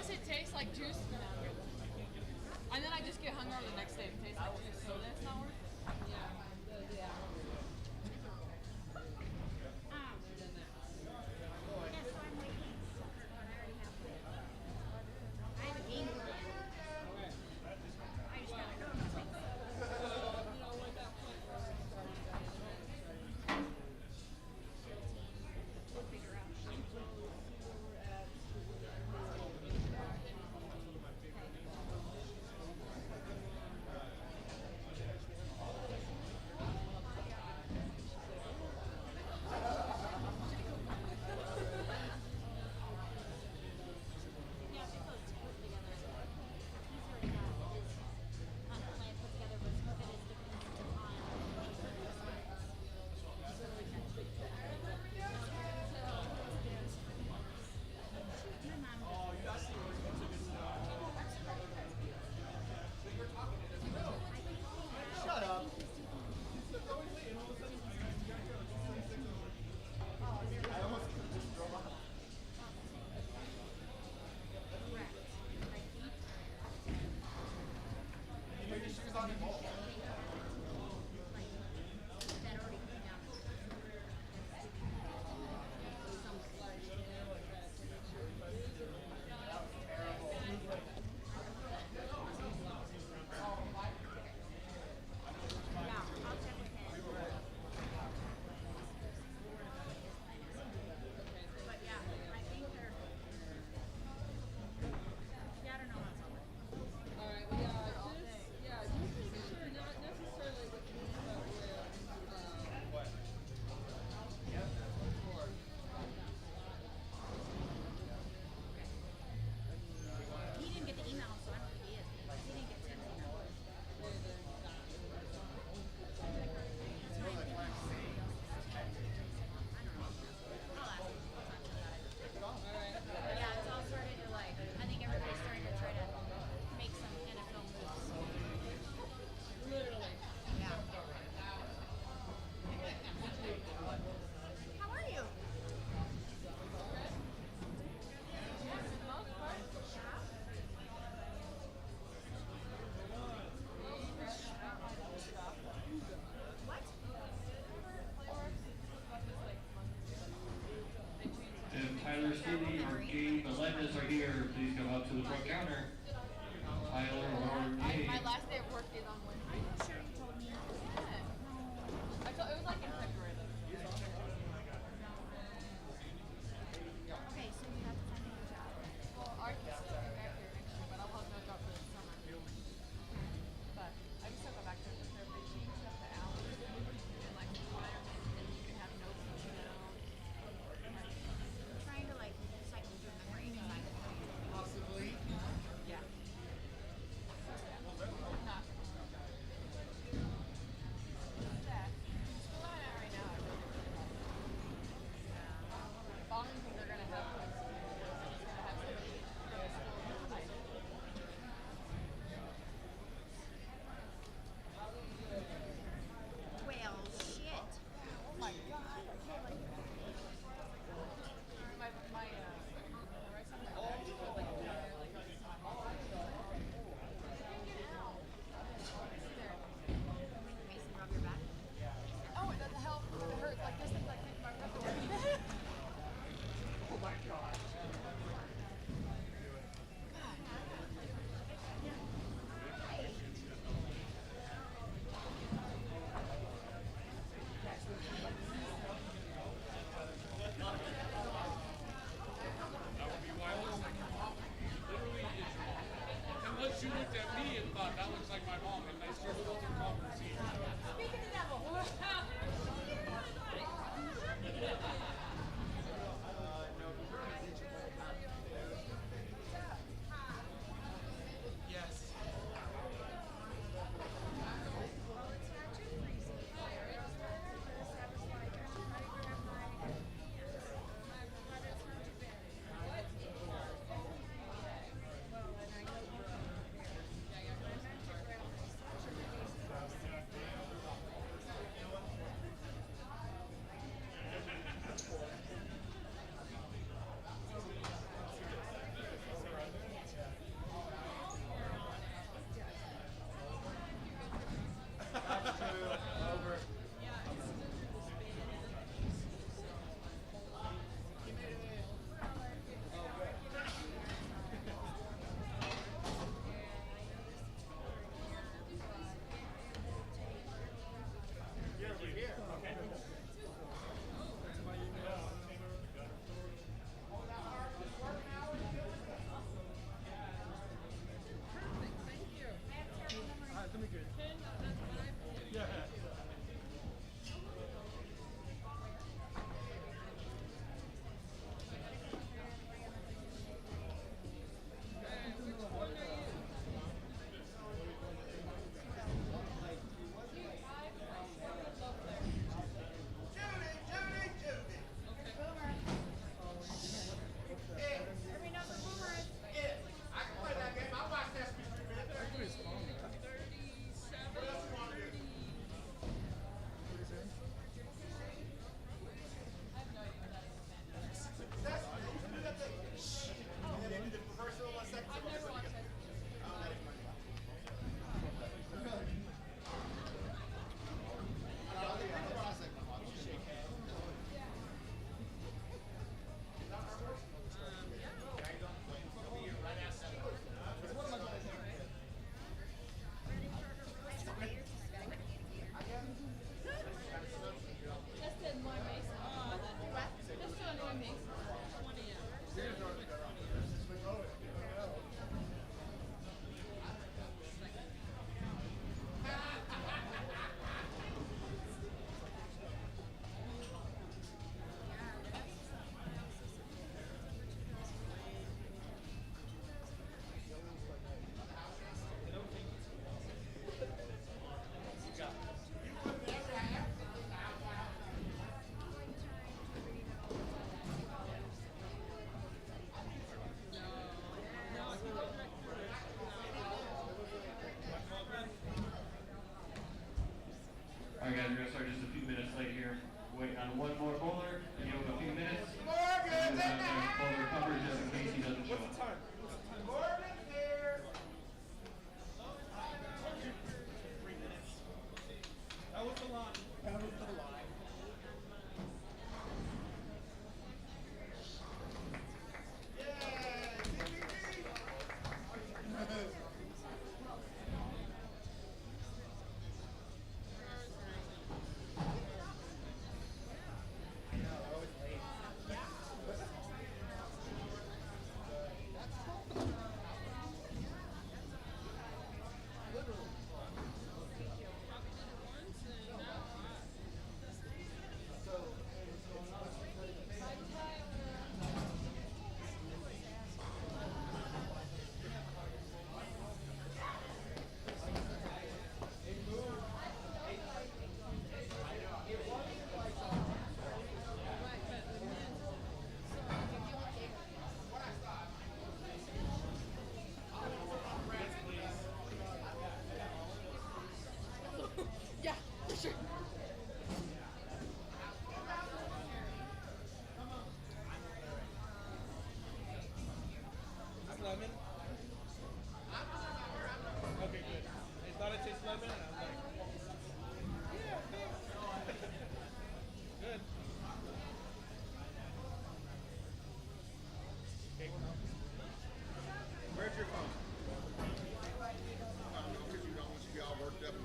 Unless it tastes like juice, then I'm good. And then I just get hungover the next day. It tastes like juice, so then it's not worth it. Yeah. Yeah, so I'm waiting for her, but I already have one. I have a game plan. I just gotta go. We'll figure out. Yeah, she closed two together. He's already got his plan put together, but some of it is dependent on my mom. Oh, you guys see what's good stuff. Shut up. I almost just drove off. You know your shoes on your ball. That already came down. That was terrible. Yeah, I'll check with him. But yeah, I think they're. Yeah, I don't know how it's all working. Alright, well, just make sure, not necessarily with me, but with, What? Yep. He didn't get the email, so I don't think he is. He didn't get Tim's email. That's why I think I'll ask him. I'll talk to him about it. But yeah, it's all starting to like, I think everybody's starting to try to make some NFL moves. literally. Yeah. How are you? Yeah, for the most part. What? If Tyler Stevie or Gabe Melendez are here, please come up to the front counter. Tyler or My Gabe. last day of work is on Wednesday. Are you sure you told me? Yeah. I thought it was like in February though. Okay, so you have to find a new job. Well, I can still go back there next year, but I'll have no job for the summer. But I can still go back there because they changed up the hours and like requirements, and you can have no PTO. I'm trying to like cycle through memory because I Possibly. Yeah. Not. Yeah. School I'm at right now, I really Bong think they're gonna have like somebody from the school title. Well, shit. Oh my god, I can't like my right side of my back is like there. Mason, rub your back. Oh, it doesn't help. It hurts like this thing like my Oh my god. That would be why it looks like your mom. Literally is your mom. Unless you looked at me and thought that looks like my mom and they started with their conversation. Speak of the devil. Yes. Well, it's not too freezing. But it's not too bad. Well, and I know you can prepare. I meant to grab my such a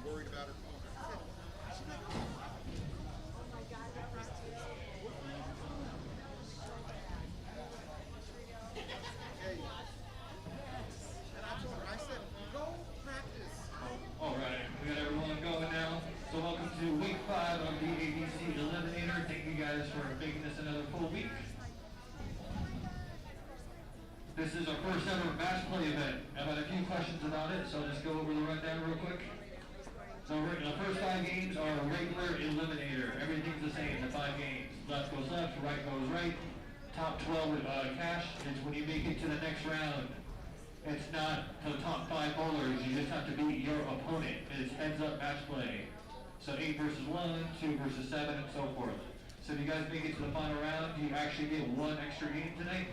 worried about her phone. I said, she's like, oh my God, that was Hey. And I told her, I said, go practice. All right, we got everyone going now. So welcome to week 5 of the ABC Eliminator. Thank you guys for making this another full week. This is our first ever Match Play event. I've had a few questions about it, so I'll just go over the rundown real quick. So the first 5 games are a regular Eliminator. Everything's the same, the 5 games. Left goes left, right goes right. Top 12 with cash. It's when you make it to the next round. It's not the top 5 bowlers. You just have to beat your opponent. It's heads-up match play. So 8 versus 1, 2 versus 7, and so forth. So if you guys make it to the final round, you actually get 1 extra game tonight.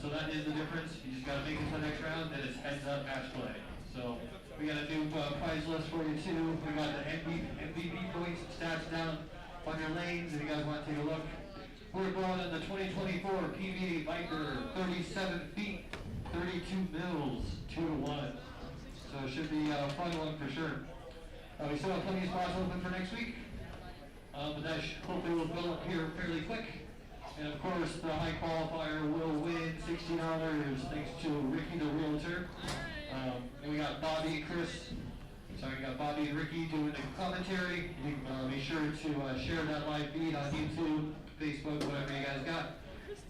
So that is the difference. You just got to make it to the next round, and it's heads-up match play. So we got a new prize list for you too. We got the MVP points and stats down on your lanes if you guys want to take a look. We're going in the 2024 PBA Viper, 37 feet, 32 mils, 2-1. So it should be a fun one for sure. We still have plenty of spots open for next week. But that hopefully will fill up here fairly quick. And of course, the high qualifier will win $60 thanks to Ricky the Realtor. And we got Bobby and Chris. Sorry, we got Bobby and Ricky doing the commentary. You can be sure to share that live feed on YouTube, Facebook, whatever you guys got.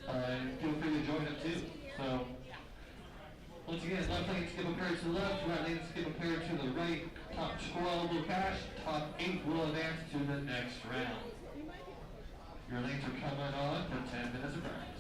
And feel free to join them too. So, once again, left lane skip a pair to the left, right lane skip a pair to the right. Top 12 will cash, top 8 will advance to the next round. Your lanes are coming on for 10 minutes of practice.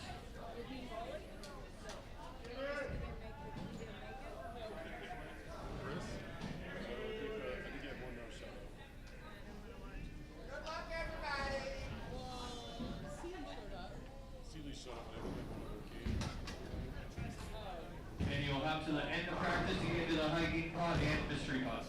And you'll have to the end of practice to get into the hiking pod and mystery pod.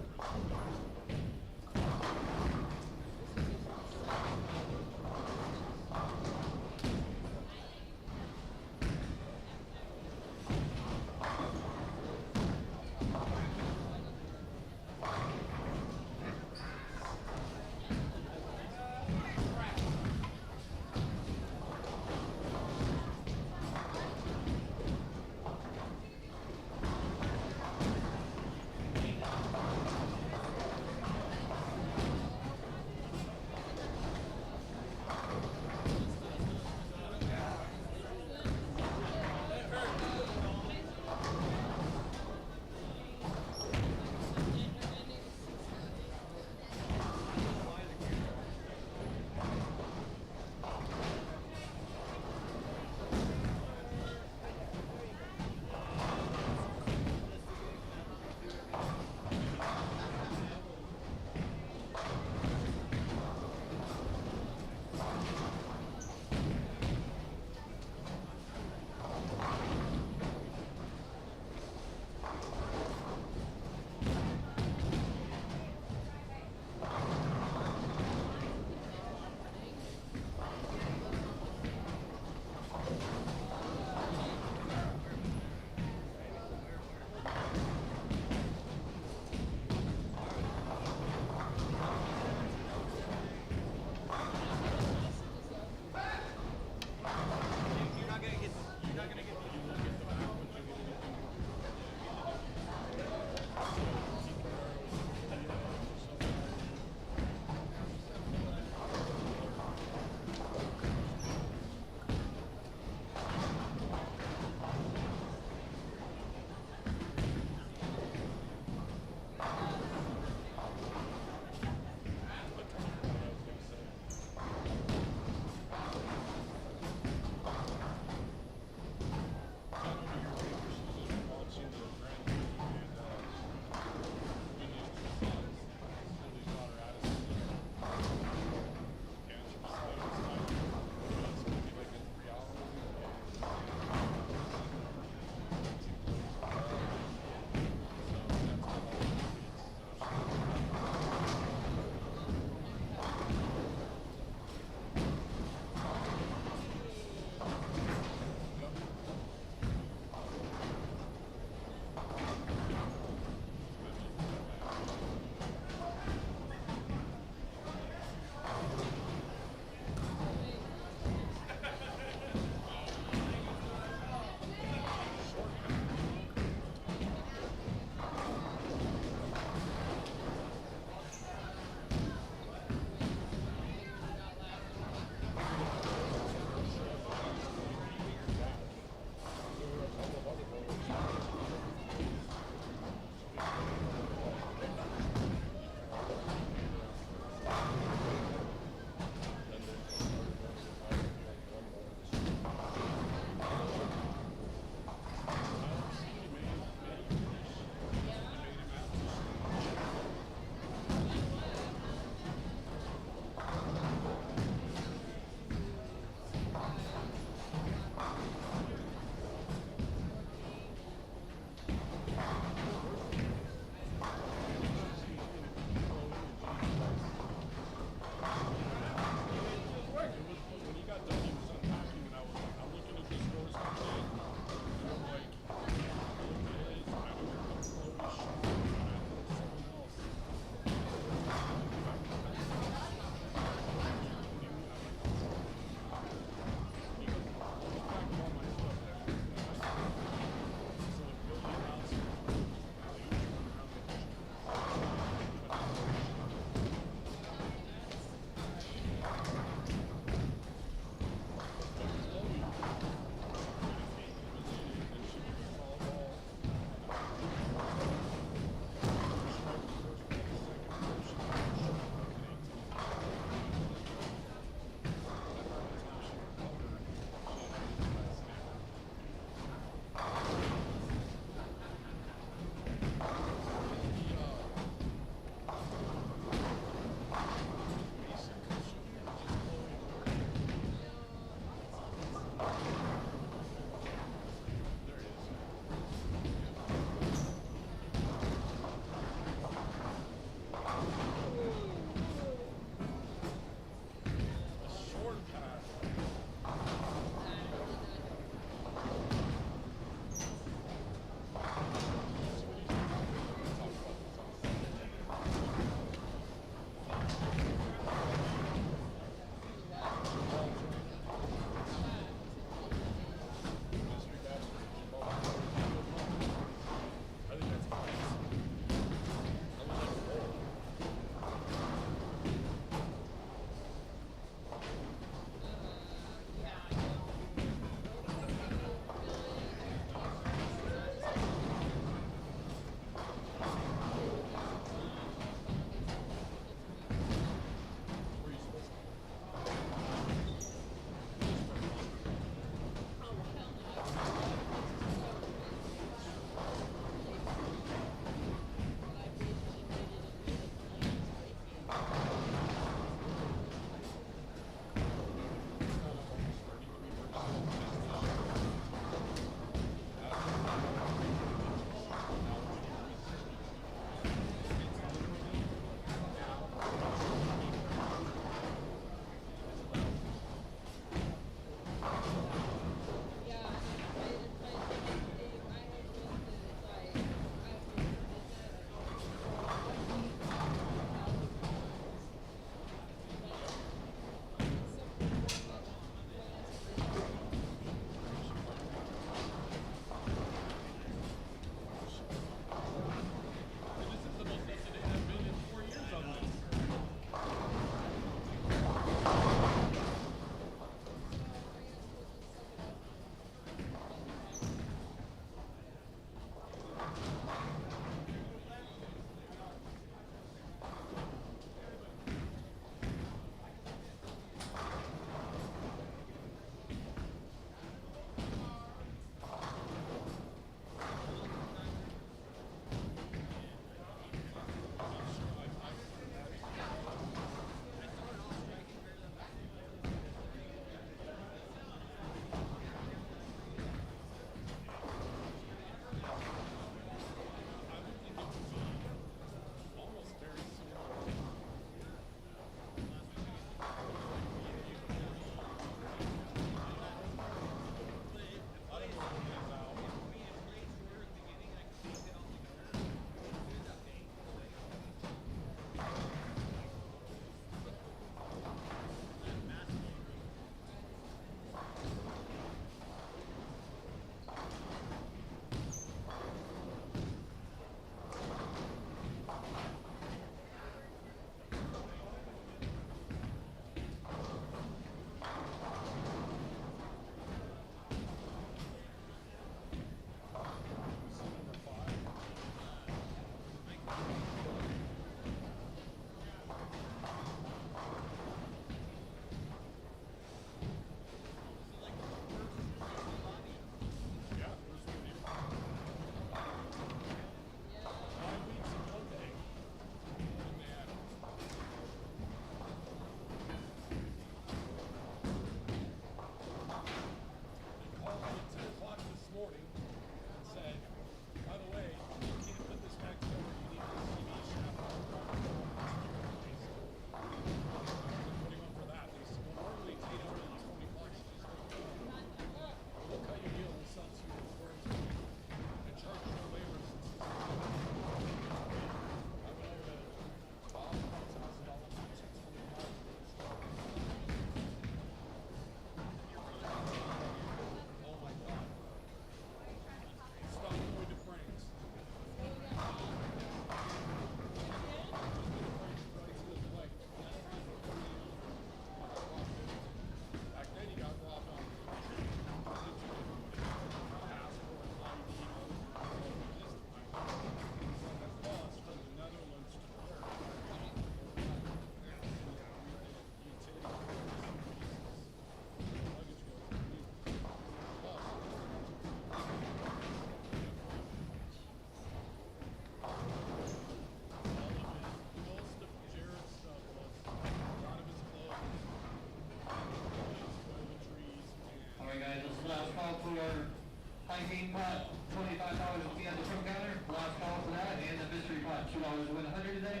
$25 will be on the front counter. Last call for that, and the mystery pot, $2 to win 100 today.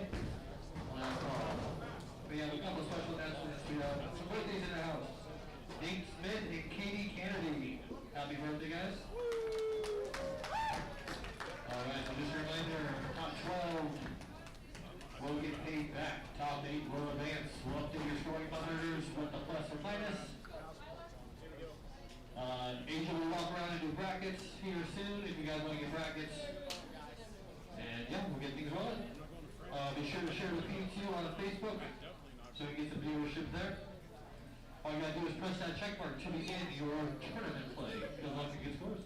Last call. We have a couple of special announcements. We have some birthdays in the house. Nate Smith and Katie Kennedy. Happy birthday, guys. Alright, so just a reminder, top 12 will get paid back. Top 8 will advance. We'll update your scoring monitors with the plus or minus. Angel will walk around and do brackets here soon if you guys want to get brackets. And yeah, we'll get things rolling. Be sure to share the P2 on Facebook so we get some viewership there. All you gotta do is press that check mark to begin your tournament play. Good luck and good scores.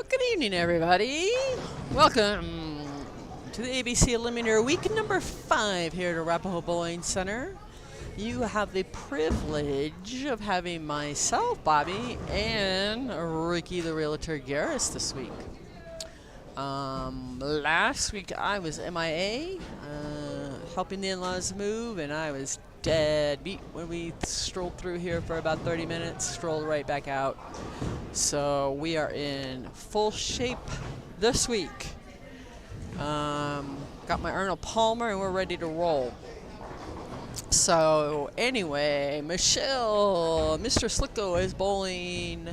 Good evening, everybody. Welcome to the ABC Eliminator week number 5 here at Arapahoe Bowling Center. You have the privilege of having myself, Bobby, and Ricky the Realtor Garris this week. Last week I was MIA, helping the in-laws move, and I was dead beat when we strolled through here for about 30 minutes, strolled right back out. So we are in full shape this week. Got my Arnold Palmer and we're ready to roll. So anyway, Michelle, Mr. Slicko is bowling.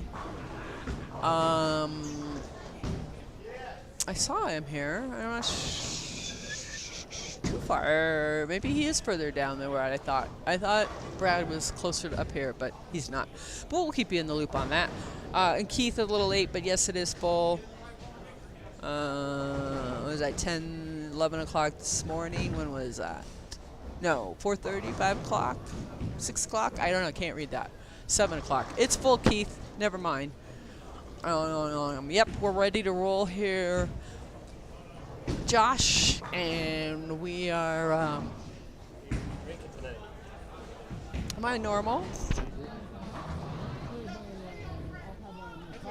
I saw him here. I'm not too far. Maybe he is further down than where I thought. I thought Brad was closer to up here, but he's not. But we'll keep you in the loop on that. And Keith a little late, but yes, it is full. Was that 10, 11 o'clock this morning? When was that? No, 4:30, 5 o'clock, 6 o'clock? I don't know, can't read that. 7 o'clock. It's full, Keith. Never mind. Yep, we're ready to roll here. Josh, and we are, am I normal?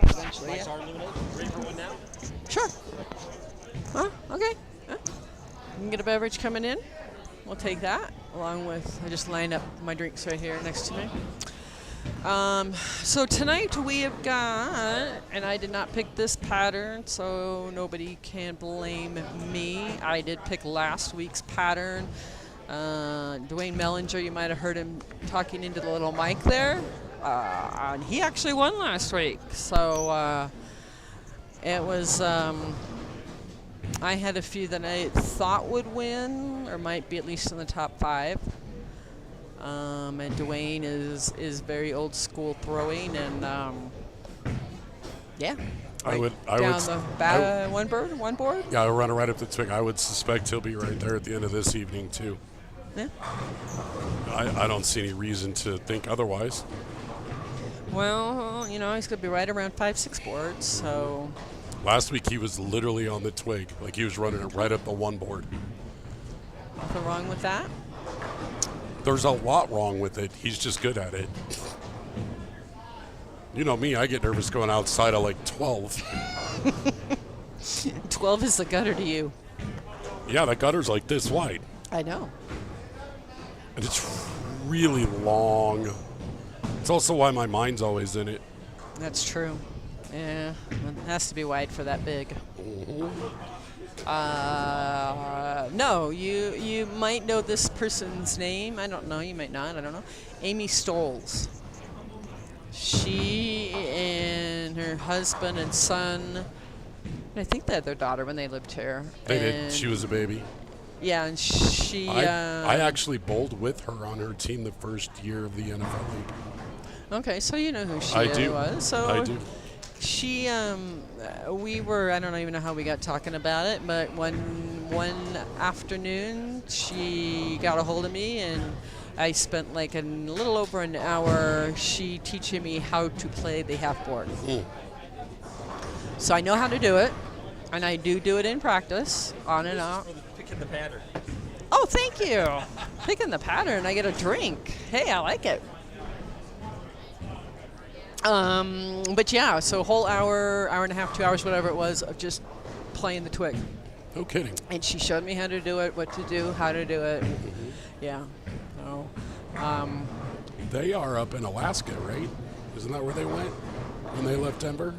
Eventually, yeah. Ready for one now? Sure. Huh? Okay. Huh? You can get a beverage coming in. We'll take that, along with, I just lined up my drinks right here next to me. So tonight we have got, and I did not pick this pattern, so nobody can blame me. I did pick last week's pattern. Dwayne Mellinger, you might have heard him talking into the little mic there. And he actually won last week. So it was, I had a few that I thought would win, or might be at least in the top 5. And Dwayne is very old school throwing, and yeah. One board. Yeah, I'll run it right up the twig. I would suspect he'll be right there at the end of this evening too. Yeah. I don't see any reason to think otherwise. Well, you know, he's going to be right around 5-6 boards, so. Last week he was literally on the twig, like he was running it right up the 1 board. Nothing wrong with that. There's a lot wrong with it. He's just good at it. You know me, I get nervous going outside of like 12. 12 is the gutter to you. Yeah, the gutter's like this wide. I know. And it's really long. It's also why my mind's always in it. That's true. Yeah, it has to be wide for that big. No, you might know this person's name. I don't know. You might not. I don't know. Amy Stoles. She and her husband and son, I think they had their daughter when they lived here. They did. She was a baby. Yeah, and she. I actually bowled with her on her team the first year of the NFL league. Okay, so you know who she was. So I do. She, we were, I don't even know how we got talking about it, but one afternoon she got a hold of me and I spent like a little over an hour she teaching me how to play the half board. So I know how to do it, and I do it in practice, on and off. Picking the pattern. Oh, thank you. Picking the pattern, I get a drink. Hey, I like it. But yeah, so whole hour, hour and a half, 2 hours, whatever it was, of just playing the twig. No kidding. And she showed me how to do it, what to do, how to do it. Yeah. So, They are up in Alaska, right? Isn't that where they went when they left Denver?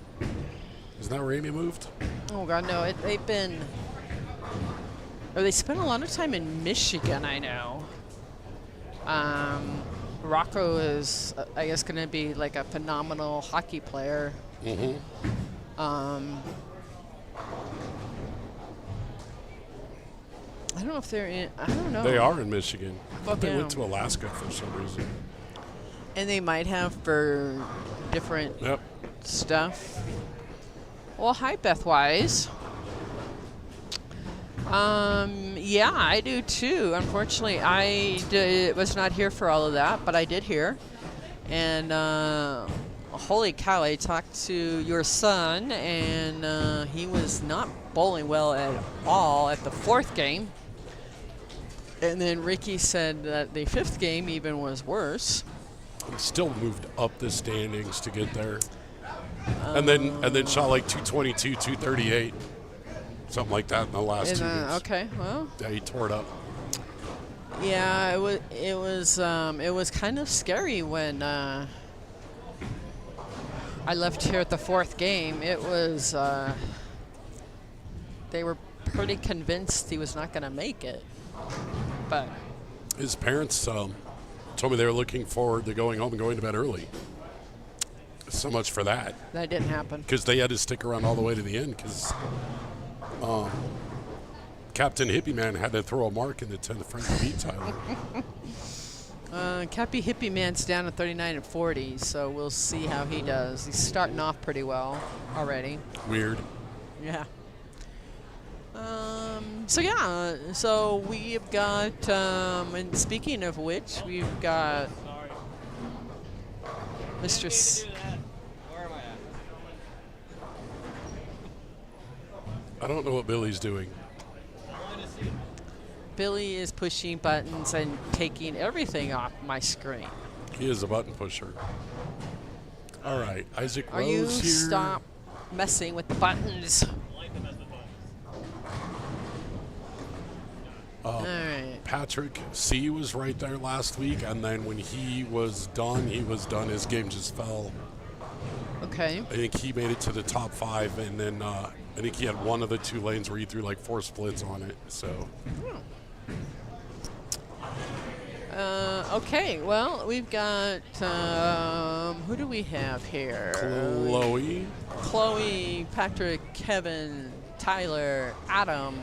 Isn't that where Amy moved? oh God, no, they've been. Or they spent a lot of time in Michigan, I know. Rocco is, I guess, going to be like a phenomenal hockey player. I don't know if they're in. I don't know. They are in Michigan. I thought they Yeah. went to Alaska for some reason. And they might have for different Yep. stuff. Well, hi, Beth Wise. Yeah, I do too. Unfortunately, was not here for all of that, but I did hear. And holy cow, I talked to your son, and he was not bowling well at all at the fourth game. And then Ricky said that the fifth game even was worse. He still moved up the standings to get there. And then shot like 222, 238. Something like that in the last 2 games. Okay, well. Yeah, he tore it up. Yeah, it was kind of scary when I left here at the fourth game. It was they were pretty convinced he was not going to make it, but His parents told me they were looking forward to going home and going to bed early. So much for that. that didn't happen. Because they had to stick around all the way to the end because Captain Hippie Man had to throw a mark in the 10th frame to beat Tyler. Cappy Hippie Man's down to 39 and 40, so we'll see how he does. He's starting off pretty well already. Weird. Yeah. So we've got, and speaking of which, we've got Mr. Where am I at? I don't know what Billy's doing. Billy is pushing buttons and taking everything off my screen. He is a button pusher. All right, Isaac Are Rose you here. stop messing with the buttons? All right. Patrick C was right there last week, and then when he was done. His game just fell. Okay. I think he made it to the top 5, and then I think he had one of the 2 lanes where he threw like 4 splits on it. So. Okay. Well, we've got who do we have here? Chloe, Patrick, Kevin, Tyler, Adam,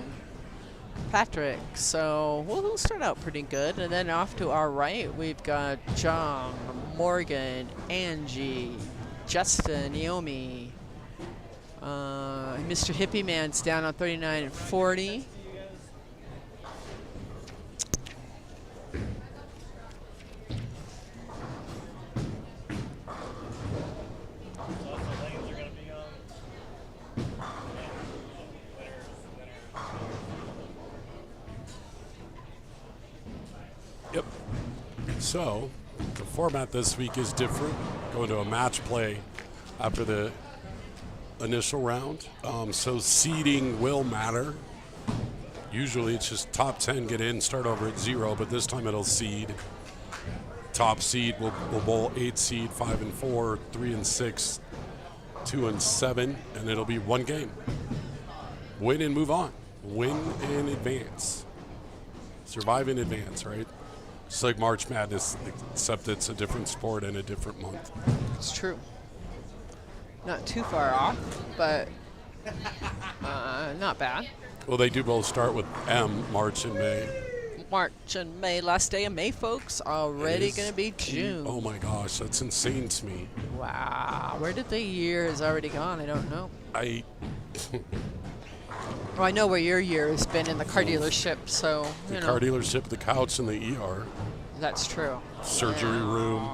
Patrick. So we'll start out pretty good, and then off to our right, we've got John, Morgan, Angie, Justin, Naomi. Mr. Hippie Man's down on 39 and 40. Yep. So, the format this week is different. Going to a match play after the initial round. So seeding will matter. Usually it's just top 10 get in, start over at 0, but this time it'll seed. Top seed will bowl 8 seed, 5 and 4, 3 and 6, 2 and 7, and it'll be 1 game. Win and move on. Win and advance. Survive and advance, right? It's like March Madness, except it's a different sport and a different month. It's true. Not too far off, but not bad. Well, they do both start with M, March and May. March and May, last day of May, folks. Already going to be June. Oh my gosh, that's insane to me. Wow. Where did the year has already gone? I don't know. Well, I know where your year has been in the car dealership, so, The car dealership, the couch, and the ER. That's true. surgery room.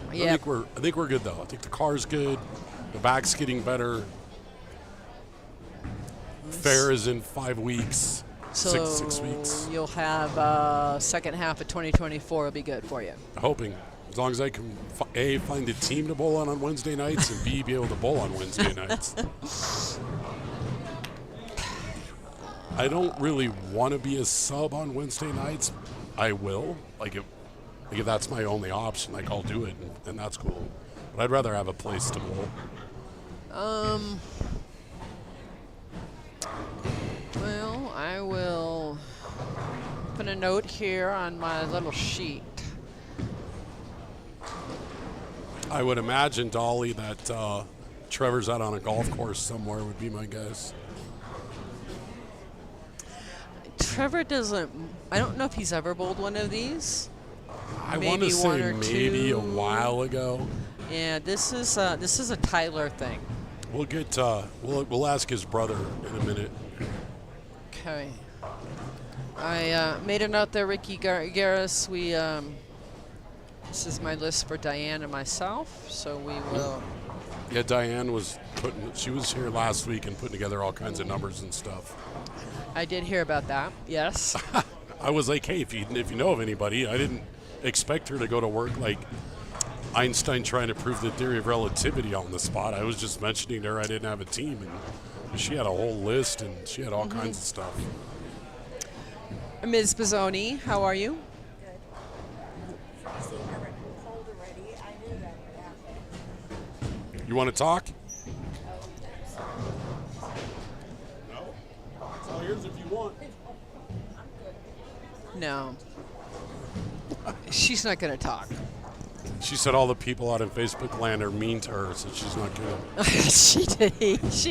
I Yeah. think we're good though. I think the car's good. The back's getting better. Fair is in 5 weeks. So six weeks. you'll have second half of 2024 will be good for you. Hoping. As long as I can, A, find a team to bowl on Wednesday nights, and B, be able to bowl on Wednesday nights. I don't really want to be a sub on Wednesday nights. I will. Like if that's my only option, like I'll do it, and that's cool. But I'd rather have a place to bowl. Well, I will put a note here on my little sheet. I would imagine, Dolly, that Trevor's out on a golf course somewhere would be my guess. Trevor doesn't. I don't know if he's ever bowled one of these. I want Maybe to one say or maybe a two. while ago. Yeah, this is a Tyler thing. We'll get we'll ask his brother in a minute. Okay. I made a note there, Ricky Garris. We this is my list for Diane and myself, so we will. Yeah, Diane was she was here last week and putting together all kinds of numbers and stuff. I did hear about that. Yes. I was like, hey, if you know of anybody, I didn't expect her to go to work like Einstein trying to prove the theory of relativity on the spot. I was just mentioning to her I didn't have a team, and she had a whole list and she had all kinds of stuff. Ms. Bizzoni, how are you? Cold already. I knew that would happen. You want to talk? No? It's all yours if you want. No. She's not going to talk. She said all the people out in Facebook land are mean to her, so she's not gonna. She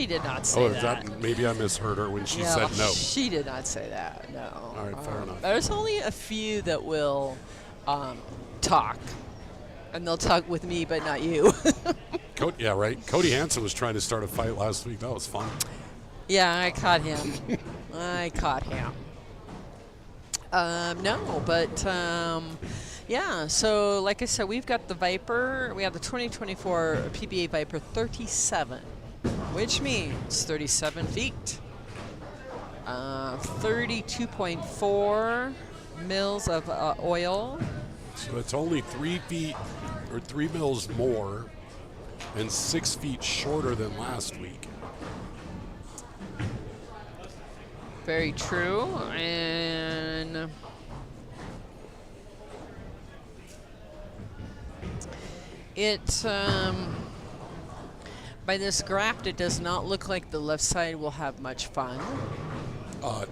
did not say that. Maybe I misheard her when she No, said no. She did not say that. No. All right, fair enough. There's only a few that will talk, and they'll talk with me, but not you. Yeah, right. Cody Hansen was trying to start a fight last week. That was fun. Yeah, I caught him. No, but yeah. So, like I said, we've got the Viper. We have the 2024 PBA Viper 37, which means 37 feet, 32.4 mils of oil. So it's only 3 feet or 3 mils more and 6 feet shorter than last week. Very true. And it, by this graph, it does not look like the left side will have much fun.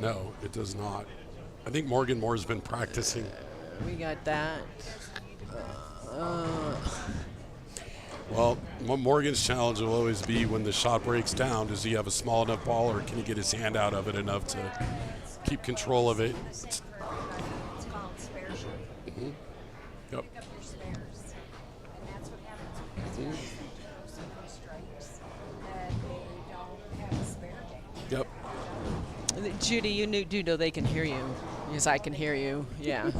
No, it does not. I think Morgan Moore's been practicing. We got that. Well, Morgan's challenge will always be when the shot breaks down, does he have a small enough ball or can he get his hand out of it enough to keep control of it? It's called spare shot. Mm-hmm. Yep. Pick up your spares. And that's what happens with these so many strikes that they don't have a spare game. Yep. Judy, you do know they can hear you. Yes, I can hear you. Yeah.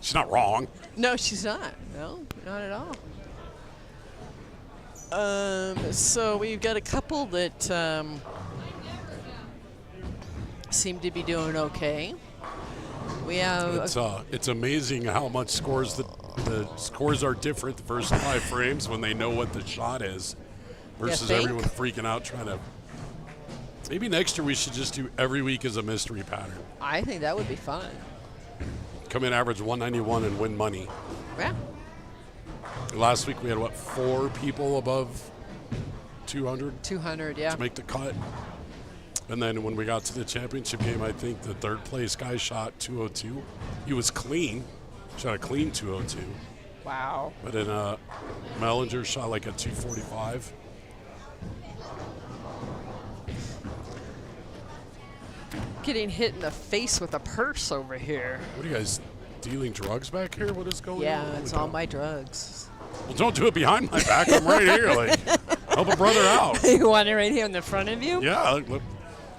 She's not wrong. No, she's not. No, not at all. So we've got a couple that seem to be doing okay. We have. It's amazing how much scores the scores are different the first 5 frames when they know what the shot is, versus everyone freaking out trying to. Maybe next year we should just do every week as a mystery pattern. I think that would be fun. Come in, average 191 and win money. Yeah. Last week we had 4 people above 200? 200, yeah. To make the cut. And then when we got to the championship game, I think the 3rd place guy shot 202. He was clean. Shot a clean 202. Wow. But then Mellinger shot like a 245. Getting hit in the face with a purse over here. What are you guys dealing drugs back here? What is going on? Yeah, it's all my drugs. Well, don't do it behind my back. I'm right here. Like, help a brother out. You want it right here in the front of you? Yeah. Look,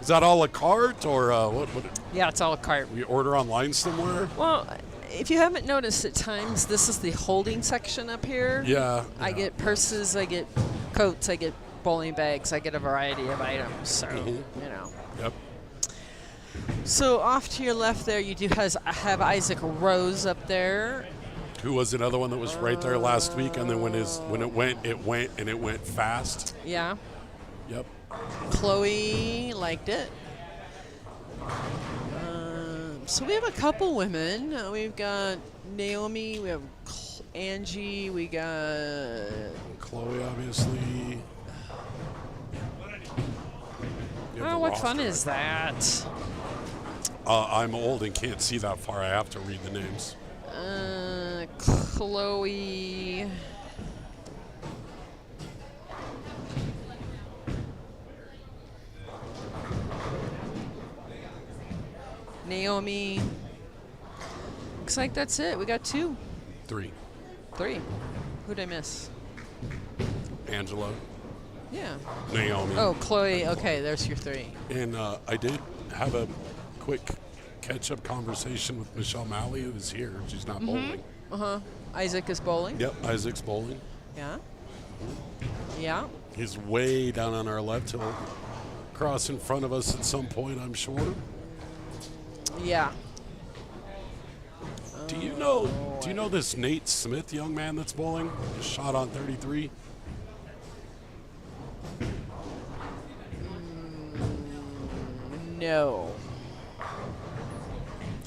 Is that a la carte or what? Yeah, it's a la carte. We order online somewhere? Well, if you haven't noticed at times, this is the holding section up here. Yeah. I get purses, I get coats, I get bowling bags, I get a variety of items. So, you know. Yep. So off to your left there, you do have Isaac Rose up there. Who was another one that was right there last week, and then when it went fast. Yeah. Yep. Chloe liked it. So we have a couple women. We've got Naomi, we have Angie, we got Chloe, obviously. Oh, what fun is that? I'm old and can't see that far. I have to read the names. Chloe. Naomi. Looks like that's it. We got 2. 3. 3. Who'd I miss? Angela. Yeah. Naomi. Oh, Chloe. Okay, there's your 3. And I did have a quick catch-up conversation with Michelle Malley, who's here. She's not bowling. Isaac is bowling. Yep, Isaac's bowling. Yeah. Yeah. He's way down on our left. He'll cross in front of us at some point, I'm sure. Yeah. Do you know this Nate Smith young man that's bowling? Just shot on 33. No.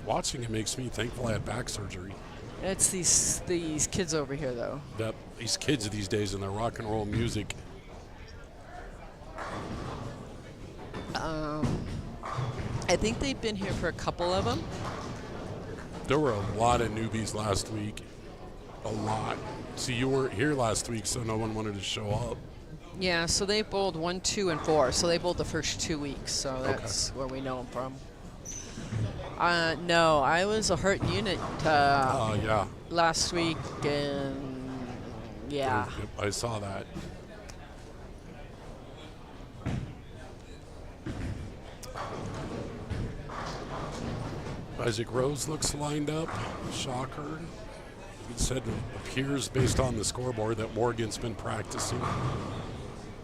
Watching him makes me thankful I had back surgery. It's these kids over here, though. These kids these days and their rock and roll music. I think they've been here for a couple of them. There were a lot of newbies last week. A lot. See, you weren't here last week, so no one wanted to show up. Yeah, so they bowled 1, 2, and 4. So they bowled the first 2 weeks. So that's where we know them from. No, I was a hurt unit Yeah. last week, and yeah. Yep, I saw that. Isaac Rose looks lined up. Shocker. It said it appears based on the scoreboard that Morgan's been practicing.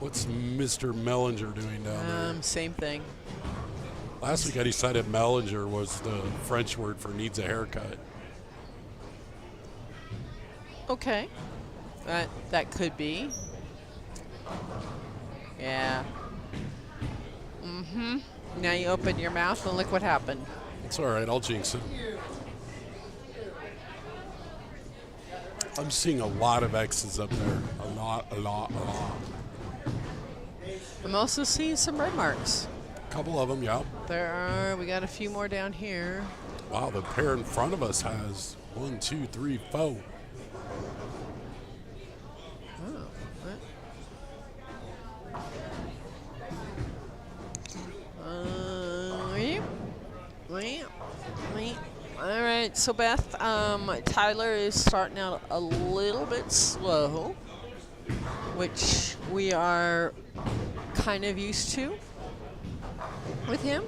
What's Mr. Mellinger doing down there? Same thing. Last week I decided Mellinger was the French word for needs a haircut. Okay. That could be. Yeah. Now you open your mouth and look what happened. It's all right. I'll jinx it. I'm seeing a lot of X's up there. A lot. I'm also seeing some red marks. A couple of them, yeah. We got a few more down here. Wow, the pair in front of us has 1, 2, 3, 4. All right, so Beth, Tyler is starting out a little bit slow, which we are kind of used to with him,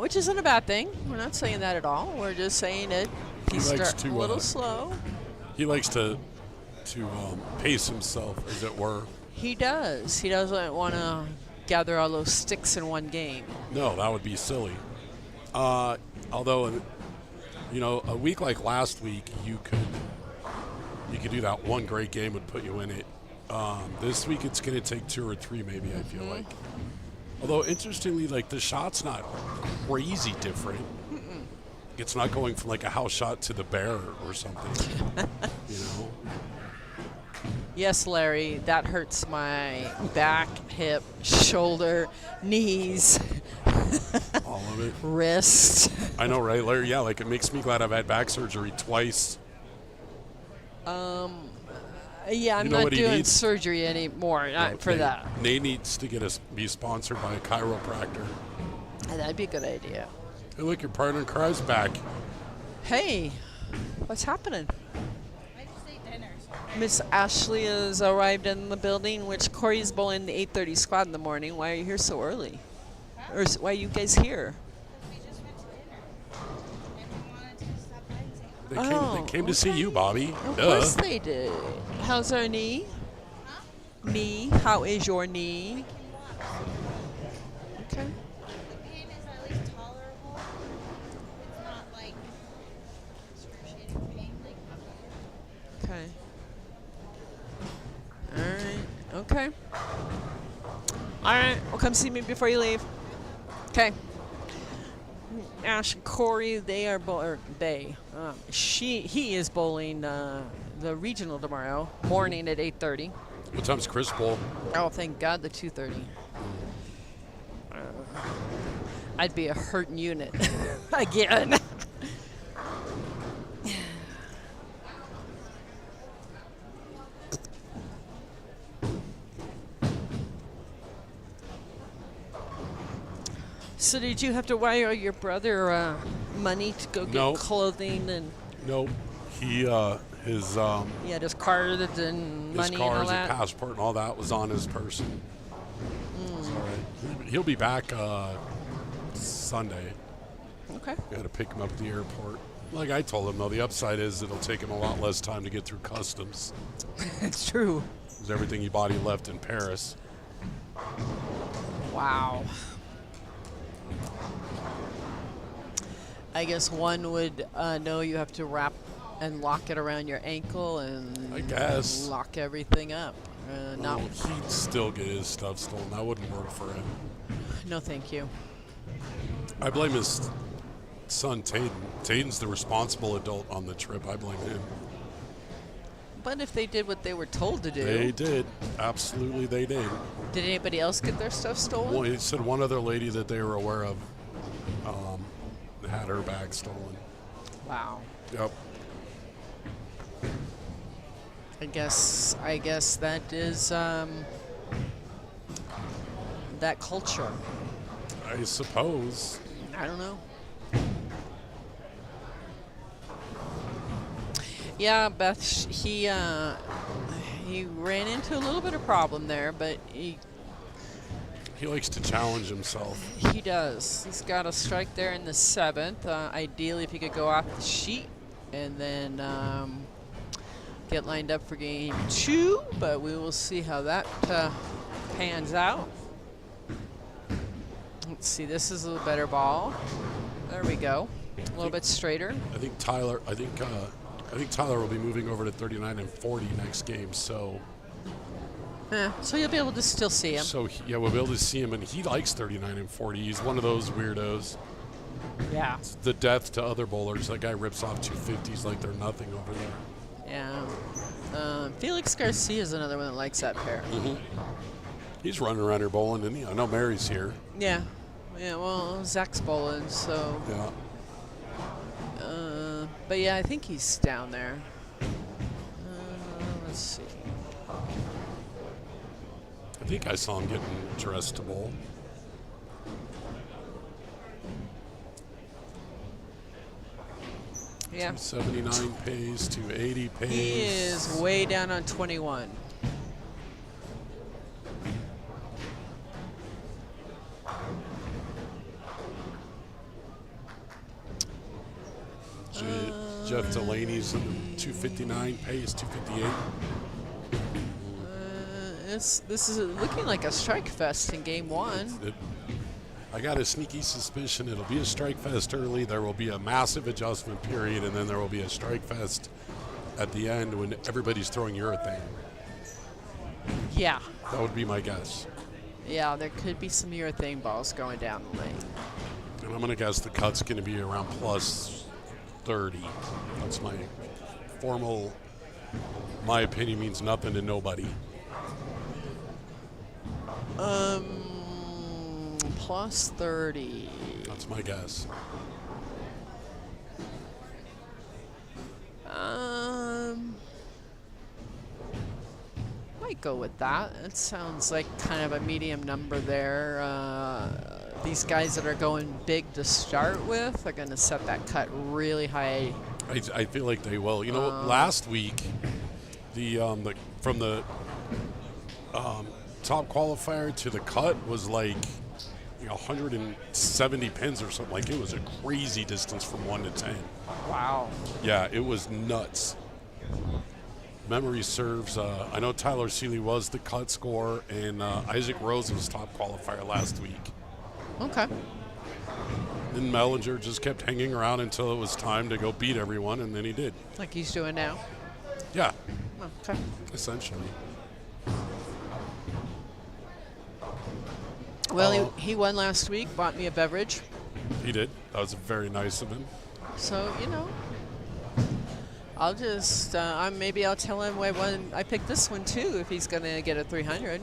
which isn't a bad thing. We're not saying that at all. We're just saying that he's starting a little slow. He likes to pace himself, as it were. He does. He doesn't want to gather all those sticks in one game. No, that would be silly. Although, a week like last week, you could do that one great game would put you in it. This week it's going to take 2 or 3 maybe, I feel like. Although, interestingly, like the shot's not crazy different. It's not going from like a house shot to the bear or something, Yes, Larry, that hurts my back, hip, shoulder, knees. All of it. Wrist. I know, right, Larry? Yeah, like it makes me glad I've had back surgery twice. Yeah, I'm not doing surgery anymore. Not for that. Nate needs to be sponsored by a chiropractor. That'd be a good idea. Hey, look, your partner in crime's back. Hey, what's happening? I just ate dinner. Miss Ashley has arrived in the building, which Corey's bowling the 8:30 squad in the morning. Why are you here so early? I Or why are you guys here? We just went to dinner. And we wanted to stop by and say hi. They came to see you, Bobby. Of Duh. course they did. How's our knee? Huh? Knee? How is your knee? Can walk. Okay. The pain is at least tolerable. It's not like excruciating pain like before. Okay. All right. Okay. All right. Well, come see me before you leave. Okay. Ash and Corey, they are he is bowling the regional tomorrow morning at 8:30. What time's Chris Bowl? Oh, thank God, the 2:30. I'd be a hurting unit again. So did you have to wire your brother money to go get No. clothing and Nope. He his he had his card and money his and all cars and that? passport and all that was on his person. It's all right. He'll be back Sunday. Okay. Got to pick him up at the airport. Like I told him, though, the upside is it'll take him a lot less time to get through customs. It's true. Because everything he bought, he left in Paris. Wow. I guess one would know you have to wrap and lock it around your ankle and I guess. lock everything up. Well, he'd still get his stuff stolen. That wouldn't work for him. No, thank you. I blame his son, Tayden. Tayden's the responsible adult on the trip. I blame him. But if they did what they were told to do, They did. Absolutely, they did. did anybody else get their stuff stolen? Well, he said one other lady that they were aware of had her bag stolen. Wow. Yep. I guess that is that culture. I suppose. I don't know. Yeah, Beth, he ran into a little bit of problem there, but he likes to challenge himself. he does. He's got a strike there in the 7th. Ideally, if he could go off the sheet and then get lined up for game 2, but we will see how that pans out. Let's see. This is a little better ball. There we go. A little bit straighter. I think Tyler will be moving over to 39 and 40 next game. So So you'll be able to still see him. we'll be able to see him, and he likes 39 and 40. He's one of those weirdos. Yeah. It's the death to other bowlers. That guy rips off 250s like they're nothing over there. Yeah. Felix Garcia is another one that likes that pair. He's running around here bowling, and I know Mary's here. Yeah. Yeah, well, Zach's bowling, so. Yeah. But yeah, I think he's down there. Let's see. I think I saw him getting dressed to bowl. Yeah. 79 pays, 280 pays. He is way down on 21. Jeff Delaney's in 259 pays, 258. This is looking like a strike fest in game 1. I got a sneaky suspicion it'll be a strike fest early. There will be a massive adjustment period, and then there will be a strike fest at the end when everybody's throwing urethane. Yeah. That would be my guess. Yeah, there could be some urethane balls going down the lane. And I'm going to guess the cut's going to be around plus 30. That's my opinion means nothing to nobody. Plus 30. That's my guess. Might go with that. It sounds like kind of a medium number there. These guys that are going big to start with are going to set that cut really high. I feel like they will. You know, last week, from the top qualifier to the cut was like 170 pins or something. Like, it was a crazy distance from 1 to 10. Wow. Yeah, it was nuts. Memory serves. I know Tyler Seeley was the cut scorer, and Isaac Rose was top qualifier last week. Okay. Then Mellinger just kept hanging around until it was time to go beat everyone, and then he did. Like he's doing now. Yeah, Okay. essentially. Well, he won last week, bought me a beverage. He did. That was very nice of him. So, you know, I'll just, maybe I'll tell him I picked this one too if he's going to get a 300.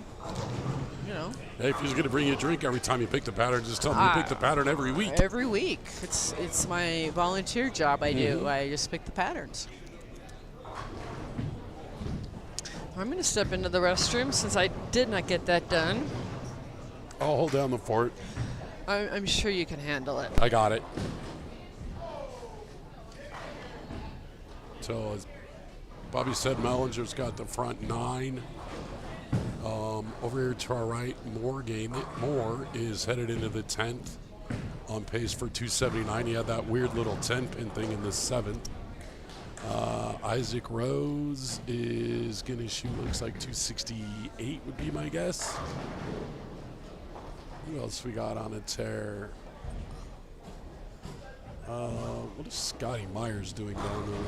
You know. Hey, if he's going to bring you a drink every time you pick the pattern, just tell him you pick the pattern every week. Every week. It's my volunteer job I do. I just pick the patterns. I'm going to step into the restroom since I did not get that done. I'll hold down the fort. I'm sure you can handle it. I got it. So, as Bobby said, Mellinger's got the front 9. Over here to our right, Moore is headed into the 10th on pace for 279. He had that weird little 10-pin thing in the 7th. Isaac Rose is going to shoot, looks like 268 would be my guess. Who else we got on a tear? What is Scotty Myers doing down there?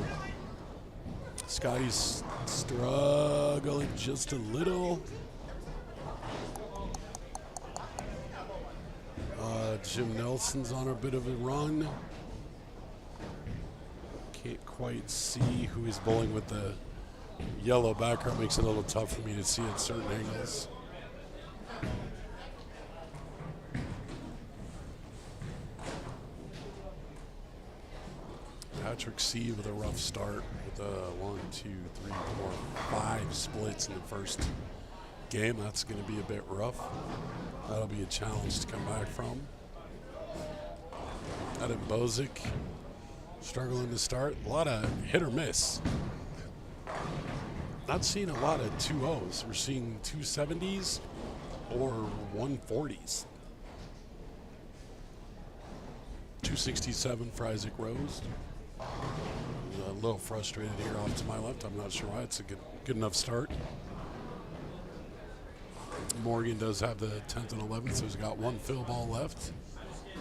Scotty's struggling just a little. Jim Nelson's on a bit of a run. Can't quite see who he's bowling with. The yellow background makes it a little tough for me to see at certain angles. Patrick C with a rough start with 1, 2, 3, 4, 5 splits in the first game. That's going to be a bit rough. That'll be a challenge to come back from. Adam Bozic struggling to start. A lot of hit or miss. Not seeing a lot of 2-0s. We're seeing 270s or 140s. 267 for Isaac Rose. A little frustrated here off to my left. I'm not sure why. It's a good enough start. Morgan does have the 10th and 11th, so he's got one fill ball left.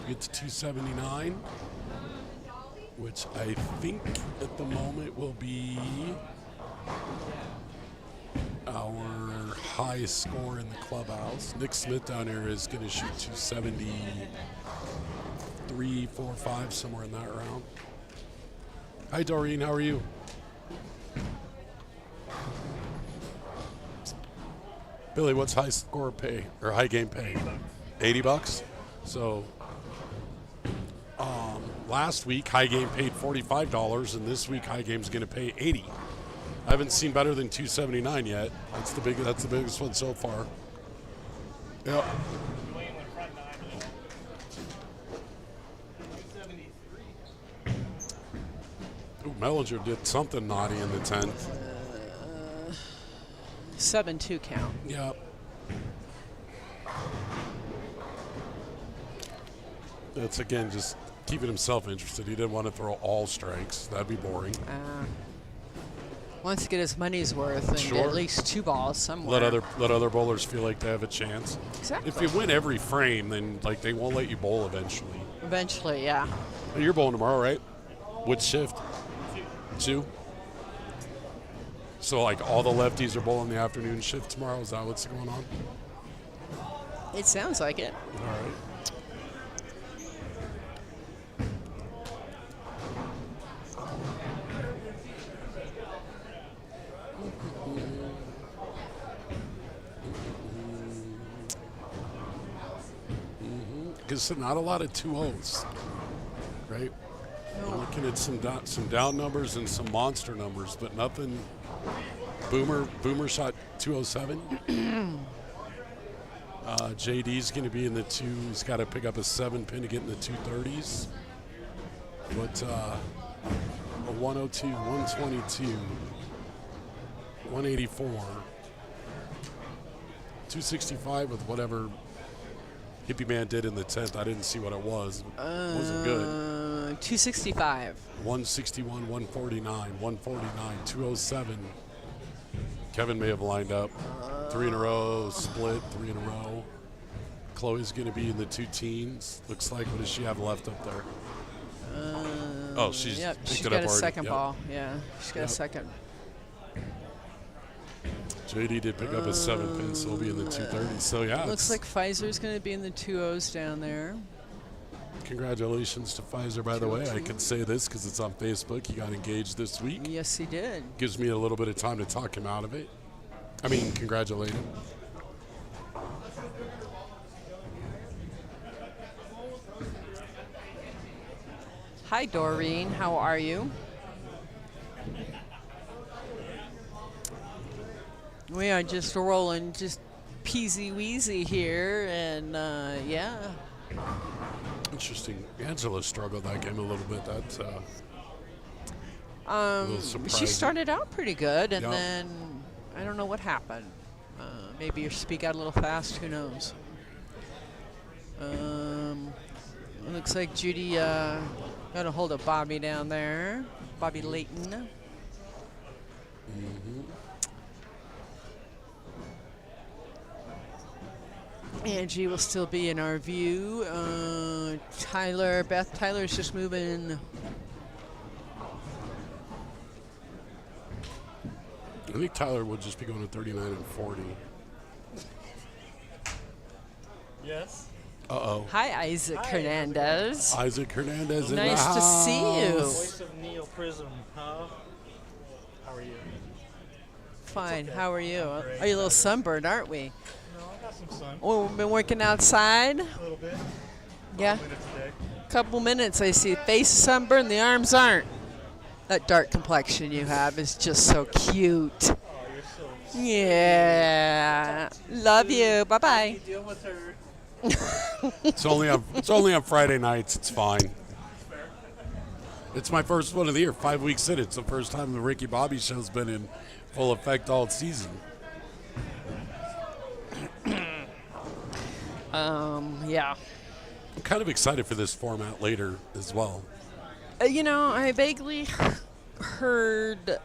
Get to 279, which I think at the moment will be our highest score in the clubhouse. Nick Smith down here is going to shoot 273, 4, 5, somewhere in that round. Hi, Doreen. How are you? Billy, what's high score pay or high game pay? $80. So last week high game paid $45, and this week high game's going to pay $80. I haven't seen better than 279 yet. That's the biggest one so far. Yep. Ooh, Mellinger did something naughty in the 10th. 7-2 count. Yep. That's, again, just keeping himself interested. He didn't want to throw all strikes. That'd be boring. Wants to get his money's worth and get at least 2 balls somewhere. Let other bowlers feel like they have a chance. Exactly. If you win every frame, then like they won't let you bowl eventually. Eventually, yeah. Hey, you're bowling tomorrow, right? Which shift? 2? So like all the lefties are bowling the afternoon shift tomorrow. Is that what's going on? It sounds like it. All right. Because not a lot of 2-0s, right? I'm looking at some down numbers and some monster numbers, but nothing. Boomer shot 207. JD's going to be in the 2. He's got to pick up a 7-pin to get in the 230s. But a 102, 122, 184, 265 with whatever Hippie Man did in the 10th. I didn't see what it was. It wasn't good. 265. 161, 149, 149, 207. Kevin may have lined up 3 in a row, split 3 in a row. Chloe's going to be in the 2 teens. Looks like, what does she have left up there? Oh, she's Yep, picked she's it got up a already. second Yep. ball. Yeah, she's got a second. JD did pick up a 7 pin, so he'll be in the 230. So, yeah. Looks like Pfizer's going to be in the 2-0s down there. Congratulations to Pfizer, by the way. I can say this because it's on Facebook. He got engaged this week. Yes, he did. Gives me a little bit of time to talk him out of it. I mean, congratulate him. Hi, Doreen. How are you? We are just rolling, just peasy-weasy here, and yeah. Interesting. Angela struggled that game a little bit. That's a little She surprising. started out pretty good, and Yep. then I don't know what happened. Maybe your speak out a little fast. Who knows? It looks like Judy got a hold of Bobby down there. Bobby Layton. Angie will still be in our view. Beth Tyler's just moving. I think Tyler would just be going to 39 and 40. Yes. Uh-oh. Hi, Isaac Hernandez. Isaac Hernandez in the Nice to see you. Voice of Neo Prism, huh? How are you? Fine. okay. How are you? I'm great. Are you a little sunburned, aren't we? No, I got some sun. Oh, we've been working outside. A little bit. Yeah. Minutes a day. Couple minutes. I see face sunburned, the arms aren't. That dark complexion you have is just so cute. Oh, you're so. Yeah. Love you. Bye bye. Deal with her. It's only on Friday nights. It's fine. It's my first one of the year. 5 weeks in. It's the first time the Ricky Bobby show's been in full effect all season. Yeah. I'm kind of excited for this format later as well. You know, I vaguely heard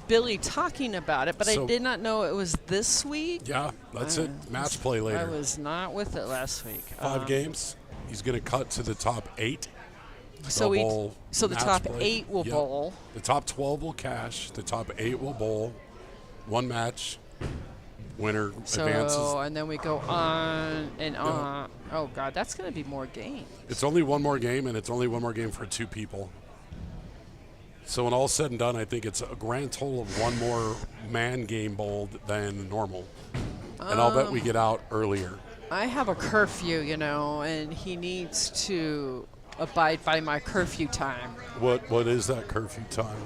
Billy talking about it, but I So- did not know it was this week. Yeah, that's it. Match play I later. was not with it last week. 5 games. He's going to cut to the top 8. So They'll bowl the match top play. 8 will Yep. bowl. The top 12 will cash. The top 8 will bowl. 1 match. Winner advances. So, and then we go on and on. Oh, God, that's going to be more games. It's only 1 more game, and it's only 1 more game for 2 people. So when all's said and done, I think it's a grand total of 1 more man game bowled than normal. And I'll bet we get out earlier. I have a curfew, you know, and he needs to abide by my curfew time. What is that curfew time?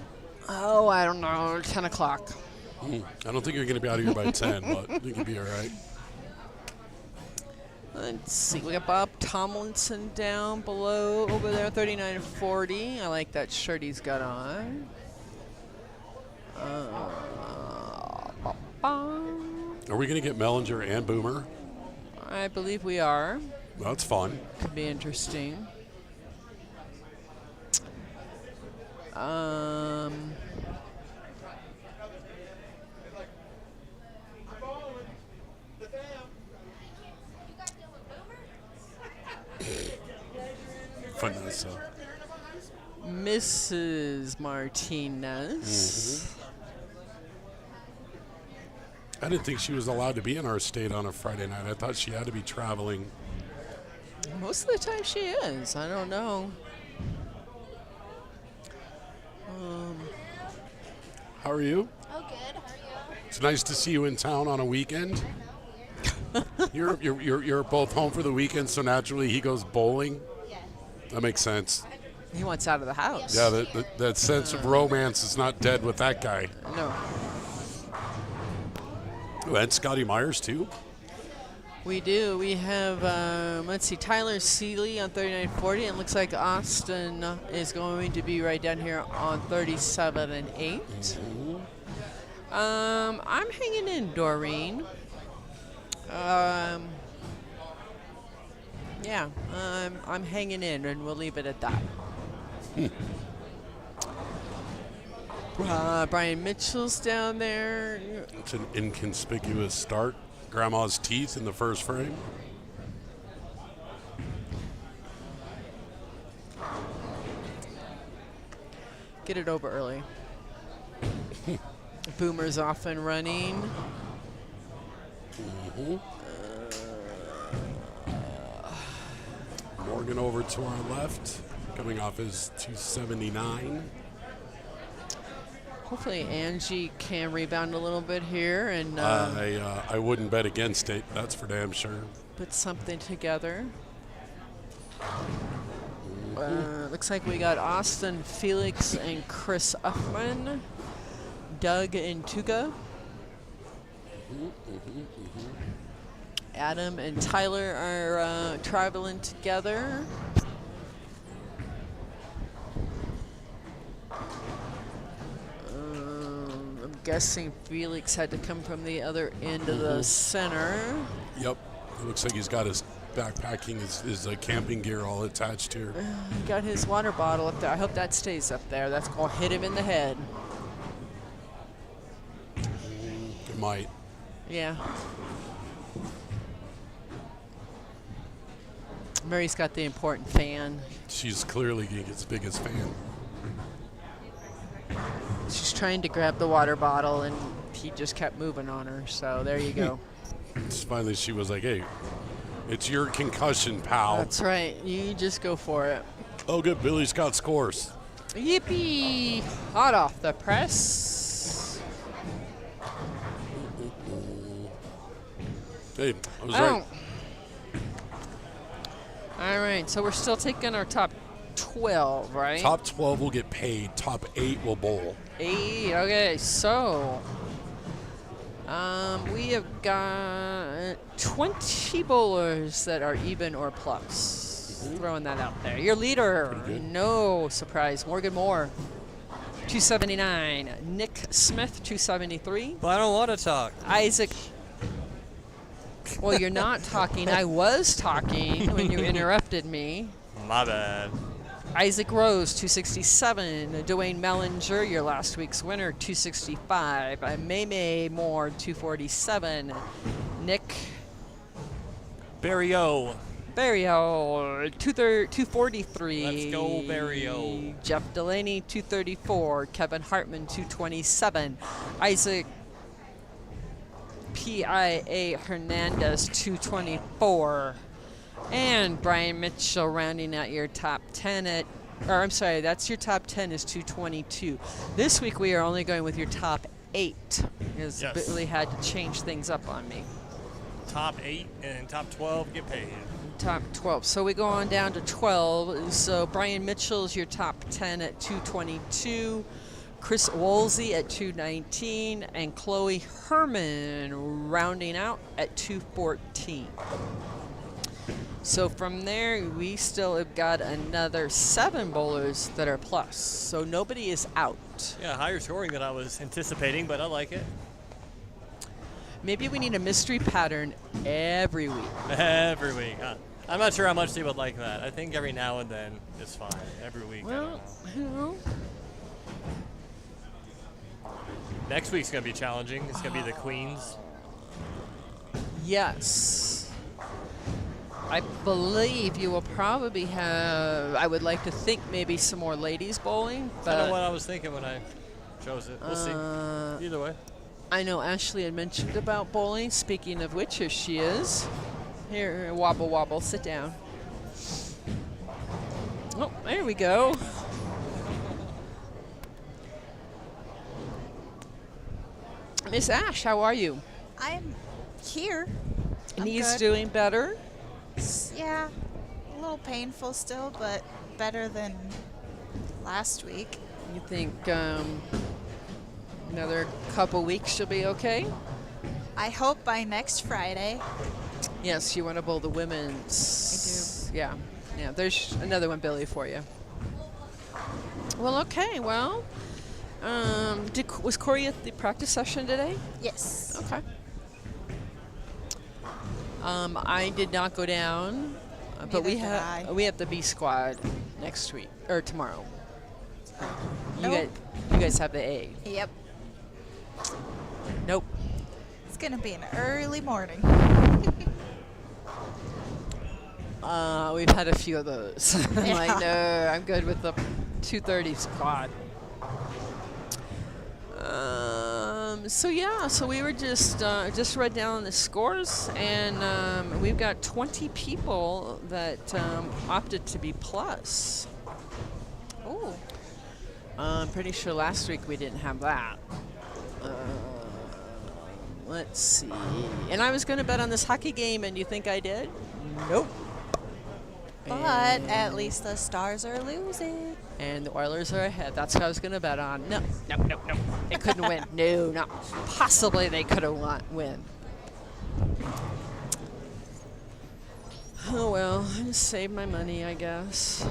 Oh, I don't know, 10 o'clock. I don't think you're going to be out of here by 10, but I think you'll be all right. Let's see, we got Bob Tomlinson down below over there, 39 and 40. I like that shirt he's got on. Are we going to get Mellinger and Boomer? I believe we are. That's fun. Could be interesting. Vanessa. Mrs. Martinez. I didn't think she was allowed to be in our state on a Friday night. I thought she had to be traveling. Most of the time she is. I don't know. How are you? Oh, good. How are you? It's nice to see you in town on a weekend. You're both home for the weekend, so naturally he goes bowling. Yes. That makes sense. He wants out of the house. Yeah, that sense of romance is not dead with that guy. No. Oh, and Scotty Myers too. We do. We have, let's see, Tyler Seeley on 39.40. It looks like Austin is going to be right down here on 37 and 8. I'm hanging in, Doreen. Yeah, I'm hanging in, and we'll leave it at that. Brian Mitchell's down there. It's an inconspicuous start. Grandma's teeth in the first frame. Get it over early. Boomer's off and running. Morgan over to our left, coming off his 279. Hopefully Angie can rebound a little bit here and I wouldn't bet against it. That's for damn sure. put something together. Looks like we got Austin, Felix, and Chris Uffman. Doug and Tuga. Adam and Tyler are traveling together. I'm guessing Felix had to come from the other end of the center. Yep. It looks like he's got his backpacking, his camping gear all attached here. He got his water bottle up there. I hope that stays up there. That's going to hit him in the head. It might. Yeah. Mary's got the important fan. She's clearly his biggest fan. She's trying to grab the water bottle, and he just kept moving on her. So there you go. Finally, she was like, hey, it's your concussion, pal. That's right. You just go for it. Oh, good. Billy's got scores. Yippee! Hot off the press. Hey, I was right. All right, so we're still taking our top 12, right? Top 12 will get paid. Top 8 will bowl. 8, okay, so we have got 20 bowlers that are even or plus. Throwing that out there. Your leader, no surprise, Morgan Moore, 279. Nick Smith, 273. But I don't want to talk. Isaac. Well, you're not talking. I was talking when you interrupted me. My bad. Isaac Rose, 267. Dwayne Mellinger, your last week's winner, 265. Maymay Moore, 247. Nick Barrio. 243. Let's go, Barrio. Jeff Delaney, 234. Kevin Hartman, 227. Isaac P.I.A. Hernandez, 224. And Brian Mitchell rounding out your top 10 that's your top 10 is 222. This week we are only going with your top 8 because Billy had to change things up on me. Top 8 and top 12 get paid. Top 12. So we go on down to 12. So Brian Mitchell is your top 10 at 222. Chris Woolsey at 219, and Chloe Herman rounding out at 214. So from there, we still have got another 7 bowlers that are plus. So nobody is out. Yeah, higher scoring than I was anticipating, but I like it. Maybe we need a mystery pattern every week. Every week. I'm not sure how much they would like that. I think every now and then is fine. Every week, Well, I don't know. Next week's going to be challenging. It's going to be the Queens. Yes. I believe you will probably have, I would like to think maybe some more ladies bowling. That's kind of what I was thinking when I chose it. We'll see. Either way. I know Ashley had mentioned about bowling. Speaking of which, here she is. Here, wobble, wobble, sit down. Oh, there we go. Miss Ash, how are you? I'm here. Knees doing better? Yeah, a little painful still, but better than last week. You think another couple weeks she'll be okay? I hope by next Friday. Yes, you want to bowl the women's. I do. Yeah. There's another one, Billy, for you. Well, okay. Well, was Corey at the practice session today? Yes. Okay. I did not go down, but Neither did I. we have the B squad next week or tomorrow. Nope. You guys have the A. Yep. Nope. It's gonna be an early morning. We've had a few of those. I'm Yeah. like, no, I'm good with the 2:30 squad. So yeah, so we were just read down the scores, and we've got 20 people that opted to be plus. Ooh. I'm pretty sure last week we didn't have that. Let's see. And I was going to bet on this hockey game, and you think I did? Nope. But at least the Stars are losing. And the Oilers are ahead. That's what I was going to bet on. No. They couldn't win. No, not possibly they could have win. Oh, well. I just saved my money, I guess.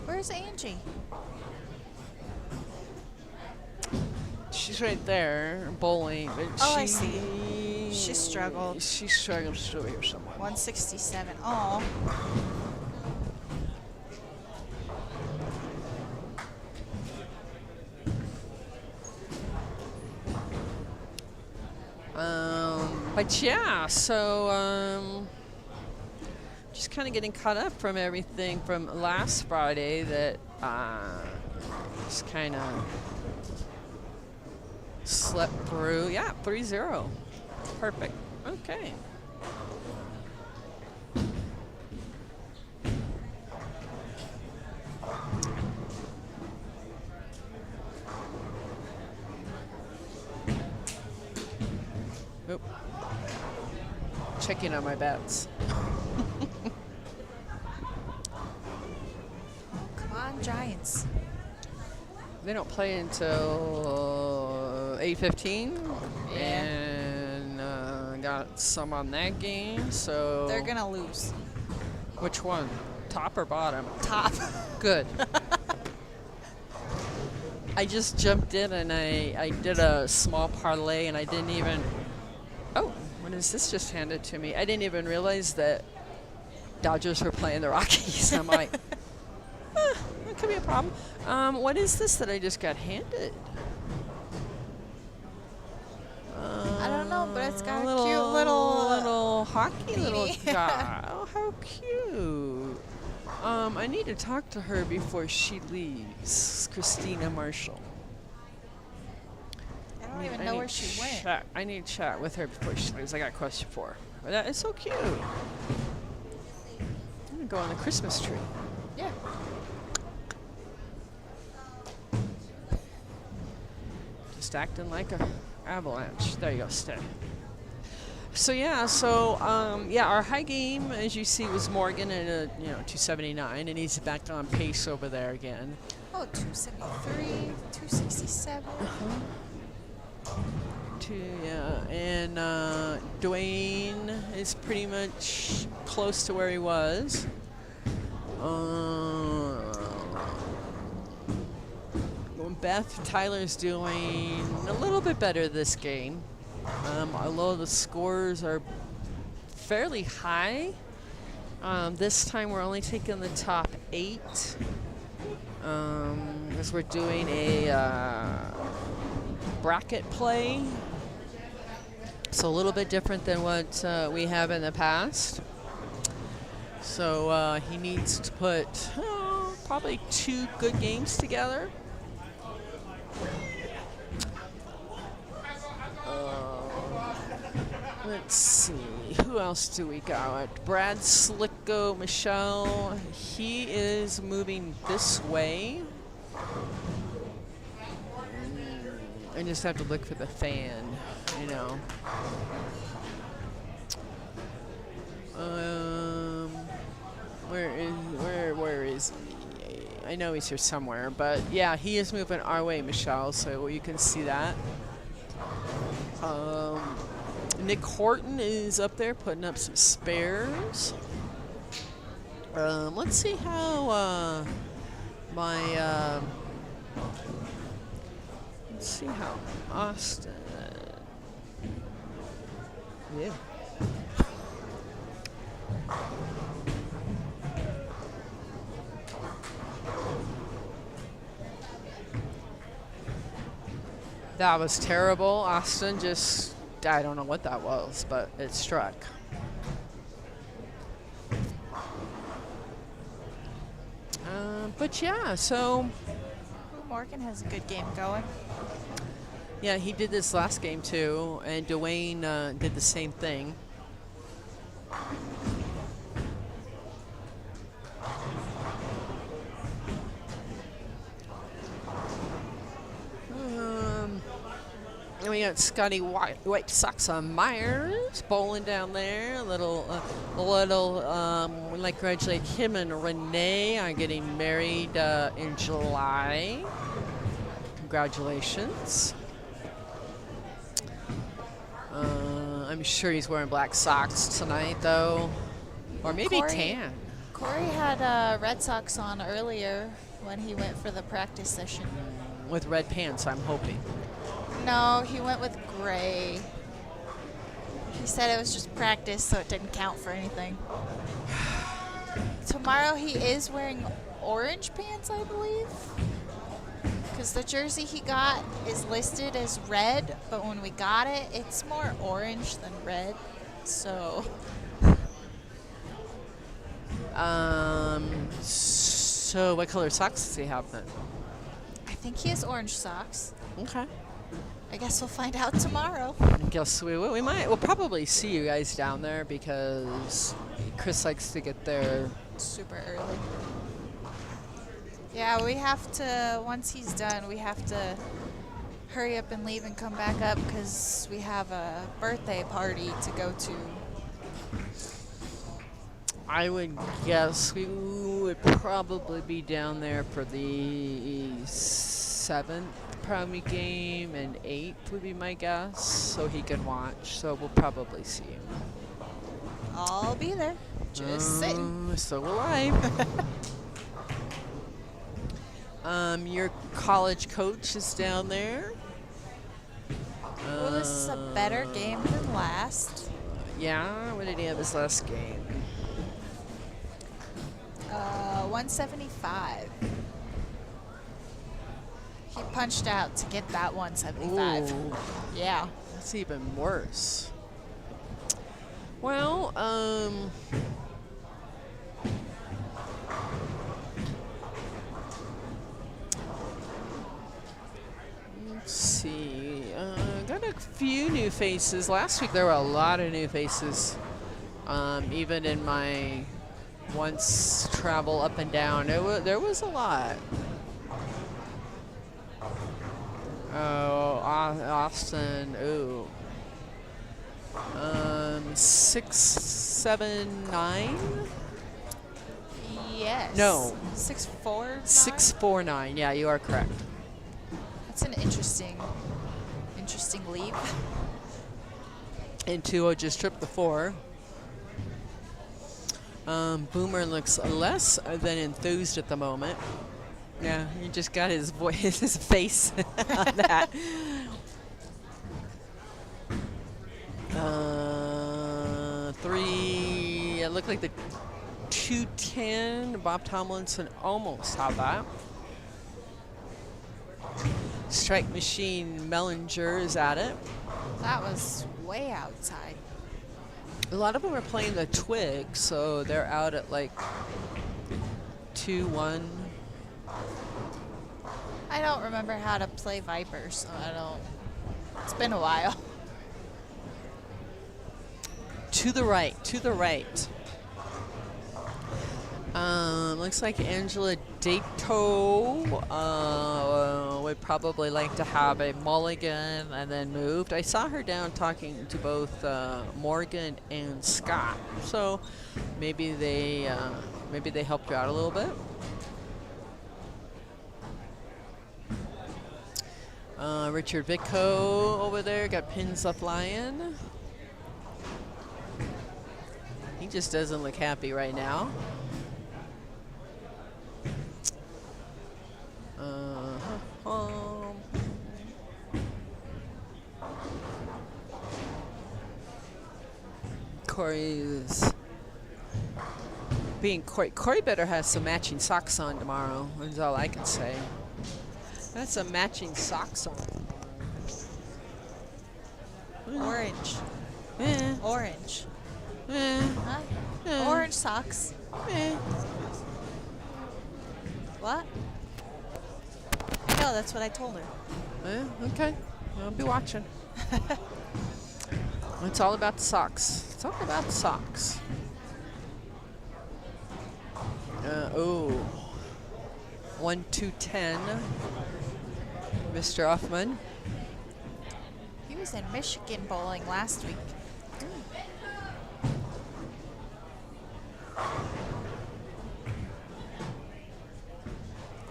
Where's Angie? She's right there, bowling. But Oh, I see. She struggled. She struggled still here somewhere. 167. Oh. But yeah, so just kind of getting caught up from everything from last Friday that just kind of slept through. Yeah, 3-0. Perfect. Okay. Oop. Checking on my bets. Come on, Giants. They don't play until 8:15, Yeah. and got some on that game. So They're gonna lose. which one? Top or bottom? Top. Good. I just jumped in and I did a small parlay and I didn't even. Oh, what is this just handed to me? I didn't even realize that Dodgers were playing the Rockies. I'm like, that could be a problem. What is this that I just got handed? I don't know, but it's got a little, cute little hockey little beanie. guy. Oh, how cute. I need to talk to her before she leaves. Christina Marshall. I don't even know where she went. I need to chat with her before she leaves. I got a question for her. But that is so cute. I'm gonna go on the Christmas tree. Yeah. Just acting like a avalanche. There you go, stay. So yeah, our high game, as you see, was Morgan at a 279, and he's back on pace over there again. Oh, 273, 267. And Dwayne is pretty much close to where he was. Beth Tyler's doing a little bit better this game. Although the scores are fairly high. This time we're only taking the top 8. Because we're doing a bracket play. So a little bit different than what we have in the past. So he needs to put probably 2 good games together. Let's see, who else do we got? Brad Slicko, Michelle. He is moving this way. I just have to look for the fan, you know. Where is he? I know he's here somewhere, but yeah, he is moving our way, Michelle, so you can see that. Nick Horton is up there putting up some spares. Let's see how let's see how Austin. Yeah. That was terrible. Austin just, I don't know what that was, but it struck. But yeah, so. Ooh, Morgan has a good game going. Yeah, he did this last game too, and Dwayne did the same thing. And we got Scotty White Sox on Myers bowling down there. A little, we'd like to congratulate him and Renee on getting married in July. Congratulations. I'm sure he's wearing black socks tonight, though. Or maybe tan. Corey had Red Sox on earlier when he went for the practice session. With red pants, I'm hoping. No, he went with gray. He said it was just practice, so it didn't count for anything. Tomorrow he is wearing orange pants, I believe. Because the jersey he got is listed as red, but when we got it, it's more orange than red. So. So what color socks does he have then? I think he has orange socks. Okay. I guess we'll find out tomorrow. I guess we will. We'll probably see you guys down there because Chris likes to get there super early. Yeah, we have to, once he's done, we have to hurry up and leave and come back up because we have a birthday party to go to. I would guess we would probably be down there for the 7th probably game, and 8th would be my guess, so he can watch. So we'll probably see him. I'll be there, just sitting. So will I. Your college coach is down there. Well, this is a better game than last. Yeah, what did he have his last game? 175. He punched out to get that 175. Ooh. Yeah. That's even worse. Well, let's see. Got a few new faces. Last week there were a lot of new faces. Even in my once travel up and down, there was a lot. Oh, Austin. Ooh. 679. Yes. No. 649. 649. Yeah, you are correct. That's an interesting leap. And 2-0 just tripped the 4. Boomer looks less than enthused at the moment. Yeah, he just got his voice, his face on that. 3. It looked like the 210. Bob Tomlinson almost had that. Strike Machine Mellinger is at it. That was way outside. A lot of them are playing the Twig, so they're out at like 2-1. I don't remember how to play Viper, so I don't. It's been a while. To the right, to the right. Looks like Angela Dato would probably like to have a mulligan and then moved. I saw her down talking to both Morgan and Scott, so maybe they helped her out a little bit. Richard Vicko over there got pins up flying. He just doesn't look happy right now. Corey's being Corey. Corey better have some matching socks on tomorrow. That's all I can say. That's some matching socks on. Orange. Eh, Orange. eh, Huh? eh, Orange socks. eh. What? I know, that's what I told her. Okay, I'll be watching. It's all about the socks. It's all about the socks. Oh. 1, 2, 10. Mr. Hoffman. He was in Michigan bowling last week.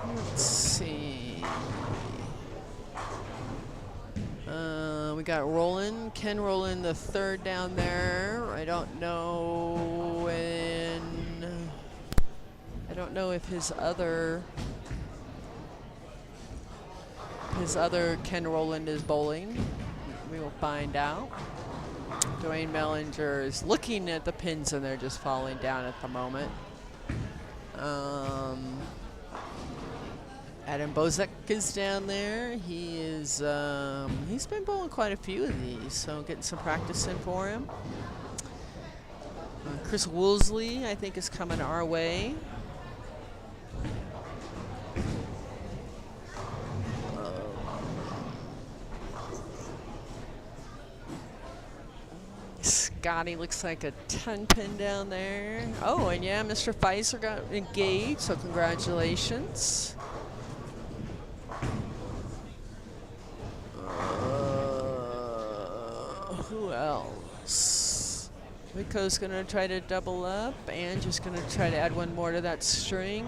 Let's see. We got Roland, Ken Roland, the third down there. I don't know when. I don't know if his other Ken Roland is bowling. We will find out. Dwayne Mellinger is looking at the pins and they're just falling down at the moment. Adam Bozek is down there. He is he's been bowling quite a few of these, so getting some practice in for him. Chris Woolsey, I think, is coming our way. Scotty looks like a 10 pin down there. Oh, and yeah, Mr. Pfizer got engaged, so congratulations. Who else? Rico's gonna try to double up, and just gonna try to add one more to that string.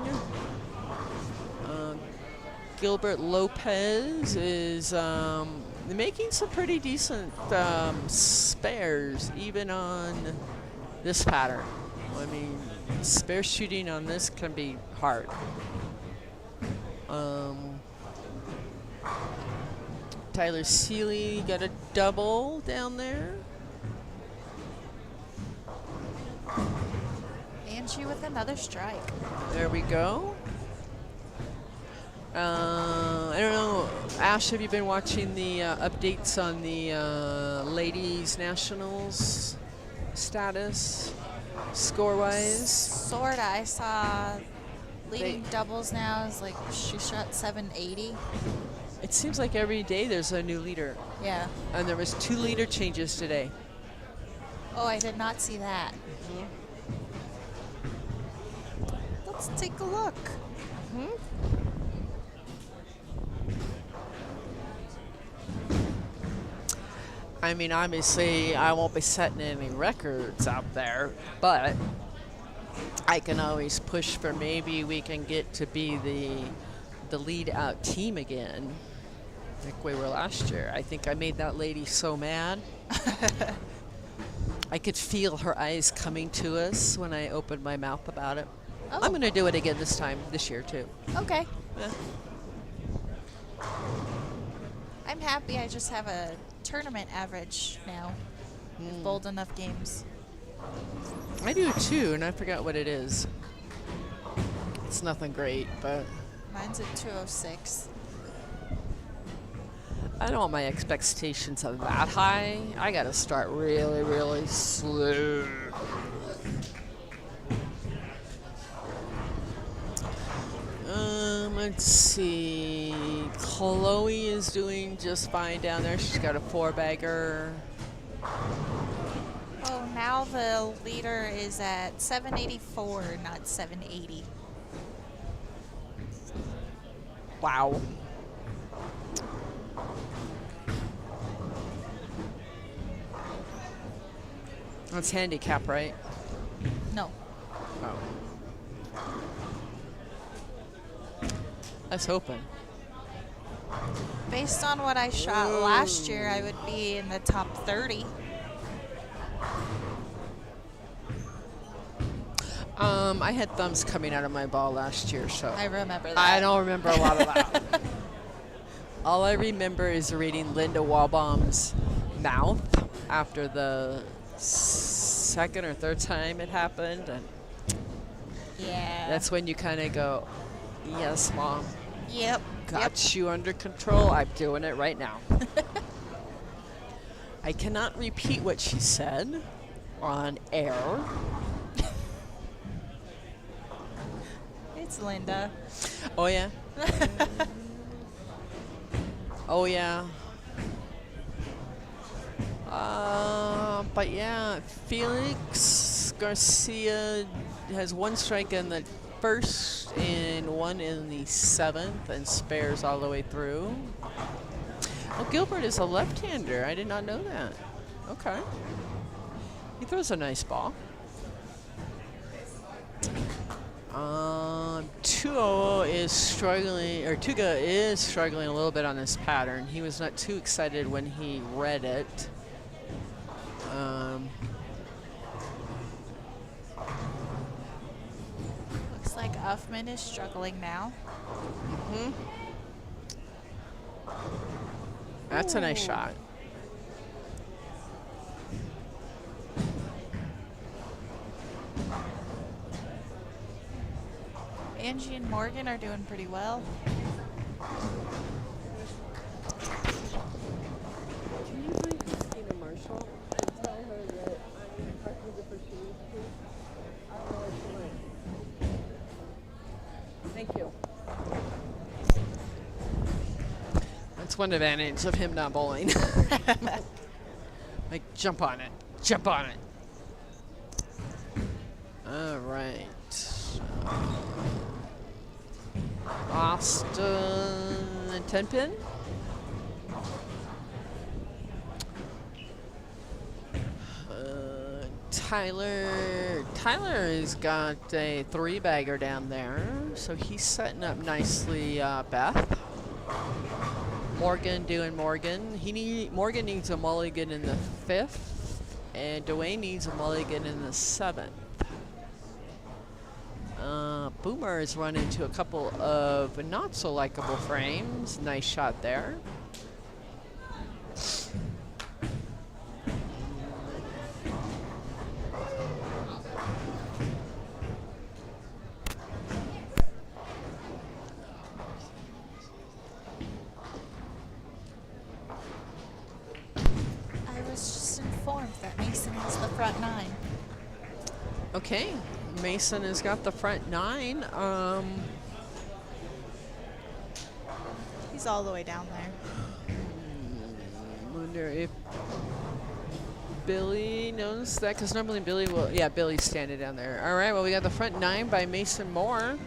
Gilbert Lopez is making some pretty decent spares, even on this pattern. I mean, spare shooting on this can be hard. Tyler Seeley got a double down there. Angie with another strike. There we go. I don't know, Ash, have you been watching the updates on the ladies nationals status, score-wise? Sorta. I saw leading doubles now is like she shot 780. It seems like every day there's a new leader. Yeah. And there was 2 leader changes today. Oh, I did not see that. Let's take a look. I mean, obviously, I won't be setting any records out there, but I can always push for maybe we can get to be the lead out team again, like we were last year. I think I made that lady so mad. I could feel her eyes coming to us when I opened my mouth about it. Oh. I'm going to do it again this year, too. Okay. Yeah. I'm happy I just have a tournament average now. I've bowled enough games. I do, too, and I forgot what it is. It's nothing great, but Mine's at 206. I don't want my expectations of that high. I got to start really, really slow. Let's see. Chloe is doing just fine down there. She's got a 4-bagger. Oh, now the leader is at 784, not 780. Wow. That's handicap, right? No. Oh. I was hoping. Based on what I shot last year, I would be in the top 30. I had thumbs coming out of my ball last year, so I remember that. I don't remember a lot of that. All I remember is reading Linda Walbaum's mouth after the second or third time it happened, and Yeah. that's when you kind of go, yes, Mom, Yep. got you under control. I'm doing it right now. I cannot repeat what she said on air. It's Linda. Oh, yeah. Oh, yeah. But yeah, Felix Garcia has 1 strike in the first and 1 in the 7th, and spares all the way through. Oh, Gilbert is a left-hander. I did not know that. Okay. He throws a nice ball. 2-0 is struggling, or Tuga is struggling a little bit on this pattern. He was not too excited when he read it. Looks like Uffman is struggling now. That's a nice Ooh. shot. Angie and Morgan are doing pretty well. Can you please Christina Marshall and tell her that I'm talking to her shoes, please? I don't know where she went. Thank you. That's one advantage of him not bowling. Like, jump on it. Jump on it. All right. Austin and 10 pin. Tyler has got a 3-bagger down there, so he's setting up nicely. Beth. Morgan doing Morgan. Morgan needs a mulligan in the 5th, and Dwayne needs a mulligan in the 7th. Boomer has run into a couple of not so likable frames. Nice shot there. I was just informed that Mason has the front 9. Okay, Mason has got the front 9. He's all the way down there. Wonder if Billy knows that, because normally Billy will. Yeah, Billy's standing down there. All right, well, we got the front 9 by Mason Moore.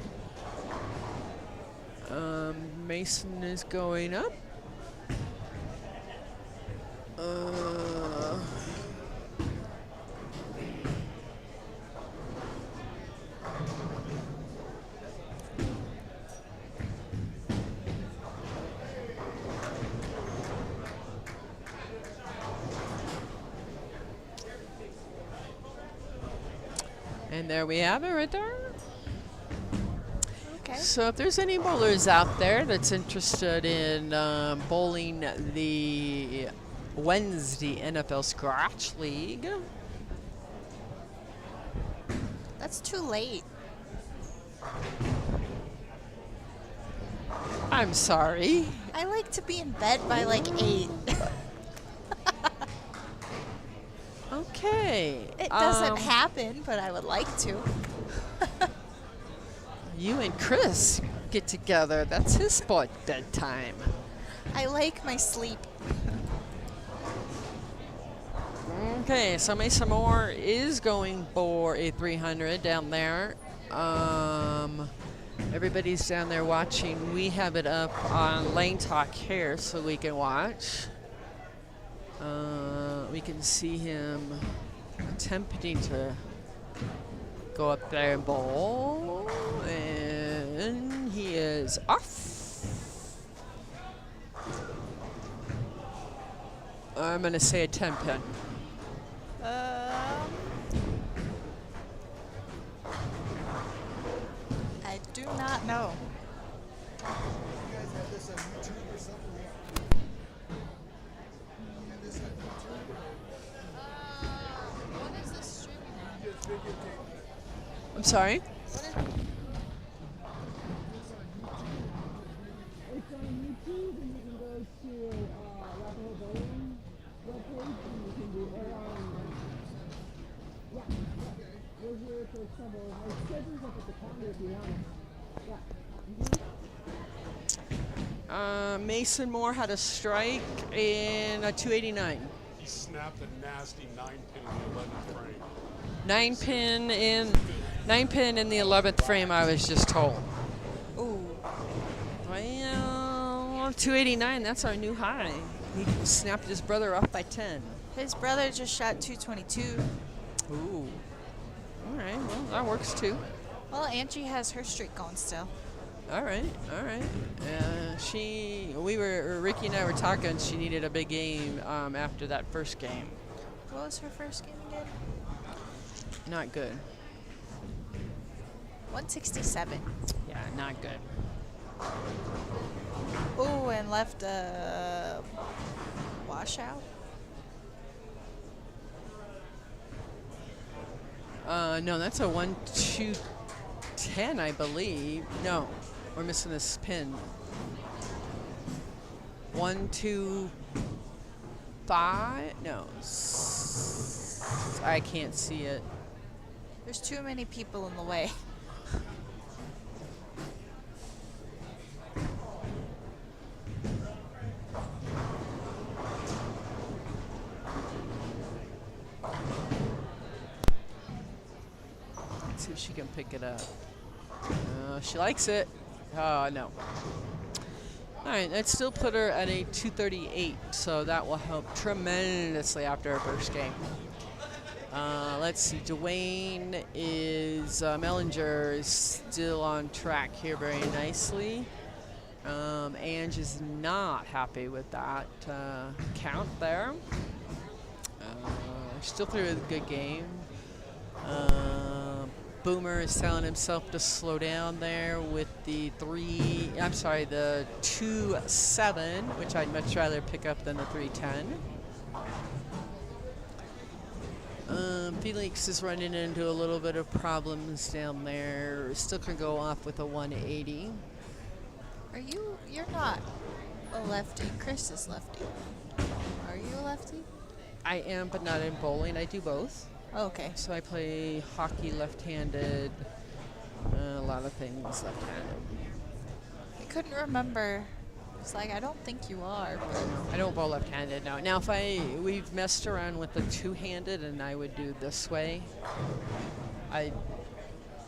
Mason is going up. And there we have it right there. Okay. So if there's any bowlers out there that's interested in bowling the Wednesday NFL Scratch League. That's too late. I'm sorry. I like to be in bed by like 8. Okay. It doesn't happen, but I would like to. You and Chris get together. That's his sport bedtime. I like my sleep. Okay, so Mason Moore is going for a 300 down there. Everybody's down there watching. We have it up on Lane Talk here so we can watch. We can see him attempting to go up there and bowl, and he is off. I'm going to say a 10 pin. I do not know. You guys have this on YouTube or something? You have this on YouTube? What is this stream sorry. Mason Moore had a strike in a 289. He snapped a nasty 9-pin in the 11th frame. 9-pin in the 11th frame, I was just told. Ooh. Well, 289, that's our new high. He snapped his brother off by 10. His brother just shot 222. Ooh. All right, well, that works too. Well, Angie has her streak going still. All right, all right. Ricky and I were talking, she needed a big game after that first game. What was her first game again? Not good. 167. Yeah, not good. Ooh, and left a washout. No, that's a 1-2-10, I believe. No, we're missing this pin. 1-2-5. No, I can't see it. There's too many people in the way. Let's see if she can pick it up. She likes it. Oh, no. All right, that still put her at a 238, so that will help tremendously after her first game. Let's see, Dwayne is, Mellinger is still on track here very nicely. Ange is not happy with that count there. Still through a good game. Boomer is telling himself to slow down there with the 2-7, which I'd much rather pick up than the 3-10. Felix is running into a little bit of problems down there. Still can go off with a 180. You're not a lefty. Chris is lefty. Are you a lefty? I am, but not in bowling. I do both. Oh, okay. So I play hockey left-handed, a lot of things left-handed. I couldn't remember. It's like, I don't think you are. But I don't bowl left-handed, no. Now, we've messed around with the two-handed, and I would do this way. I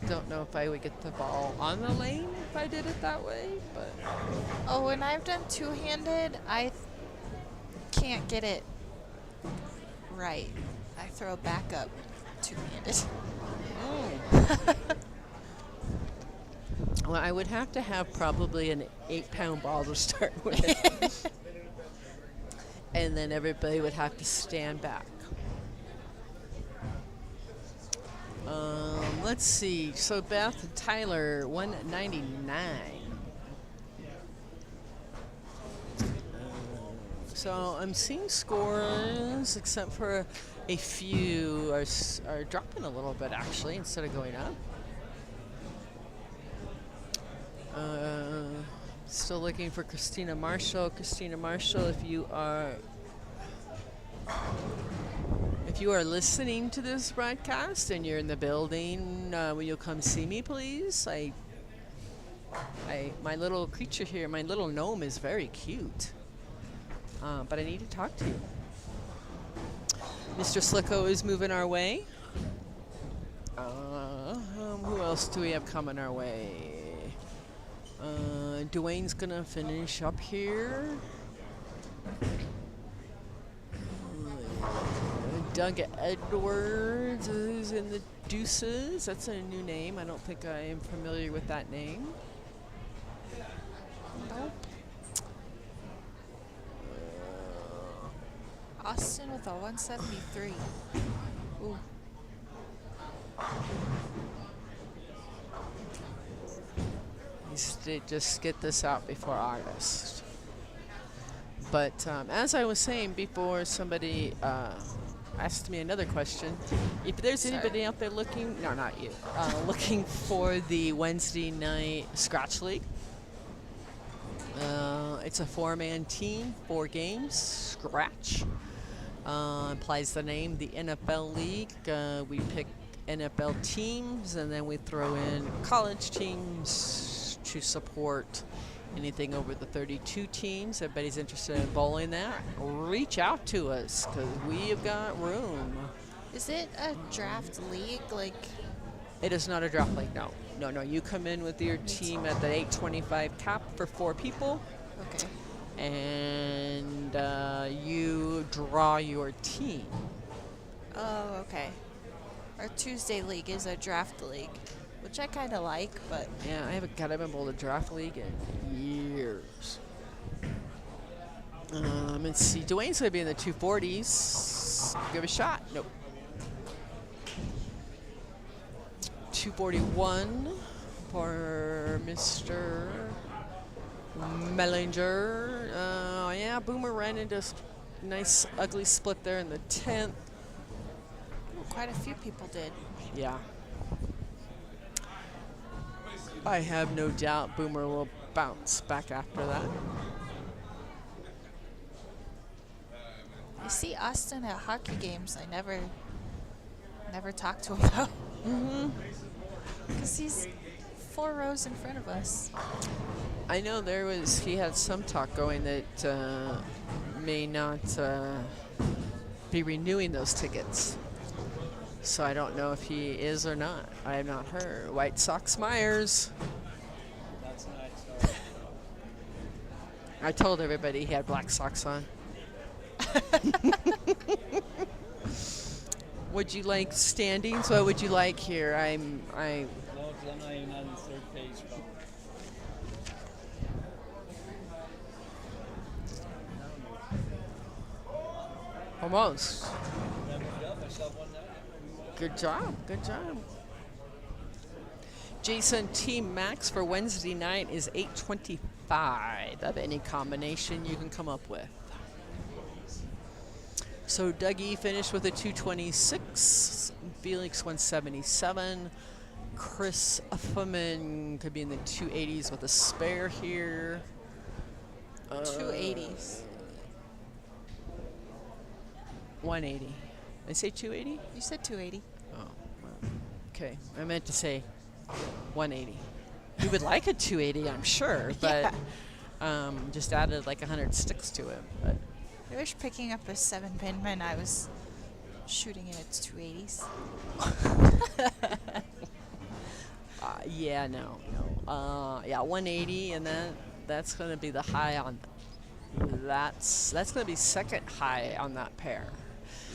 don't know if I would get the ball on the lane if I did it that way, but... Oh, when I've done two-handed, I can't get it right. I throw back up two-handed. Well, I would have to have probably an 8-pound ball to start with. And then everybody would have to stand back. Let's see. So Beth and Tyler, 199. So I'm seeing scores, except for a few are dropping a little bit actually instead of going up. Still looking for Christina Marshall. Christina Marshall, if you are listening to this broadcast and you're in the building, will you come see me, please? My little creature here, my little gnome is very cute, but I need to talk to you. Mr. Slicko is moving our way. Who else do we have coming our way? Dwayne's gonna finish up here. Doug Edwards is in the deuces. That's a new name. I don't think I am familiar with that name. Nope. Austin with a 173. Ooh. Just get this out before August. But as I was saying before, somebody asked me another question. If there's anybody out there looking, no, not you, looking for the Wednesday night Scratch League, it's a 4-man team, 4 games, Scratch. Implies the name, the NFL League. We pick NFL teams, and then we throw in college teams to support anything over the 32 teams. Everybody's interested in bowling that, reach out to us, because we have got room. Is it a draft league? Like, It is not a draft league, no. No, you come in with your team at the 825 cap for 4 people. okay. And you draw your team. Oh, okay. Our Tuesday league is a draft league, which I kind of like, but Yeah, I haven't bowled a draft league in years. Let's see. Dwayne's going to be in the 240s. Give a shot. Nope. 241 for Mr. Mellinger. Yeah, Boomer ran into a nice, ugly split there in the 10th. quite a few people did. Yeah. I have no doubt Boomer will bounce back after that. I see Austin at hockey games. I never talk to him about. Because he's 4 rows in front of us. I know he had some talk going that may not be renewing those tickets. So I don't know if he is or not. I have not heard. White Sox Myers. That's nice. I told everybody he had black socks on. Would you like standings? What would you like here? No, because I'm not even on the third page. Almost. Got myself one now. Good job. Good job. Jason, Team Max for Wednesday night is 825 of any combination you can come up with. So Dougie finished with a 226, Felix 177, Chris Ufferman could be in the 280s with a spare here. 280s. 180. I say 280? You said 280. Oh, well, okay. I meant to say 180. We would like a 280, I'm sure, but just added like 100 sticks to it. But I wish picking up a 7-pin meant I was shooting in its 280s. Yeah, no. Yeah, 180, and that's going to be the high on. That's going to be second high on that pair.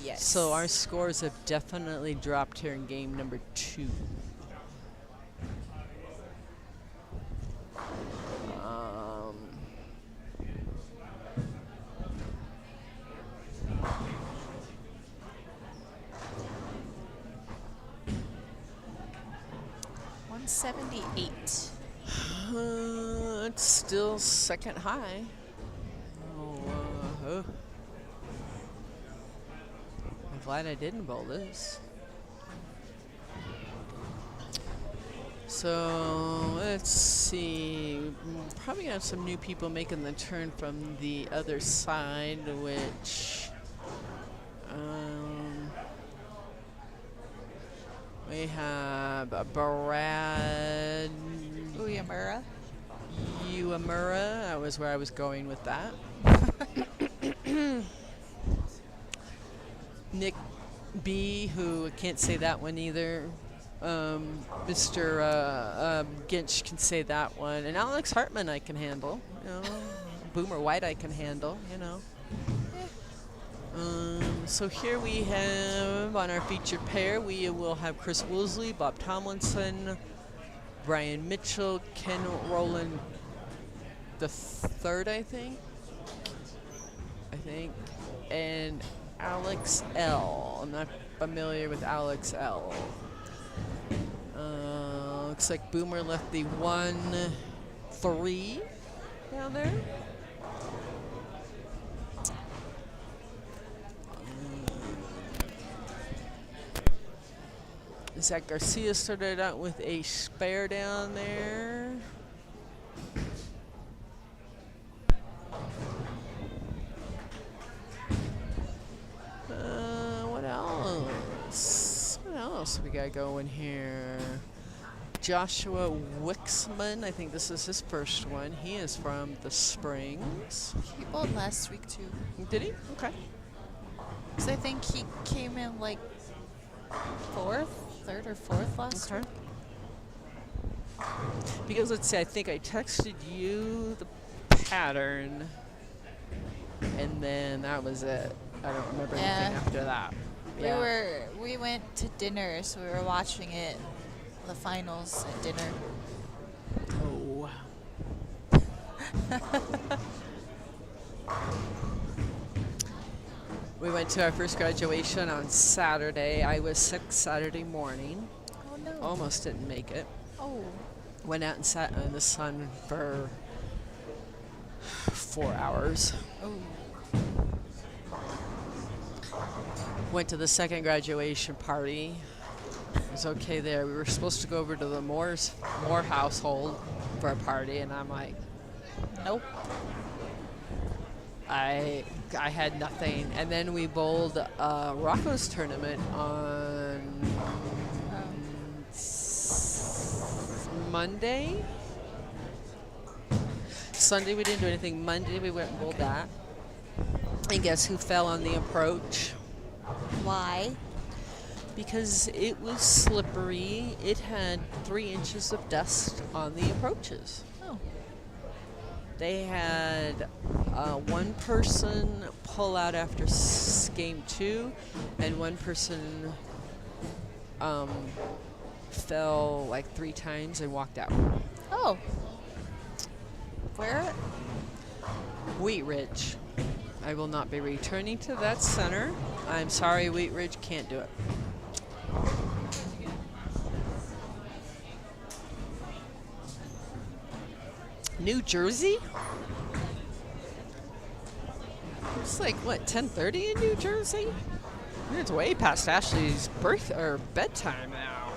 Yes. So our scores have definitely dropped here in game number 2. $178. It's still second high. I'm glad I didn't bowl this. So let's see. Probably have some new people making the turn from the other side, which we have Brad Uemura. That was where I was going with that. Nick B, who I can't say that one either. Mr. Ginch can say that one. And Alex Hartman I can handle. You know. Boomer White I can handle, you know. So here we have on our featured pair, we will have Chris Woolsey, Bob Tomlinson, Brian Mitchell, Ken Rowland the third, I think, and Alex L. I'm not familiar with Alex L. Looks like Boomer left the 1-3 down there. Zach Garcia started out with a spare down there. What else? What else we got going here? Joshua Wixman, I think this is his first one. He is from the Springs. He bowled last week too. Did he? Okay. Because I think he came in like third or fourth last week. Because let's see, I think I texted you the pattern, and then that was it. I don't remember anything after that. We went to dinner, so we were watching it, the finals at dinner. Oh. We went to our first graduation on Saturday. I was sick Saturday morning. Oh no. Almost didn't make it. Oh. Went out and sat in the sun for 4 hours. Oh. Went to the second graduation party. It was okay there. We were supposed to go over to the Moore household for a party, and I'm like, nope. I had nothing. And then we bowled Rocco's tournament on Monday. Sunday we didn't do anything. Monday we went and bowled that. And guess who fell on the approach? Why? Because it was slippery. It had 3 inches of dust on the approaches. Oh. They had one person pull out after game 2, and one person fell like 3 times and walked out. Oh. Where? Wheat Ridge. I will not be returning to that center. I'm sorry, Wheat Ridge can't do it. New Jersey? It's like, what, 10:30 in New Jersey? It's way past Ashley's bedtime now.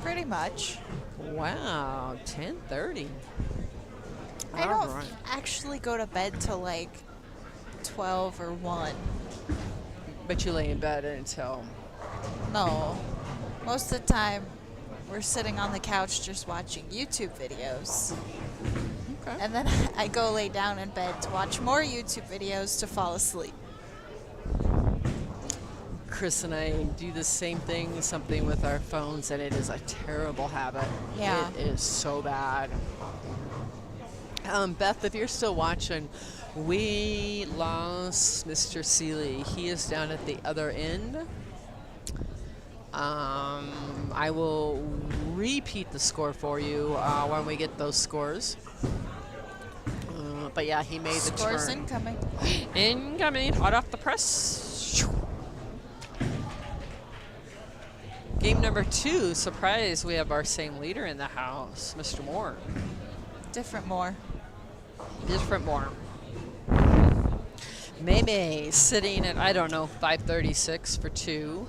Pretty much. Wow, 10:30. I don't actually go to bed till like 12 or 1. But you lay in bed until... No. Most of the time, we're sitting on the couch just watching YouTube videos. Okay. And then I go lay down in bed to watch more YouTube videos to fall asleep. Chris and I do the same thing, something with our phones, and it is a terrible habit. Yeah. It is so bad. Beth, if you're still watching, we lost Mr. Seeley. He is down at the other end. I will repeat the score for you when we get those scores. But yeah, he made the turn. Scores incoming. Incoming, hot off the press. Game number 2, surprise, we have our same leader in the house, Mr. Moore. Different Moore. Different Moore. Meme sitting at, I don't know, 536 for 2.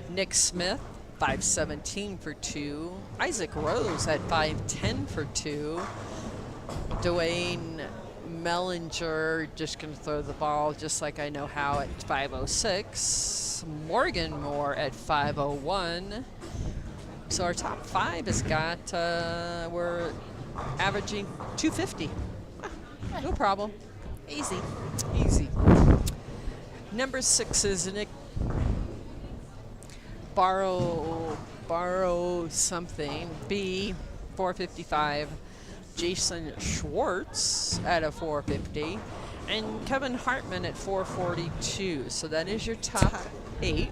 Nick Smith, 517 for 2. Isaac Rose at 510 for 2. Dwayne Mellinger just going to throw the ball just like I know how at 506. Morgan Moore at 501. So our top 5 has got, we're averaging 250. No problem. Easy. Easy. Number 6 is Nick Borrow something. B, 455. Jason Schwartz at a 450. And Kevin Hartman at 442. So that is your top 8.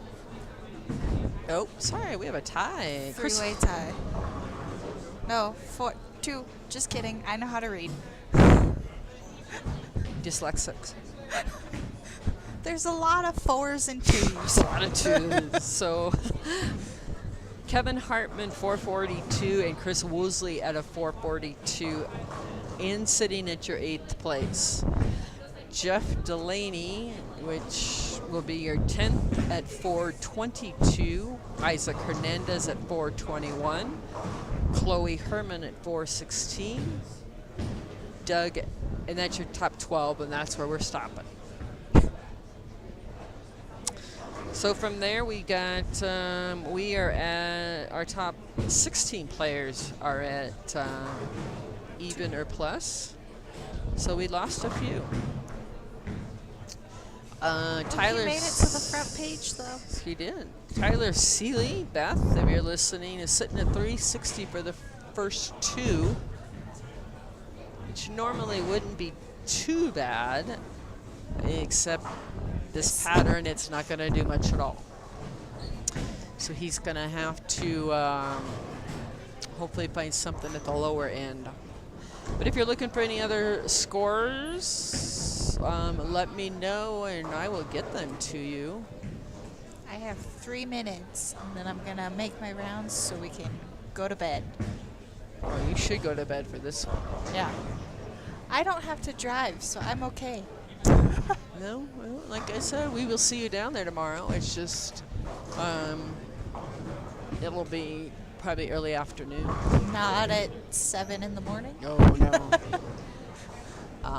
Oh, sorry, we have a tie. Three-way tie. No, 4-2. Just kidding. I know how to read. Dyslexics. There's a lot of 4s and 2s. A lot of 2s. So Kevin Hartman 442 and Chris Woosley at a 442 in sitting at your 8th place. Jeff Delaney, which will be your 10th at 422. Isaac Hernandez at 421. Chloe Herman at 416. Doug, and that's your top 12, and that's where we're stopping. So from there, we got, we are at, our top 16 players are at even or plus. So we lost a few. Tyler, he made it to the front page, though. He did. Tyler Seeley, Beth, if you're listening, is sitting at 360 for the first two, which normally wouldn't be too bad, except this pattern, it's not going to do much at all. So he's going to have to hopefully find something at the lower end. But if you're looking for any other scores, let me know and I will get them to you. I have 3 minutes, and then I'm going to make my rounds so we can go to bed. Well, you should go to bed for this one. Yeah. I don't have to drive, so I'm okay. No, well, like I said, we will see you down there tomorrow. It's just, it'll be probably early afternoon. Not at 7 in the morning. Oh, no.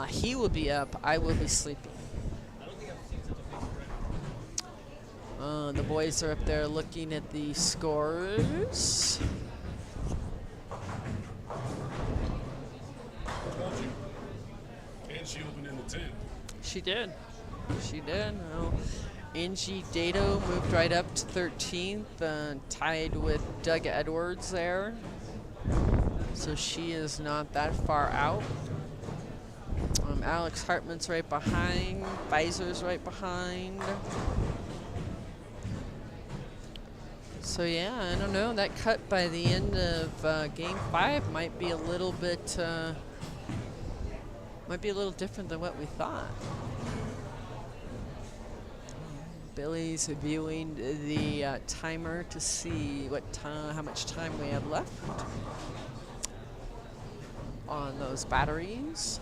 He will be up. I will be sleeping. The boys are up there looking at the scores. And she opened in the 10. She did. She did. Oh. Angie Dato moved right up to 13th, tied with Doug Edwards there. So she is not that far out. Alex Hartman's right behind. Visor's right behind. So yeah, I don't know. That cut by the end of Game 5 might be a little bit, different than what we thought. Billy's viewing the timer to see what how much time we have left on those batteries.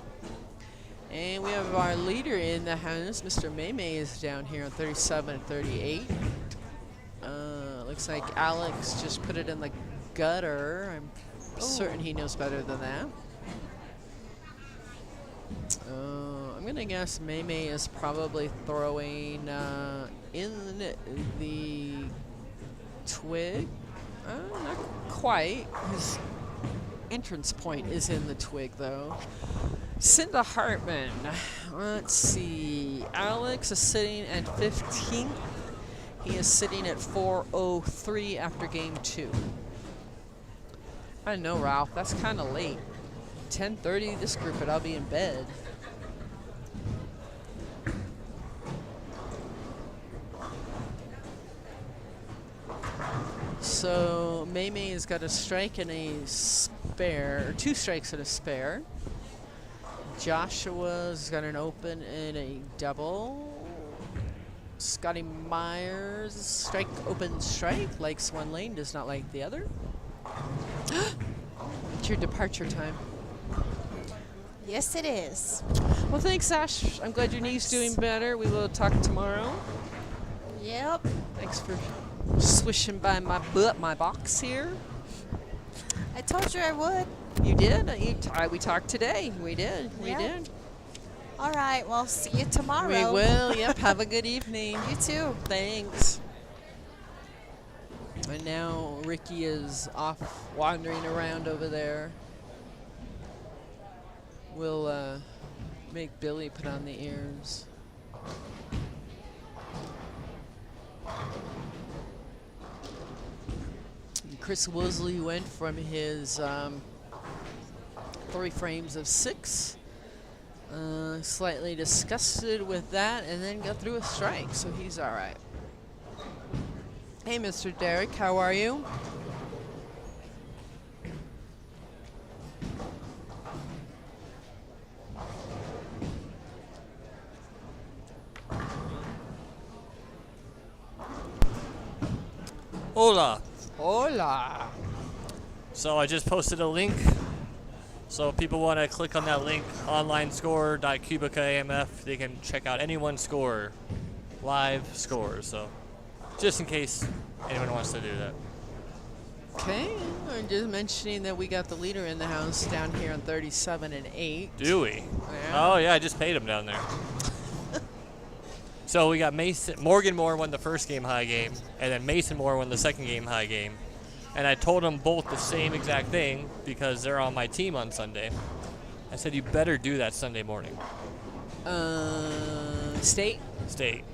And we have our leader in the house. Mr. Maymay is down here on 37 and 38. Looks like Alex just put it in the gutter. I'm certain he knows better than that. I'm going to guess Maymay is probably throwing in the twig. Not quite. His entrance point is in the twig, though. Cinda Hartman. Let's see. Alex is sitting at 15th. He is sitting at 4:03 after game 2. I know, Ralph. That's kind of late. 10:30 this group, but I'll be in bed. So Maymay has got a strike and a spare, or 2 strikes and a spare. Joshua's got an open and a double. Scotty Myers, strike, open, strike. Likes one lane, does not like the other. It's your departure time. Yes, it is. Well, thanks, Ash. I'm glad your knee's doing better. We will talk tomorrow. Yep. Thanks for swishing by my box here. I told you I would. You did. We talked today. We did. We Yeah. did. All right. Well, see you tomorrow. We will. Yep. Have a good evening. You too. Thanks. And now Ricky is off wandering around over there. We'll make Billy put on the ears. Chris Woolsey went from his 3 frames of 6. Slightly disgusted with that, and then got through a strike, so he's all right. Hey, Mr. Derek, how are you? Hola. Hola. So I just posted a link So if people want to click on that link, onlinescore.cubica.amf, they can check out anyone's score, live scores. So just in case anyone wants to do that. Okay, I'm just mentioning that we got the leader in the house down here on 37 and 8. Do we? Yeah. Oh yeah, I just paid him down there. So we got Morgan Moore won the first game high game, and then Mason Moore won the second game high game. And I told them both the same exact thing because they're on my team on Sunday. I said, you better do that Sunday morning. State? State.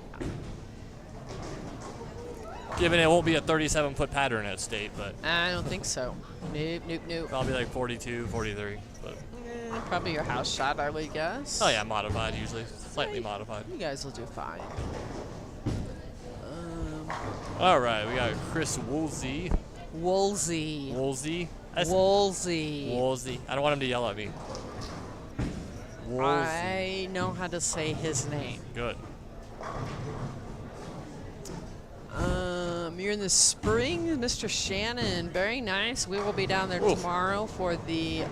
Given it won't be a 37-foot pattern at State, but I don't think so. Nope, nope, nope. probably like 42, 43. But. Probably your house shot, I would guess. Oh yeah, modified usually, slightly modified. You guys will do fine. All right, we got Chris Woolsey. Woolsey. Woolsey. Woolsey. Woolsey. I don't want him to yell at me. Woolsey. I know how to say his name. Good. You're in the spring, Mr. Shannon. Very nice. We will be down there tomorrow for the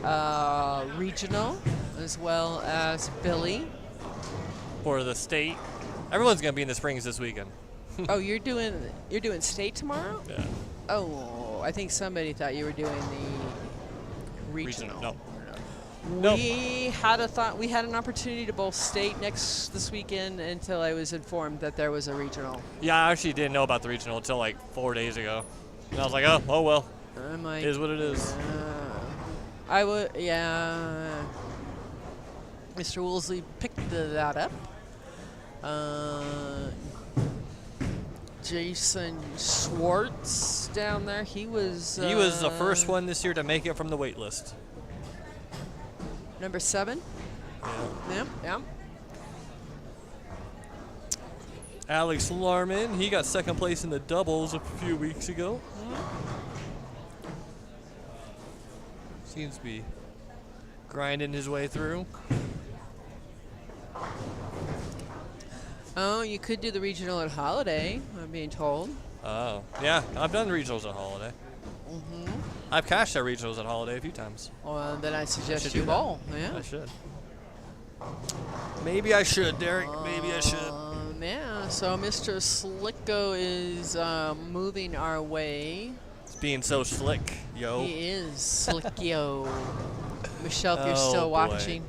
regional, as well as Billy. For the state. Everyone's gonna be in the Springs this weekend. Oh, you're doing state tomorrow? Yeah. Oh, I think somebody thought you were doing the regional. No. We had an opportunity to both state this weekend until I was informed that there was a regional. Yeah, I actually didn't know about the regional until like 4 days ago. And I was like, oh well. I'm like, it is what it is. I would, yeah. Mr. Woolsey picked that up. Jason Schwartz down there. He was the first one this year to make it from the wait list. Number 7. Yeah. Yep. Alex Larman, he got second place in the doubles a few weeks ago. Seems to be grinding his way through. Oh, you could do the regional at Holiday, I'm being told. Oh, yeah, I've done regionals at Holiday. I've cashed at regionals at Holiday a few times. Well, then I suggest you bowl. Yeah. I should. Maybe I should, Derek. Maybe I should. Yeah, so Mr. Slicko is moving our way. It's being so slick, yo. He is slick, yo. Michelle, if you're Oh, still boy. watching,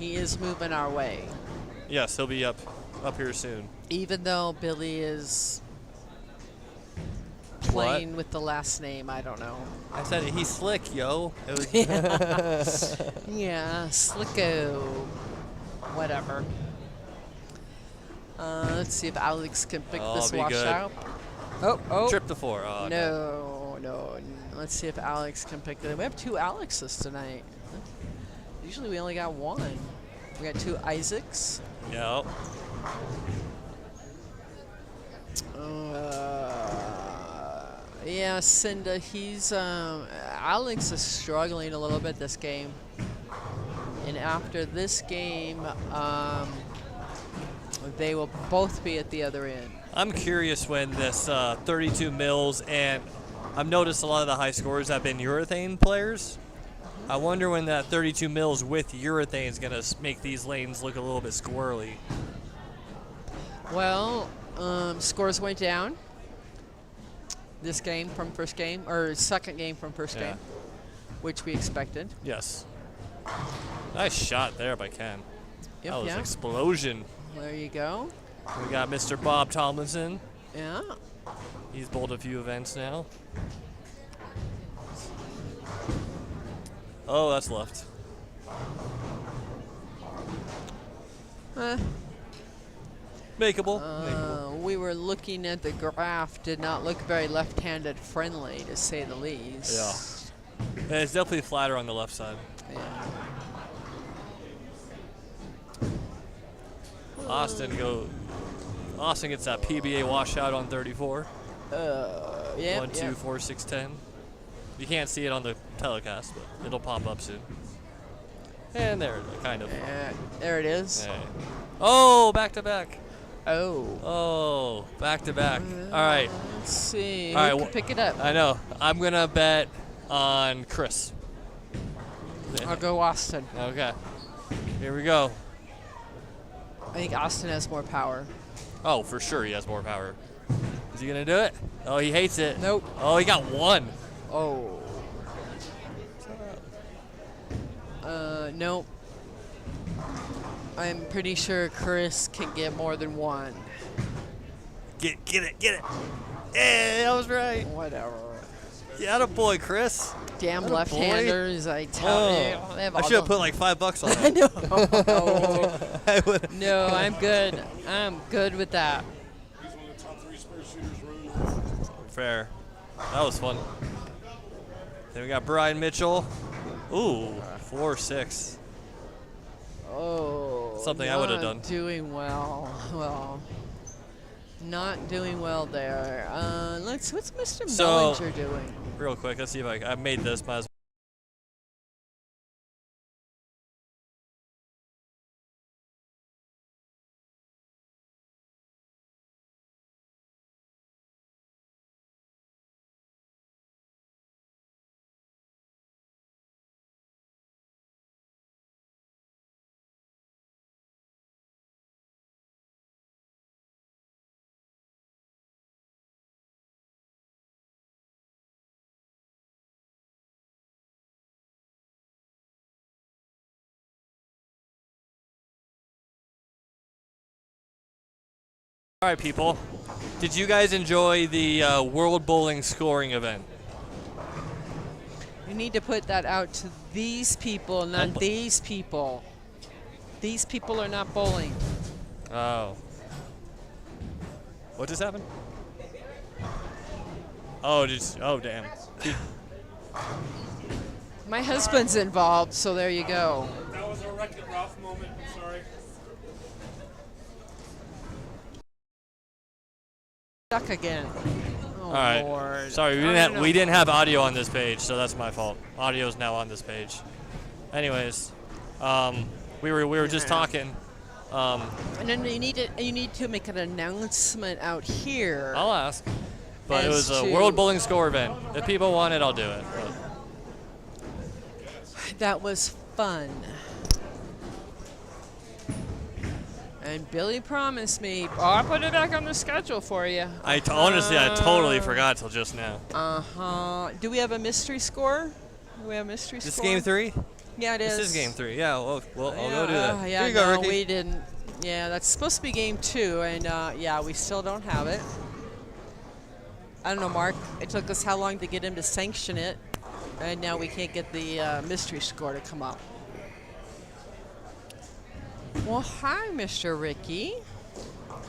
he is moving our way. Yes, he'll be up here soon. Even though Billy is playing with the last name, I don't know. I said he's slick, yo. It was Yeah, Slicko. Whatever. Let's see if Alex can pick this be wash good. out. Oh. Trip to 4. Oh, No. Let's see if Alex can pick it. We have 2 Alexes tonight. Usually we only got 1. We got 2 Isaacs. Yep. Yeah, Cinda, Alex is struggling a little bit this game. And after this game, they will both be at the other end. I'm curious when this 32 mils, and I've noticed a lot of the high scorers have been urethane players. I wonder when that 32 mils with urethane is going to make these lanes look a little bit squirrely. Well, scores went down this game from first game, or second game from first game, which we expected. Yes. Nice shot there by Ken. Yep, That was an explosion. There you go. We got Mr. Bob Tomlinson. Yeah. He's bowled a few events now. Oh, that's left. Makeable. We were looking at the graph, did not look very left-handed friendly, to say the least. Yeah. It's definitely flatter on the left side. Yeah. Austin gets that PBA washout on 34. Yeah. 1, 2, 4, 6, 10. You can't see it on the telecast, but it'll pop up soon. And there, kind of. There it is. Yeah. Oh, back to back. Oh, back to back. All right. Let's see. All right, Who can pick it up? I know. I'm gonna bet on Chris. I'll go Austin. Okay. Here we go. I think Austin has more power. Oh, for sure he has more power. Is he going to do it? Oh, he hates it. Nope. Oh, he got 1. Oh. Nope. I'm pretty sure Chris can get more than 1. Get it. Hey, I was right. Whatever. Yeah, boy, Chris. Damn Atta left-handers, I tell you. They have I all should have the- put like $5 on that. No. I would. No, I'm good. I'm good with that. He's one of the top 3 spare shooters running. Fair. That was fun. Then we got Brian Mitchell. Ooh, 4-6. Oh. Something I would have not done. Doing well. Well, not doing well there. What's Mr. So- Mellinger doing? Real quick, let's see if I made this. Might as All right, people. Did you guys enjoy the World Bowling scoring event? You need to put that out to these people, not these people. These people are not bowling. Oh. What just happened? Oh, damn. My husband's involved, so there you go. That was a Wreck-It Ralph moment. I'm sorry. Stuck again. Oh, All right. Lord. Sorry, we didn't have audio on this page, so that's my fault. Audio is now on this page. Anyways, we were just talking. And then you need to make an announcement out here. I'll ask. But it As was a to- World Bowling Score event. If people want it, I'll do it. That was fun. And Billy promised me, I'll put it back on the schedule for you. Honestly, I totally forgot till just now. Uh-huh. Do we have a mystery score? Do we have a mystery This score? game 3? Yeah, it is. This is game 3. Yeah, well I'll go do that. Yeah, Here you go, no, Ricky. we didn't. Yeah, that's supposed to be game 2, and yeah, we still don't have it. I don't know, Mark. It took us how long to get him to sanction it, and now we can't get the mystery score to come up. Well, hi, Mr. Ricky.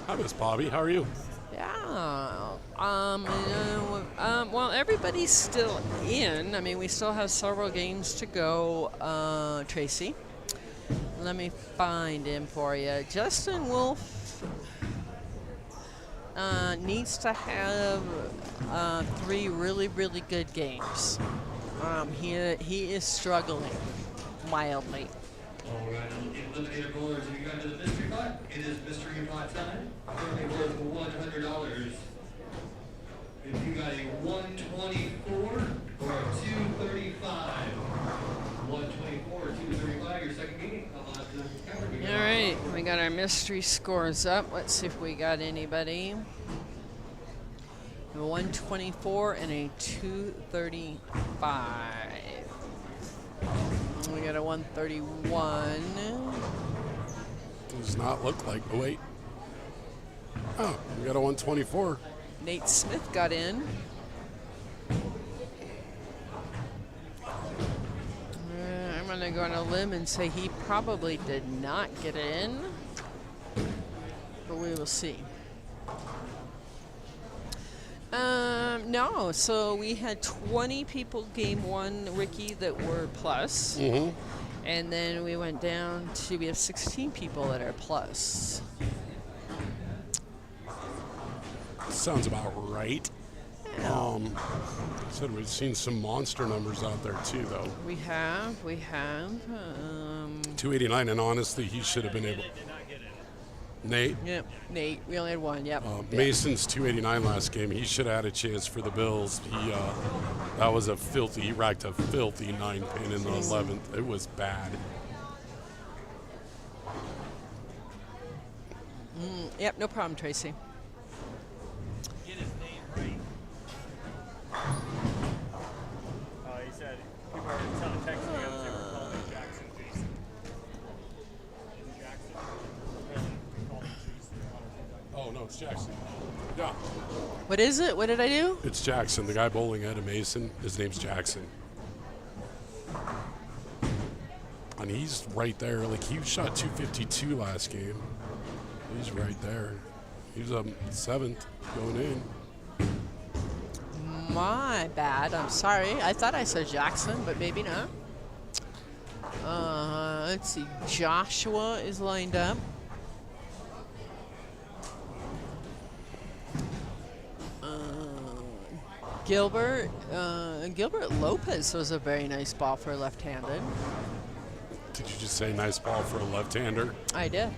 Hi, Miss Bobby. How are you? Yeah. Well, everybody's still in. I mean, we still have several games to go. Tracy, let me find him for you. Justin Wolf needs to have 3 really, really good games. He is struggling mildly. All right, Eliminator bowlers, if you got to the mystery pot, it is mystery pot time. Currently worth $100. If you got a 124 or a 235, 124 or 235, your second game. Come on to the counter. All right, we got our mystery scores up. Let's see if we got anybody. A 124 and a 235. We got a 131. Does not look like. Oh, wait. Oh, we got a 124. Nate Smith got in. I'm going to go on a limb and say he probably did not get in. But we will see. No, so we had 20 people game 1, Ricky, that were plus. Mm-hmm. And then we went down to, we have 16 people that are plus. Sounds about right. Said we've seen some monster numbers out there too, though. We have. 289, and honestly, he should have been able. Nate. Yep, Nate. We only had one. Yep. Yeah. Mason's 289 last game. He should have had a chance for the Bills. That was he racked a filthy 9-pin in the 11th. It was bad. Yep, no problem, Tracy. Get his name right. He said people are texting me. They were calling him Jackson Jason. Is Jackson? Apparently we call him Jason. Oh, no, it's Jackson. Yeah. What is it? What did I do? It's Jackson. The guy bowling at Mason, his name's Jackson. And he's right there. Like, he shot 252 last game. He's right there. He's up 7th going in. My bad. I'm sorry. I thought I said Jackson, but maybe not. Let's see. Joshua is lined up. Gilbert Lopez was a very nice ball for a left-handed. Did you just say nice ball for a left-hander? I did.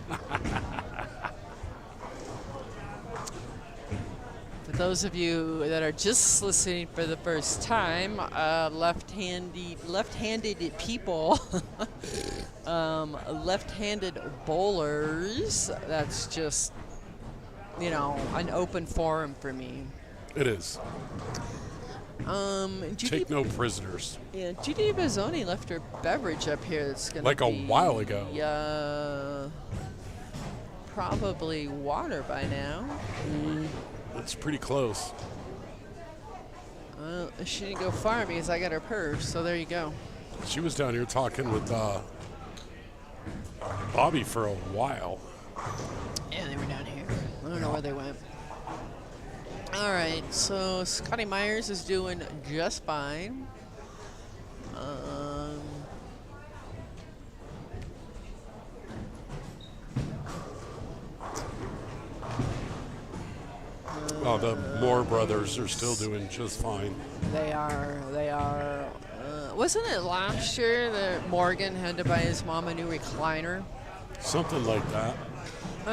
For those of you that are just listening for the first time, left-handed people, left-handed bowlers, that's just, an open forum for me. It is. Take no prisoners. Yeah, Judy Bazzoni left her beverage up here. That's gonna like a be, while ago. Probably water by now. It's pretty close. She didn't go far because I got her purse. So there you go. She was down here talking with Bobby for a while. Yeah, they were down here. I don't know where they went. All right, so Scotty Myers is doing just fine. The Moore brothers are still doing just fine. They are. Wasn't it last year that Morgan had to buy his mom a new recliner? Something like that.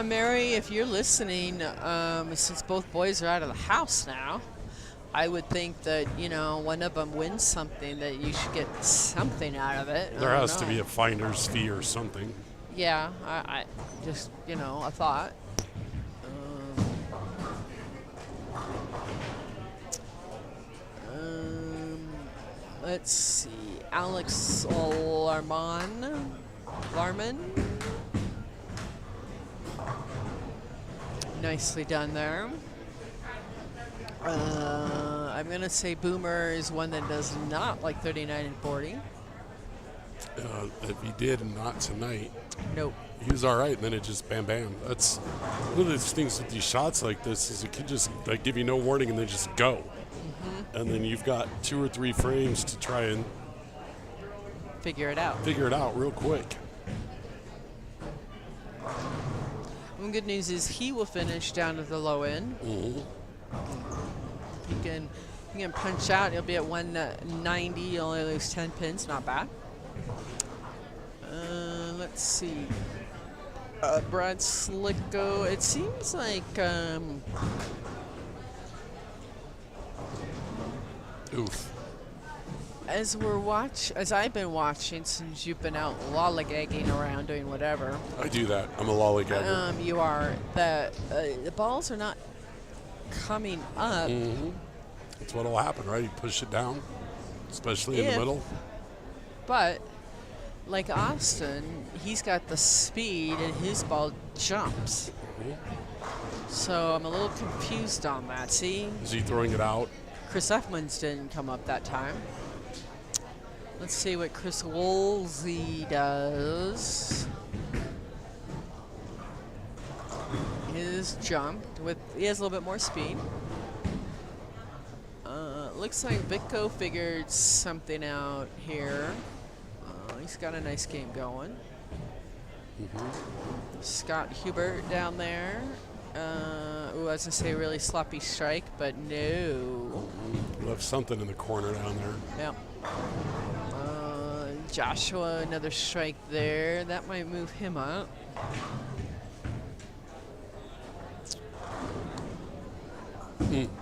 Mary, if you're listening, since both boys are out of the house now, I would think that, one of them wins something, that you should get something out of it. There has to be a finder's fee or something. Yeah, I just, a thought. Let's see, Alex Larman. Nicely done there. I'm going to say Boomer is one that does not like 39 and 40. If he did, not tonight. Nope. He was all right, and then it just bam, bam. That's one of those things with these shots like this is it can just give you no warning and then just go. Mm-hmm. And then you've got 2 or 3 frames to try and figure it out real quick. One good news is he will finish down at the low end. Mm-hmm. He can punch out. He'll be at 190. He'll only lose 10 pins. Not bad. Let's see. Brad Slicko. It seems like oof. As I've been watching since you've been out lollygagging around doing whatever. I do that. I'm a lollygagger. You are. The balls are not coming up. Mm-hmm. That's what'll happen, right? You push it down, especially in the middle. But like Austin, he's got the speed and his ball jumps. Mm-hmm. So I'm a little confused on that. See? Is he throwing it out? Chris Effman's didn't come up that time. Let's see what Chris Woolsey does. His jumped he has a little bit more speed. Looks like Vicko figured something out here. He's got a nice game going. Mm-hmm. Scott Hubert down there. I was gonna say really sloppy strike, but no. Left something in the corner down there. Yeah. Joshua, another strike there. That might move him up.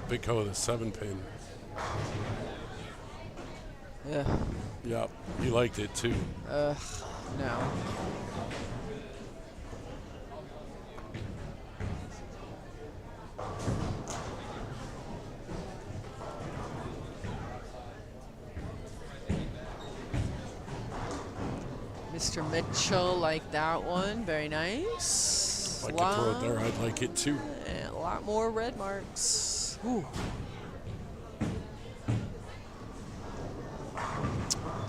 Big O with a 7-pin. Yeah. Yep, he liked it too. No. Mr. Mitchell liked that one. Very nice. If I could throw it there, I'd like it too. And a lot more red marks. Ooh.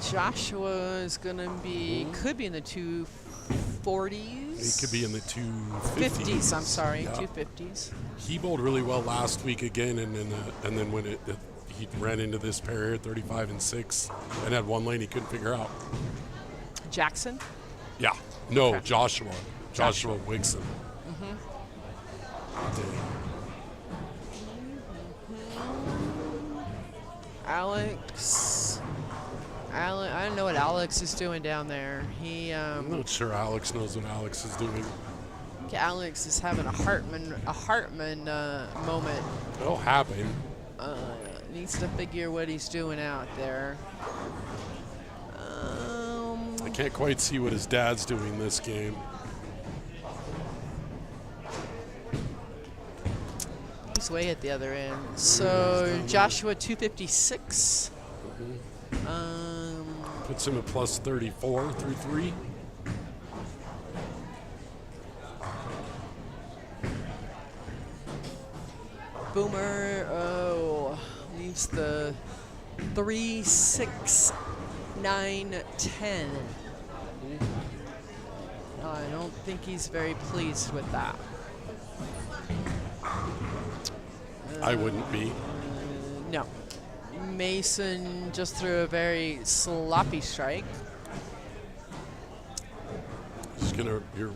Joshua is gonna be, could be in the 240s. He could be in the 250s. 50s, I'm sorry, Yeah. 250s. He bowled really well last week again, and then when he ran into this pair here, 35 and 6, and had one lane he couldn't figure out. Jackson? Yeah, no, Okay. Joshua Wigson. Alex. I don't know what Alex is doing down there. I'm not sure Alex knows what Alex is doing. Alex is having a Hartman moment. It'll happen. Needs to figure what he's doing out there. I can't quite see what his dad's doing this game. He's way at the other end. So Joshua 256. Puts him at plus 34 through 3. Boomer, needs the 3, 6, 9, 10. I don't think he's very pleased with that. I wouldn't be. No. Mason just threw a very sloppy strike. Just gonna your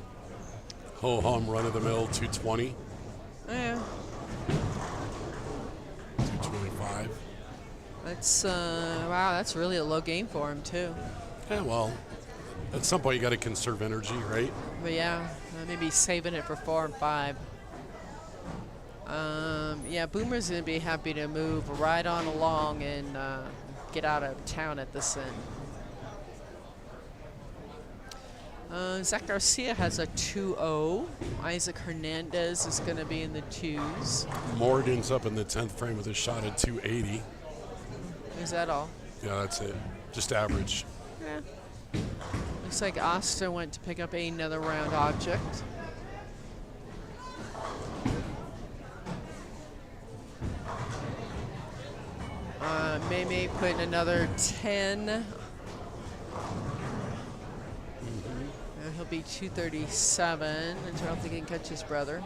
ho-hum run-of-the-mill 220, Yeah. 225. That's, wow, that's really a low game for him, too. Yeah, well, at some point you got to conserve energy, right? But yeah, maybe saving it for 4 and 5. Yeah, Boomer's going to be happy to move right on along and get out of town at this end. Zach Garcia has a 2-0. Isaac Hernandez is going to be in the 2s. Morgan's up in the 10th frame with a shot at 280. Is that all? Yeah, that's it. Just average. Yeah. Looks like Austin went to pick up another round object. May put another 10. He'll be 237. And I don't think he can catch his brother.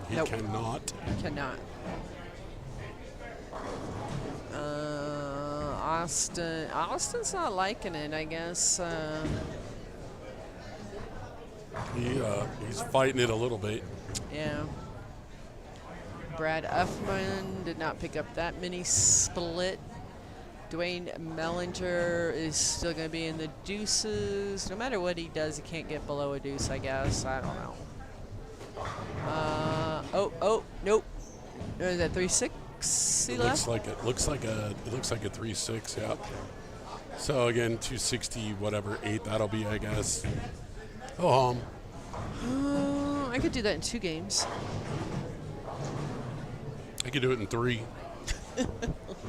He Nope. cannot. Cannot. Austin's not liking it, I guess. He's fighting it a little bit. Yeah. Brad Uffman did not pick up that mini split. Dwayne Mellinger is still going to be in the deuces. No matter what he does, he can't get below a deuce, I guess. I don't know. Nope. Is that 3-6? He left? It looks like a 3-6. Yeah. So again, 260, whatever 8 that'll be, I guess. Oh, I could do that in 2 games. I could do it in 3. Name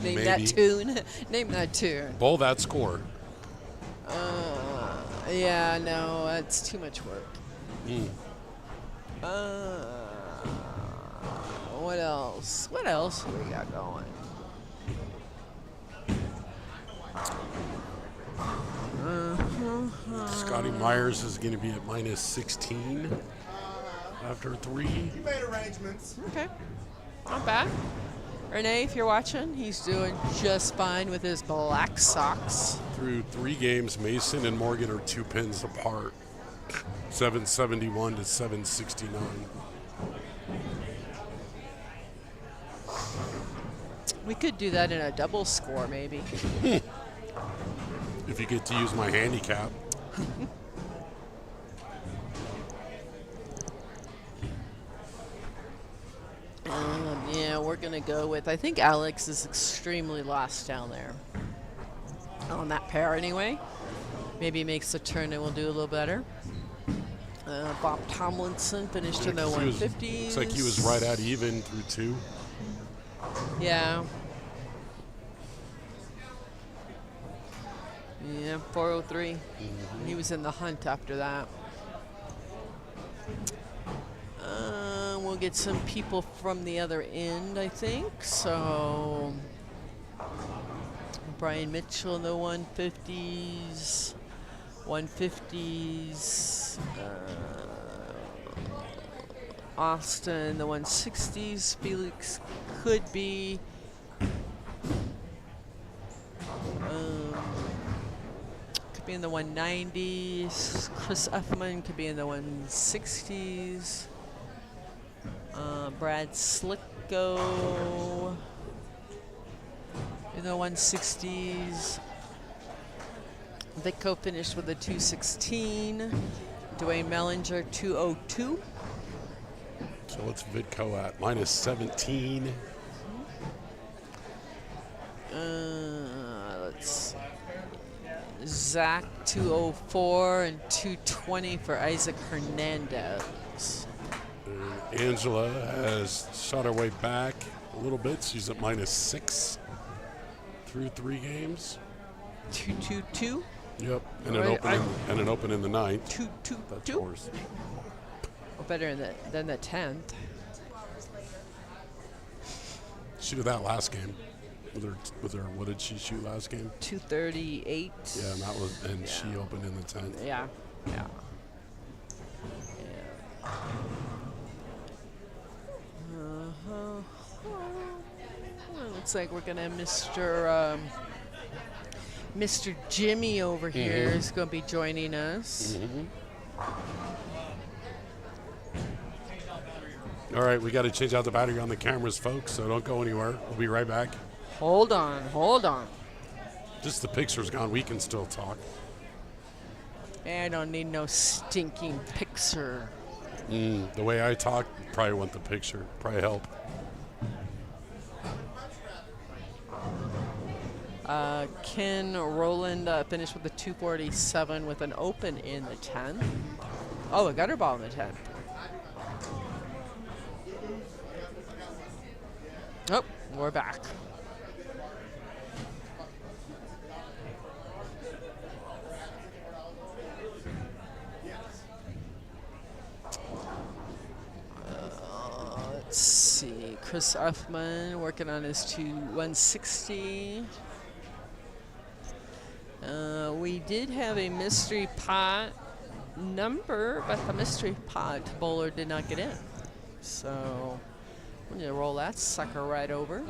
Maybe. that tune. Name that tune. Bowl that score. Yeah, no, that's too much work. What else? What else we got going? Scotty Myers is going to be at minus 16 after 3. You made arrangements. Okay. Not bad. Renee, if you're watching, he's doing just fine with his black socks. Through 3 games, Mason and Morgan are 2 pins apart. 771 to 769. We could do that in a double score, maybe. If you get to use my handicap. Yeah, Yeah, we're going to go with, I think Alex is extremely lost down there. On that pair anyway. Maybe he makes a turn and we'll do a little better. Bob Tomlinson finished in the 150s. Looks like he was right at even through 2. Yeah. Yeah, 403. He was in the hunt after that. We'll get some people from the other end, I think. So, Brian Mitchell in the 150s. 150s. Austin, the 160s. Felix could be. Could be in the 190s. Chris Effman could be in the 160s. Brad Slicko in the 160s. Vicko finished with a 216. Dwayne Mellinger 202. So what's Vidco at? Minus 17. Let's see. Zach 204 and 220 for Isaac Hernandez. And Angela has shot her way back a little bit. She's at minus 6 through 3 games. 222. Yep, and an open in the 9th. 222. That's yours. Well, better than the 10th. She did that last game. With her, what did she shoot last game? 238. Yeah, and she opened in the 10th. Yeah. Well, looks like we're gonna Mr. Jimmy over here is gonna be joining us. All right, we got to change out the battery on the cameras, folks, so don't go anywhere. We'll be right back. Hold on. Just the picture's gone. We can still talk. I don't need no stinking picture. The way I talk, probably want the picture. Probably help. Ken Rowland finished with a 247 with an open in the 10th. Oh, a gutter ball in the 10th. Oh, we're back. Let's see. Chris Effman working on his 160. We did have a mystery pot number, but the mystery pot bowler did not get in. So we're going to roll that sucker right over.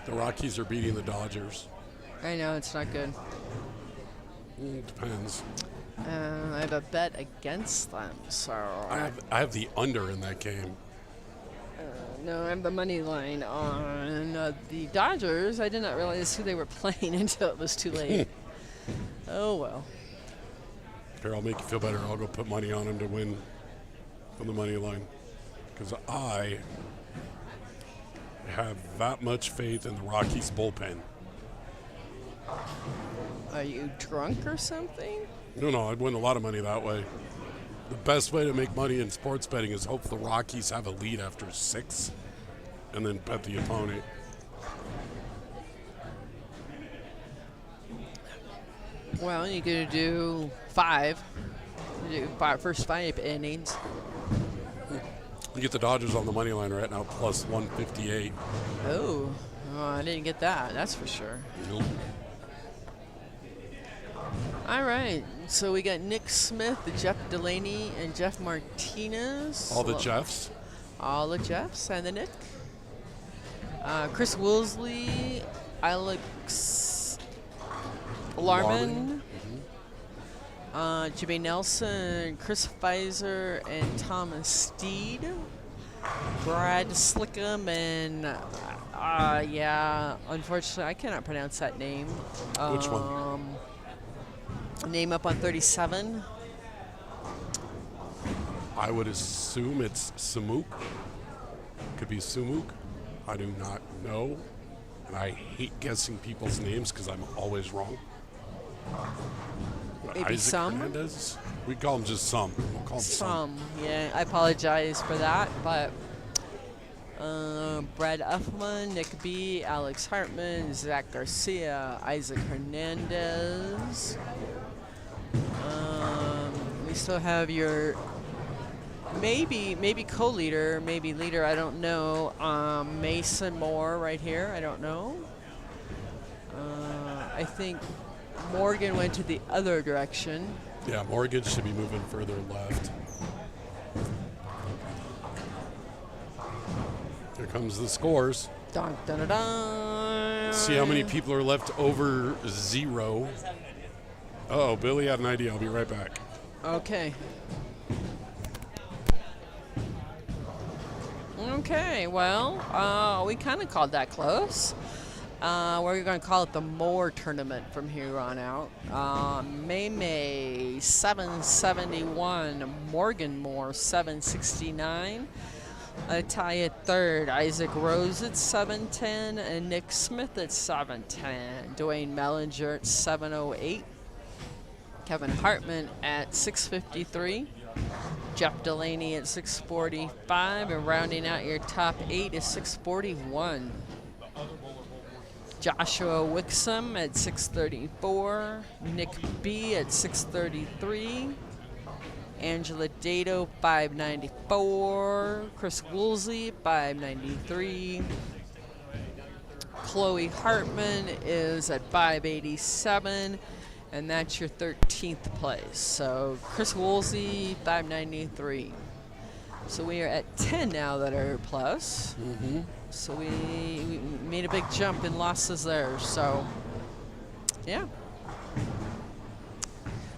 The Rockies are beating the Dodgers. I know, it's not good. Depends. I have a bet against them, so I have the under in that game. no, I have the money line on the Dodgers. I did not realize who they were playing until it was too late. Oh well. Here, I'll make you feel better. I'll go put money on him to win on the money line. Because I have that much faith in the Rockies bullpen. Are you drunk or something? No, I'd win a lot of money that way. The best way to make money in sports betting is hope the Rockies have a lead after 6 and then bet the opponent. Well, you could do 5. You do first 5 innings. You get the Dodgers on the money line right now, plus 158. Oh, I didn't get that. That's for sure. Nope. All right, so we got Nick Smith, Jeff Delaney, and Jeff Martinez. All the Jeffs. All the Jeffs and the Nick. Chris Woolsey, Alex Larman, Jimmy Nelson, Chris Pfizer, and Thomas Steed. Brad Slickum, and yeah, unfortunately, I cannot pronounce that name. Which one? Name up on 37. I would assume it's Samuk. Could be Sumuk. I do not know. And I hate guessing people's names because I'm always wrong. Maybe Isaac Some? Hernandez? We call him just Some. We'll call him Some. Yeah, I apologize for that, but Brad Uffman, Nick B, Alex Hartman, Zach Garcia, Isaac Hernandez. We still have your maybe co-leader, maybe leader, I don't know. Mason Moore right here, I don't know. I think Morgan went to the other direction. Yeah, Morgan should be moving further left. Here comes the scores. Dun, dun, dun, dun. See how many people are left over 0. Uh-oh, Billy had an idea. I'll be right back. Okay. Okay, well, we kind of called that close. We're going to call it the Moore tournament from here on out. May 771, Morgan Moore 769. A tie at third, Isaac Rose at 710, and Nick Smith at 710. Dwayne Mellinger at 708. Kevin Hartman at 653. Jeff Delaney at 645, and rounding out your top 8 is 641. Joshua Wixom at 634. Nick B at 633. Angela Dato 594. Chris Woolsey 593. Chloe Hartman is at 587. And that's your 13th place. So Chris Woolsey, 593. So we are at 10 now that are plus. Mm-hmm. So we made a big jump in losses there. So, yeah.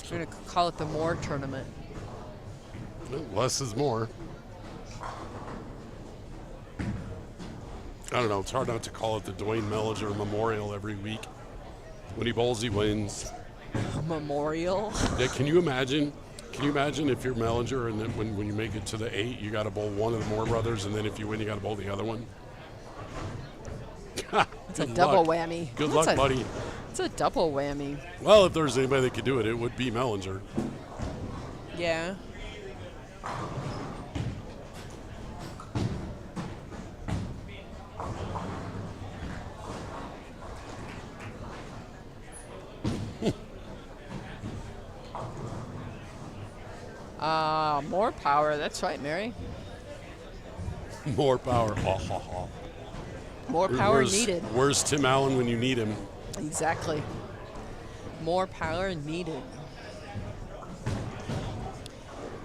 We're going to call it the Moore tournament. Less is more. I don't know. It's hard not to call it the Dwayne Mellinger Memorial every week. When he bowls, he wins. Memorial. Yeah, can you imagine? Can you imagine if you're Mellinger and then when you make it to the 8, you got to bowl one of the Moore brothers, and then if you win, you got to bowl the other one? It's a double whammy. Good luck, buddy. It's a double whammy. Well, if there's anybody that could do it, it would be Mellinger. Yeah. More power. That's right, Mary. More power. Ha, ha, ha. More power needed. Where's Tim Allen when you need him? Exactly. More power needed.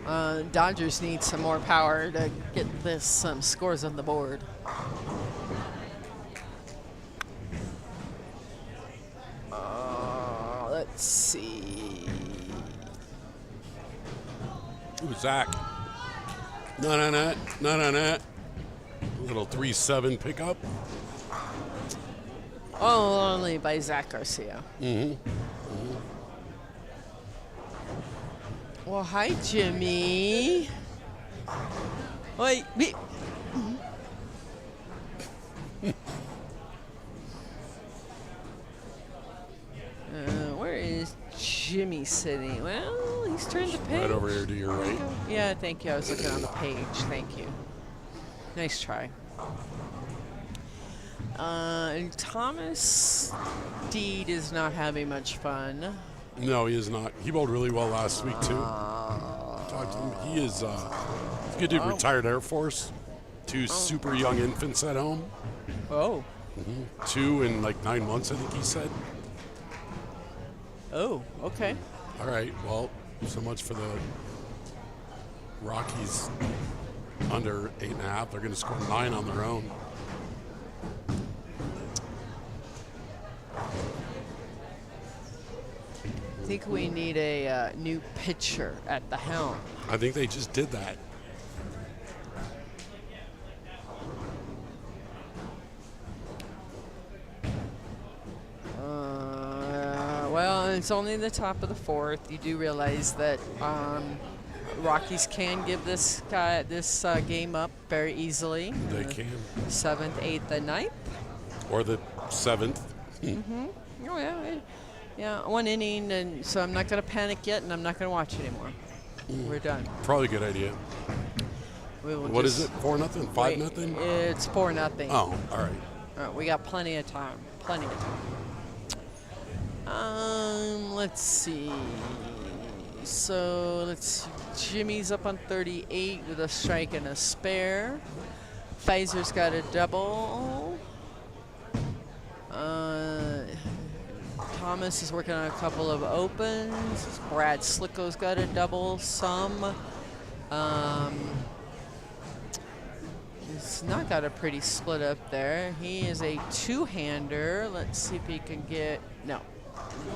Dodgers need some more power to get this some scores on the board. Let's see. Ooh, Zach. No. Little 3-7 pickup. Oh, only by Zach Garcia. Mm-hmm. Well, hi, Jimmy. Wait. Jimmy sitting? Well, he's turned the page. Right over here to your right. Yeah, thank you. I was looking on the page. Thank you. Nice try. And Thomas Deed is not having much fun. No, he is not. He bowled really well last week, too. Talked to him. He is good dude, retired Air Force. 2 super young infants at home. Oh. 2 in like 9 months, I think he said. Oh, okay. All right, well, so much for the Rockies under 8.5. They're going to score 9 on their own. I think we need a new pitcher at the helm. I think they just did that. Well, it's only the top of the 4th. You do realize that Rockies can give this game up very easily. They can. 7th, 8th, and 9th. Or the 7th. Oh, yeah. Yeah, 1 inning, and so I'm not going to panic yet, and I'm not going to watch anymore. We're done. Probably a good idea. What is it? 4-0? 5-0? It's 4-0. Oh, all right. All right, we got plenty of time. Plenty of time. Let's see. So Jimmy's up on 38 with a strike and a spare. Pfizer's got a double. Thomas is working on a couple of opens. Brad Slicko's got a double. He's not got a pretty split up there. He is a 2-hander. Let's see if he can get, no.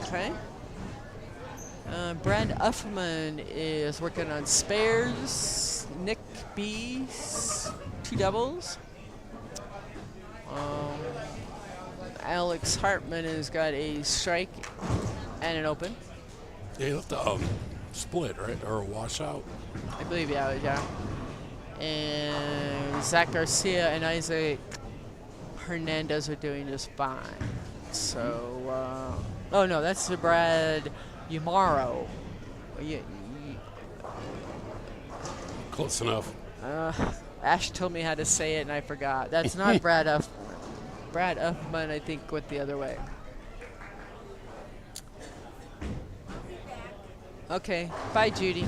Okay. Brad Uffman is working on spares. Nick B's 2 doubles. Alex Hartman has got a strike and an open. Yeah, he left a split, right? Or a washout. I believe, yeah. And Zach Garcia and Isaac Hernandez are doing just fine. So, oh no, that's the Brad Umaro. Close enough. Ash told me how to say it and I forgot. That's not Brad Uffman. Brad Uffman, I think, went the other way. Okay, bye, Judy.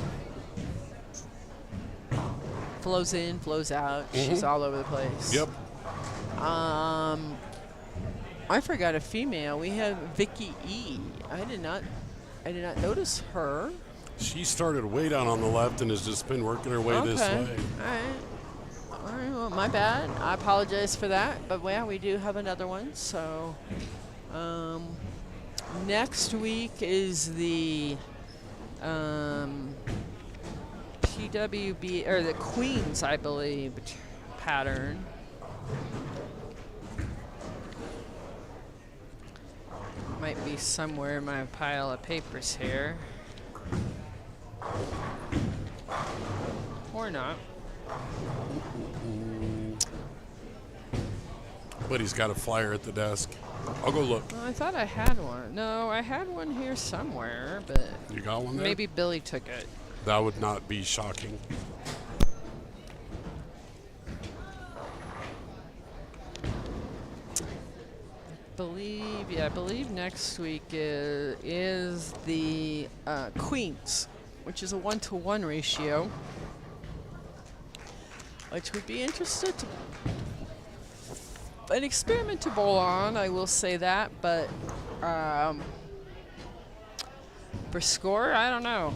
Flows in, flows out. She's all over the place. Yep. I forgot a female. We have Vicky E. I did not notice her. She started way down on the left and has just been working her way this way. All right, well, my bad. I apologize for that. But, yeah, we do have another one. So, next week is the PWB, or the Queens, I believe, pattern. Might be somewhere in my pile of papers here. Or not. But he's got a flyer at the desk. I'll go look. Well, I thought I had one. No, I had one here somewhere, but you got one there? Maybe Billy took it. That would not be shocking. I believe next week is the Queens, which is a 1-to-1 ratio, which would be interested to an experiment to bowl on. I will say that, but for score, I don't know.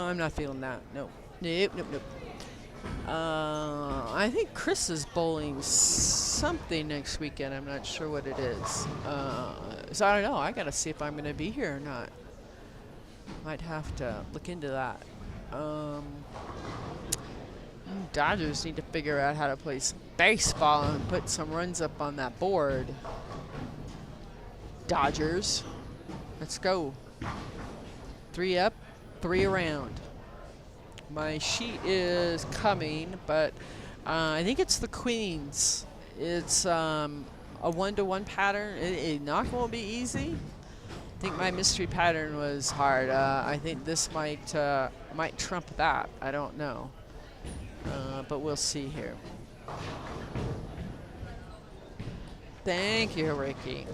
I'm not feeling that. Nope. I think Chris is bowling something next weekend. I'm not sure what it is. So I don't know. I got to see if I'm going to be here or not. Might have to look into that. Dodgers need to figure out how to play some baseball and put some runs up on that board. Dodgers. Let's go. 3 up, 3 around. My sheet is coming, but I think it's the Queens. It's a 1-to-1 pattern, it not going to be easy. I think my mystery pattern was hard. I think this might trump that. I don't know. But we'll see here. Thank you, Ricky.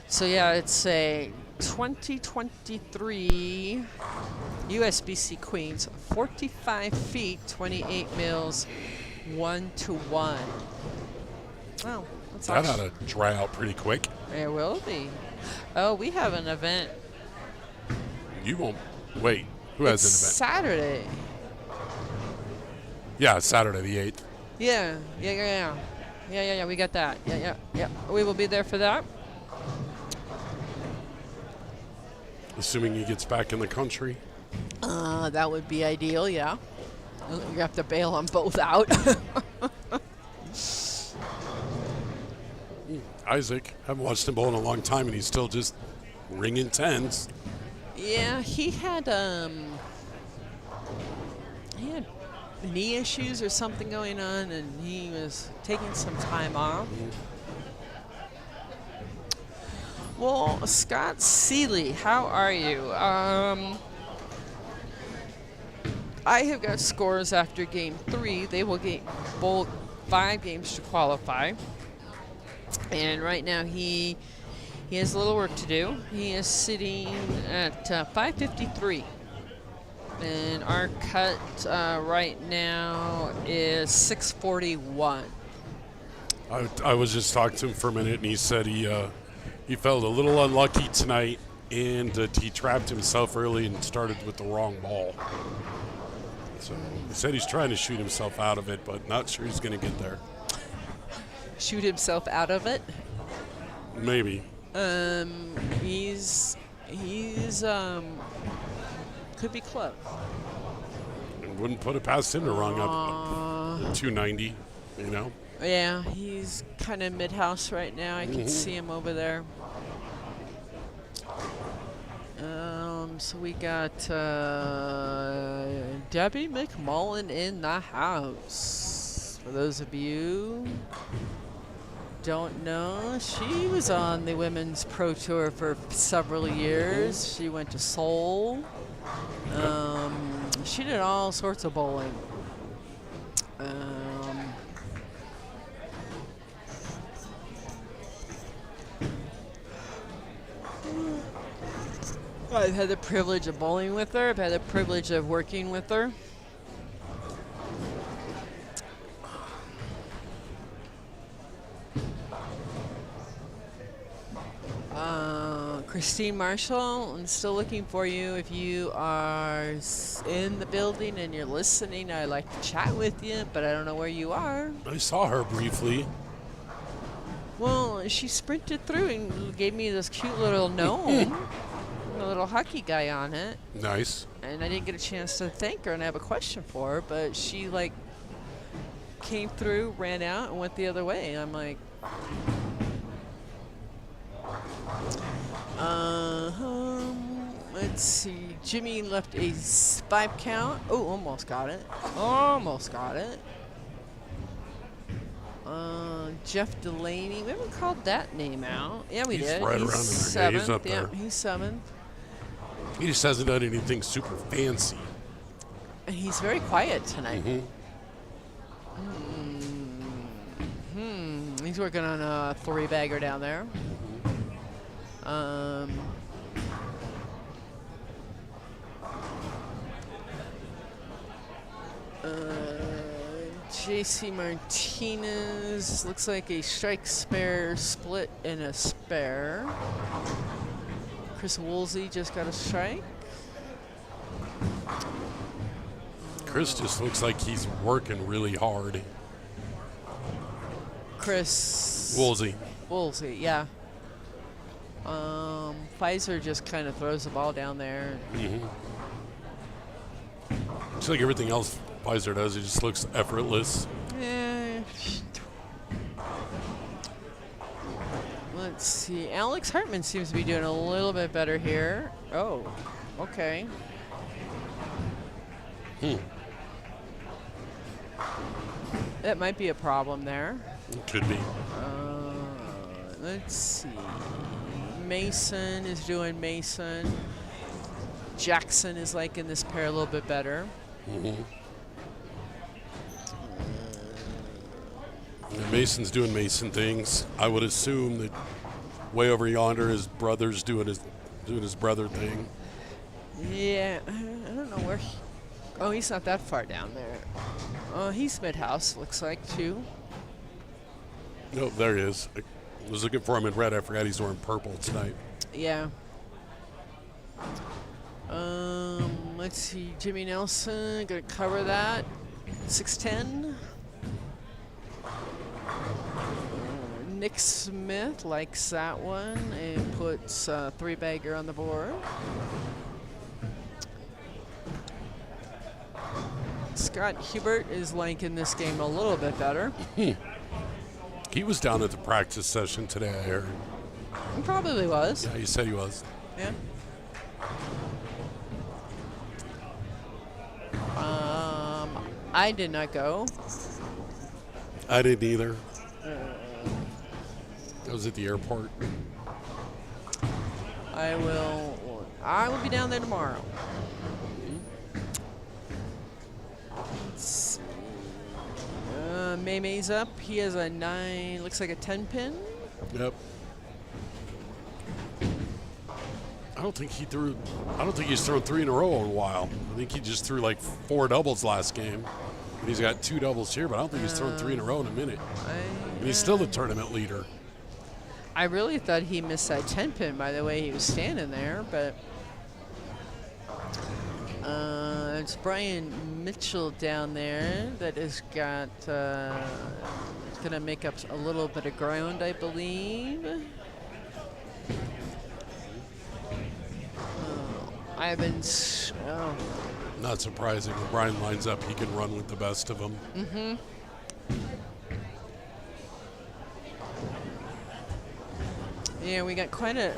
So yeah, it's a 2023 USBC Queens, 45 feet, 28 mils, 1-to-1. Oh, that's That ought to dry out pretty quick. It will be. Oh, we have an event. You won't wait. Who has It's an event? Saturday. Yeah, Saturday the 8th. Yeah. We got that. Yeah. We will be there for that. Assuming he gets back in the country. That would be ideal. Yeah. You have to bail them both out. Isaac, haven't watched him bowl in a long time, and he's still just ringing tens. Yeah, he had knee issues or something going on, and he was taking some time off. Well, Scott Seeley, how are you? I have got scores after game 3. They will get bowl 5 games to qualify. And right now he has a little work to do. He is sitting at 553. And our cut right now is 641. I was just talking to him for a minute, and he said he felt a little unlucky tonight, and he trapped himself early and started with the wrong ball. So he said he's trying to shoot himself out of it, but not sure he's going to get there. Shoot himself out of it? Maybe. He's could be close. It wouldn't put it past him to rung up 290, you know? Yeah, he's kind of mid-house right now. I can see him over there. So we got Debbie McMullen in the house. For those of you don't know, she was on the Women's Pro Tour for several years. She went to Seoul. She did all sorts of bowling. I've had the privilege of bowling with her. I've had the privilege of working with her. Christine Marshall, I'm still looking for you. If you are in the building and you're listening, I'd like to chat with you, but I don't know where you are. I saw her briefly. Well, she sprinted through and gave me this cute little gnome, a little hockey guy on it. Nice. And I didn't get a chance to thank her, and I have a question for her, but she, like, came through, ran out, and went the other way. I'm like... let's see. Jimmy left a 5 count. Oh, almost got it. Almost got it. Jeff Delaney. We haven't called that name out. Yeah, we did. Right he's around in there. seventh. Yeah, he's up there. Yeah, he's 7th. He just hasn't done anything super fancy. And he's very quiet tonight. He's working on a 3-bagger down there. JC Martinez looks like a strike spare split and a spare. Chris Woolsey just got a strike. Chris just looks like he's working really hard. Chris Woolsey. Woolsey, yeah. Pfizer just kind of throws the ball down there. It's like everything else Pfizer does, it just looks effortless. Let's see. Alex Hartman seems to be doing a little bit better here. Oh, okay. That might be a problem there. It could be. Let's see. Mason is doing Mason. Jackson is liking this pair a little bit better. And Mason's doing Mason things. I would assume that way over yonder, his brother's doing his brother thing. Yeah, I don't know where. Oh, he's not that far down there. Oh, he's mid-house, looks like, too. No, there he is. I was looking for him in red. I forgot he's wearing purple tonight. Yeah. Let's see. Jimmy Nelson, gonna cover that. 6'10". Nick Smith likes that one and puts three-bagger on the board. Scott Hubert is liking this game a little bit better. He was down at the practice session today, I heard. He probably was. Yeah, he said he was. Yeah. I did not go. I didn't either. I was at the airport. I will be down there tomorrow. Let's see. May's up. He has a 9, looks like a 10 pin. Yep. I don't think he's thrown 3 in a row in a while. I think he just threw like 4 doubles last game. And he's got 2 doubles here, but I don't think he's thrown 3 in a row in a minute. And he's still the tournament leader. I really thought he missed that 10 pin by the way he was standing there, but it's Brian Mitchell down there that has got gonna make up a little bit of ground, I believe. Not surprising. When Brian lines up, he can run with the best of them. Mm-hmm. Yeah, we got quite a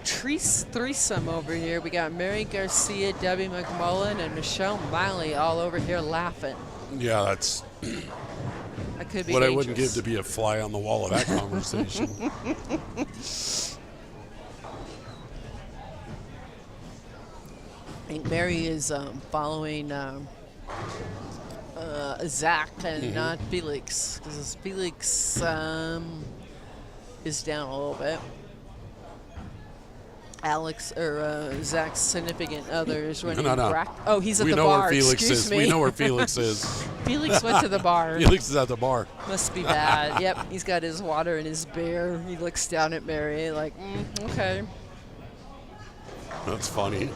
threesome over here. We got Mary Garcia, Debbie McMullen, and Michelle Miley all over here laughing. Yeah, that's that could be what dangerous. I wouldn't give to be a fly on the wall of that conversation. I think Mary is following Zach and not Felix, because Felix is down a little bit. Alex or Zach's significant other is running. No. Oh, he's at we the know bar. Where Felix Excuse is. me. We know where Felix is. Felix went to the bar. Felix is at the bar. Must be bad. Yep, he's got his water and his beer. He looks down at Mary like, okay. That's funny.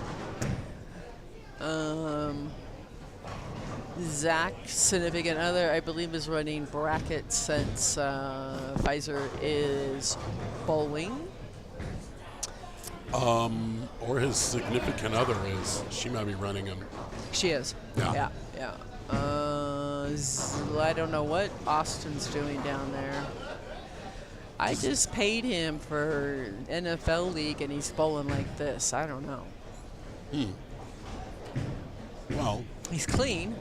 Zach's significant other, I believe, is running brackets since Pfizer is bowling. Or his significant other is. She might be running him. She is. Yeah. I don't know what Austin's doing down there. I just paid him for NFL League, and he's bowling like this. I don't know. Well, he's clean.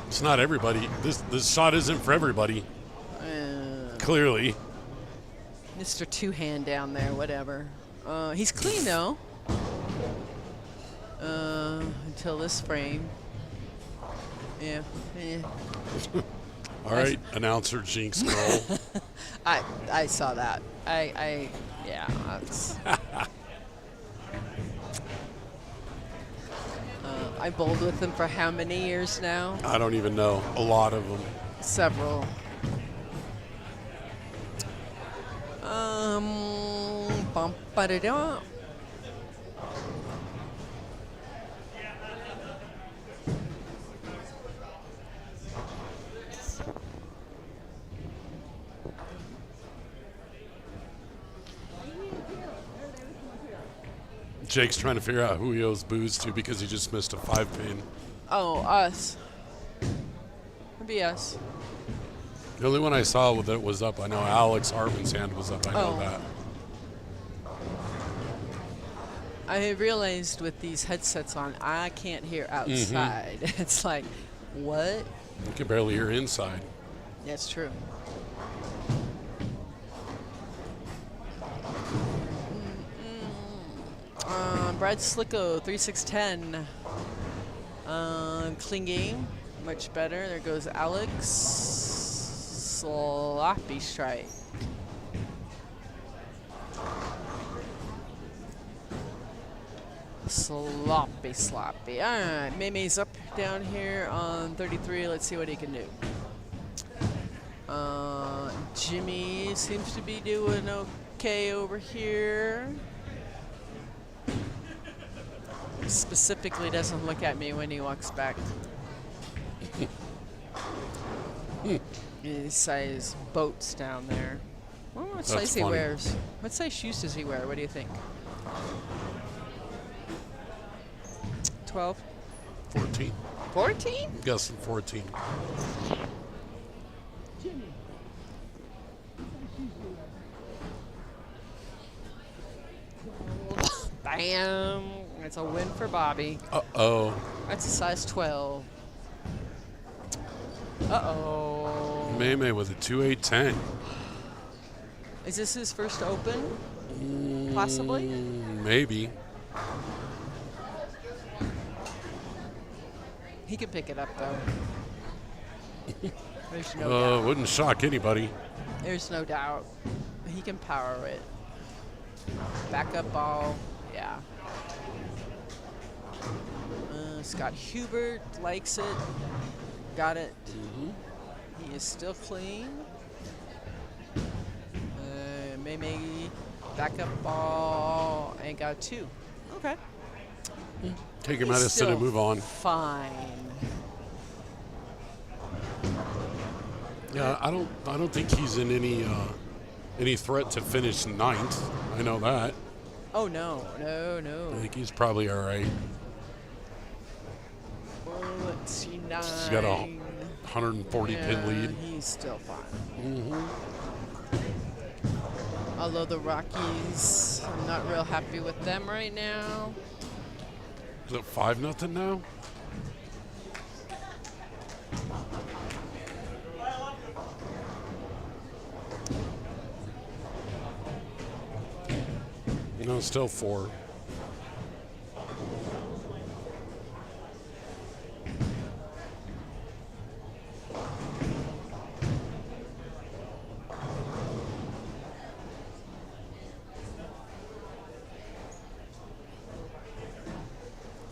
It's not everybody. This shot isn't for everybody. Clearly. Mr. Two-Hand down there, whatever. He's clean, though. Until this frame. Yeah. All right, announcer Jinx girl. I saw that. Yeah, that's... I bowled with him for how many years now? I don't even know. A lot of them. Several. Bump ba-da-da. Jake's trying to figure out who he owes booze to because he just missed a 5-pin. Oh, us. It'd be us. The only one I saw that was up, I know Alex Hartman's hand was up. I know that. I realized with these headsets on, I can't hear outside. It's like, what? You can barely hear inside. That's true. Brad Slicko, 3610. Clean game, much better. There goes Alex. Sloppy strike. Sloppy. All right, Maymay's up down here on 33. Let's see what he can do. Jimmy seems to be doing okay over here. Specifically doesn't look at me when he walks back. He size boats down there. Well, what size he wears? What size shoes does he wear? What do you think? 12? 14. 14? I'm guessing 14. Bam! That's a win for Bobby. Uh-oh. That's a size 12. Uh-oh. Maymay with a 2-8-10. Is this his first open? Possibly? Maybe. He can pick it up, though. There's no doubt. Wouldn't shock anybody. There's no doubt. He can power it. Backup ball. Yeah. Scott Hubert likes it. Got it. He is still clean. Maybe backup ball and got 2. Okay. Take your medicine and move on. Fine. Yeah, I don't think he's in any threat to finish 9th. I know that. Oh no. I think he's probably all right. Well, let's see, 9. He's got a 140 pin lead. He's still fine. Although the Rockies, I'm not real happy with them right now. Is it 5-0 now? No, still 4.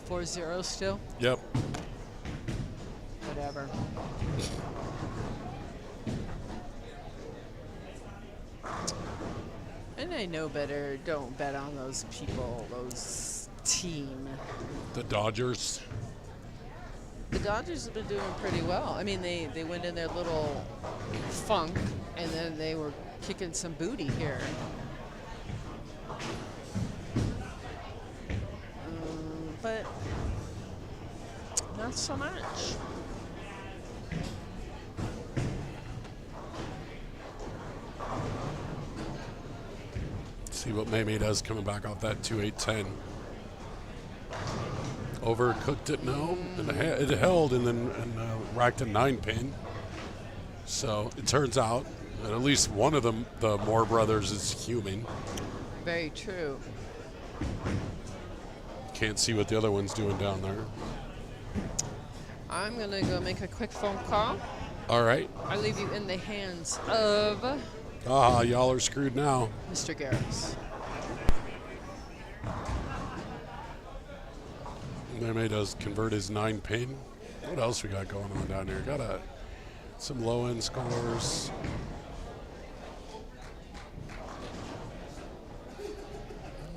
Four 0 still? Yep. Whatever. And I know better. Don't bet on those people, those team. The Dodgers. The Dodgers have been doing pretty well. I mean, they went in their little funk, and then they were kicking some booty here. But not so much. See what Maymay does coming back off that 2-8-10. Overcooked it, no. It held and then racked a 9-pin. So it turns out that at least one of the Moore brothers is human. Very true. Can't see what the other one's doing down there. I'm going to go make a quick phone call. All right. I leave you in the hands of Y'all are screwed now. Mr. Garris. Maymay does convert his 9-pin. What else we got going on down here? Got some low-end scores.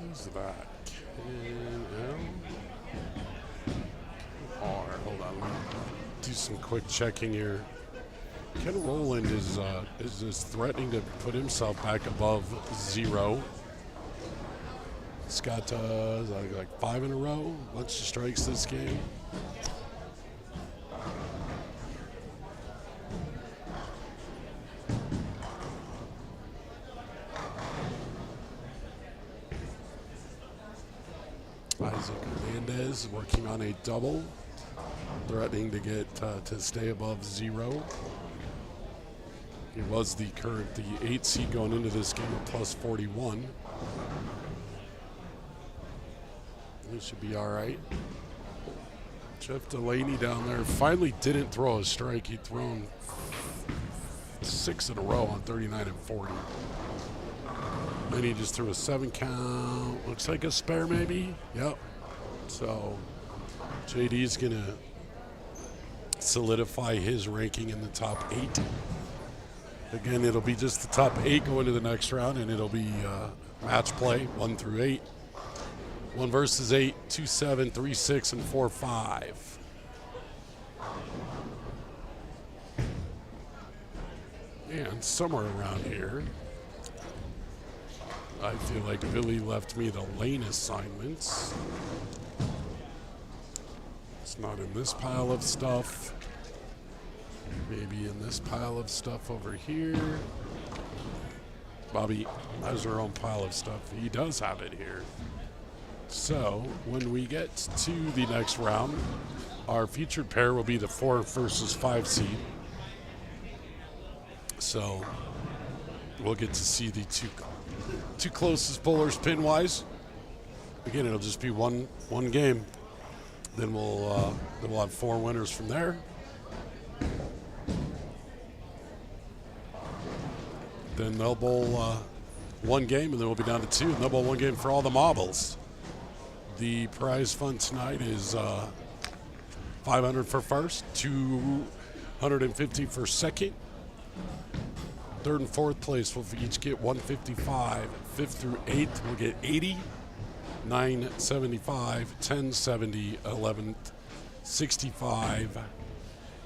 Who's that? Hold on. Let me do some quick checking here. Ken Rowland is threatening to put himself back above 0. He's got like 5 in a row. Bunch of strikes this game. Isaac Hernandez working on a double. threatening to get to stay above 0. He was the 8 seed going into this game at plus 41. He should be all right. Jeff Delaney down there finally didn't throw a strike. He'd thrown 6 in a row on 39 and 40. Then he just threw a 7 count. Looks like a spare maybe. Yep. So JD's going to solidify his ranking in the top 8. Again, it'll be just the top 8 going to the next round, and it'll be match play 1 through 8. 1 versus 8, 2, 7, 3, 6, and 4, 5. And somewhere around here, I feel like Billy left me the lane assignments. It's not in this pile of stuff. Maybe in this pile of stuff over here. Bobby has her own pile of stuff. He does have it here. So when we get to the next round, our featured pair will be the 4 versus 5 seed. So we'll get to see the two closest bowlers pin-wise. Again, it'll just be one game. Then we'll have 4 winners from there. Then they'll bowl 1 game, and then we'll be down to 2, and they'll bowl 1 game for all the marbles. The prize fund tonight is $500 for first, $250 for second. 3rd and 4th place will each get $155. 5th through 8th will get $80, $975, $1070, $11 $65,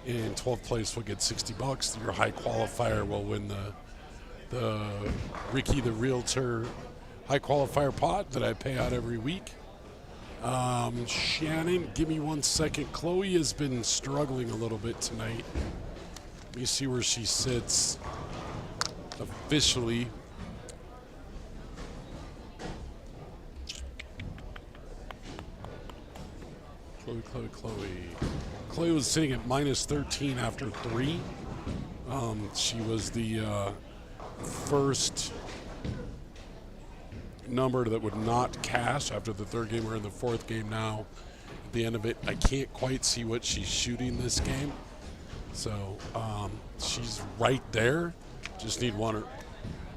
and 12th place will get $60. Your high qualifier will win the Ricky the Realtor high qualifier pot that I pay out every week. Shannon, give me 1 second. Chloe has been struggling a little bit tonight. Let me see where she sits officially. Chloe was sitting at -13 after 3. She was the first number that would not cash after the 3rd game. We're in the 4th game now. At the end of it, I can't quite see what she's shooting this game. So she's right there. Just need one.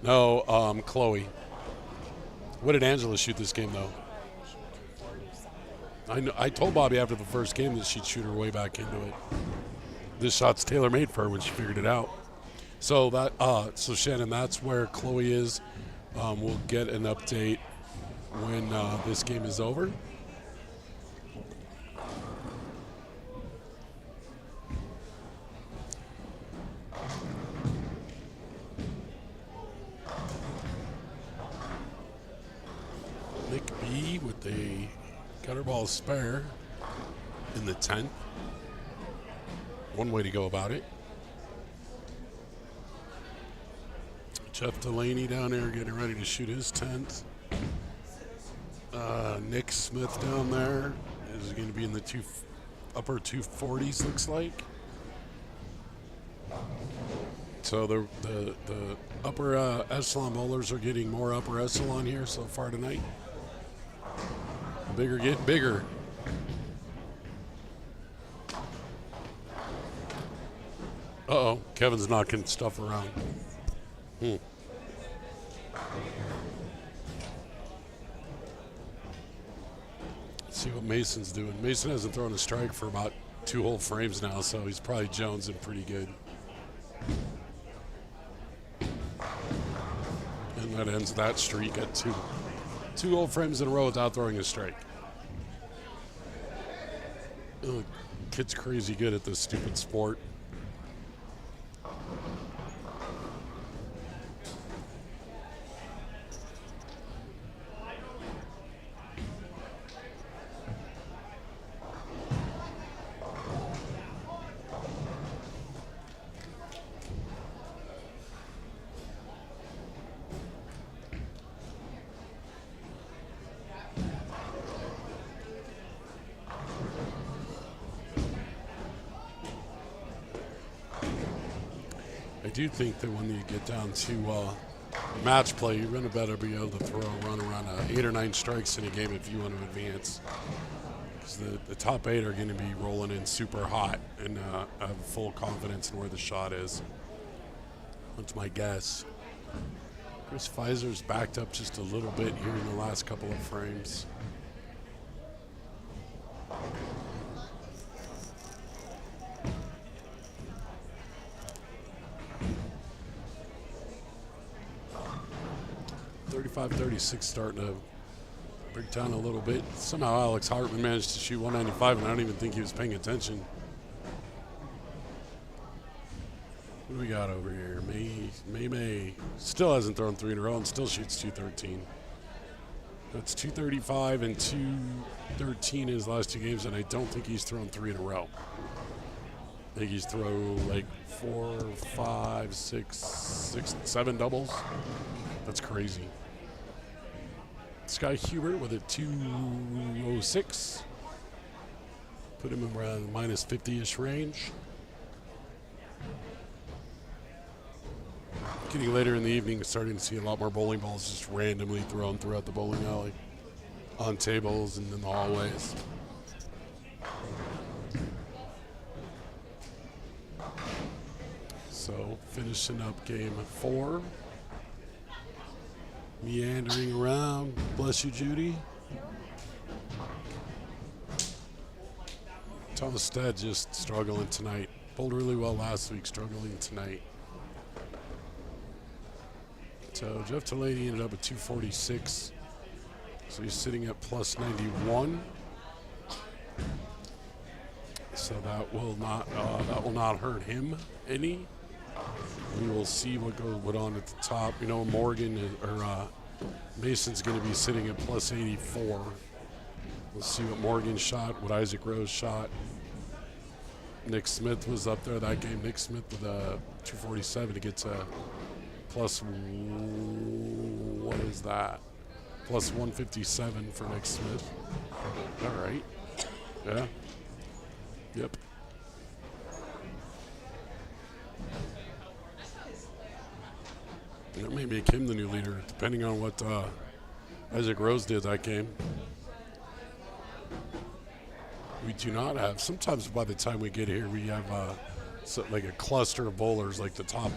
No, Chloe. What did Angela shoot this game, though? I told Bobby after the first game that she'd shoot her way back into it. This shot's tailor-made for her when she figured it out. So so Shannon, that's where Chloe is. We'll get an update when this game is over. Nick B with a gutter ball spare in the 10th. One way to go about it. Jeff Delaney down there getting ready to shoot his 10th. Nick Smith down there is going to be in the upper 240s, looks like. So the upper echelon bowlers are getting more upper echelon here so far tonight. Bigger get bigger. Uh-oh, Kevin's knocking stuff around. Let's see what Mason's doing. Mason hasn't thrown a strike for about 2 whole frames now, so he's probably jonesing pretty good. And that ends that streak at 2 whole frames in a row without throwing a strike. Oh, kid's crazy good at this stupid sport. do think that when you get down to match play, you're going to better be able to throw a run around 8 or 9 strikes in a game if you want to advance. Because the top 8 are going to be rolling in super hot and have full confidence in where the shot is. That's my guess. Chris Pfizer's backed up just a little bit here in the last couple of frames. .35-36 starting to break down a little bit. Somehow Alex Hartman managed to shoot 195, and I don't even think he was paying attention. What do we got over here? May still hasn't thrown 3 in a row and still shoots 213. That's 235 and 213 in his last 2 games, and I don't think he's thrown 3 in a row. I think he's thrown like 4, 5, 6, 7 doubles. That's crazy. Sky Hubert with a 206. Put him around minus 50-ish range. Getting later in the evening, starting to see a lot more bowling balls just randomly thrown throughout the bowling alley, on tables and in the hallways. So finishing up game 4. Meandering around. Bless you, Judy. Thomas Stead just struggling tonight. Bowled really well last week, struggling tonight. So Jeff Delaney ended up at 246. So he's sitting at plus 91. So that will not hurt him any. We will see what on at the top. You know, Morgan or Mason's going to be sitting at plus 84. We'll see what Morgan shot, what Isaac Rose shot. Nick Smith was up there that game. Nick Smith with a 247 to get to plus, what is that? Plus 157 for Nick Smith. All right. Yeah. Yep. That may make him the new leader, depending on what Isaac Rose did that game. We do not have. Sometimes by the time we get here, we have like a cluster of bowlers, like the top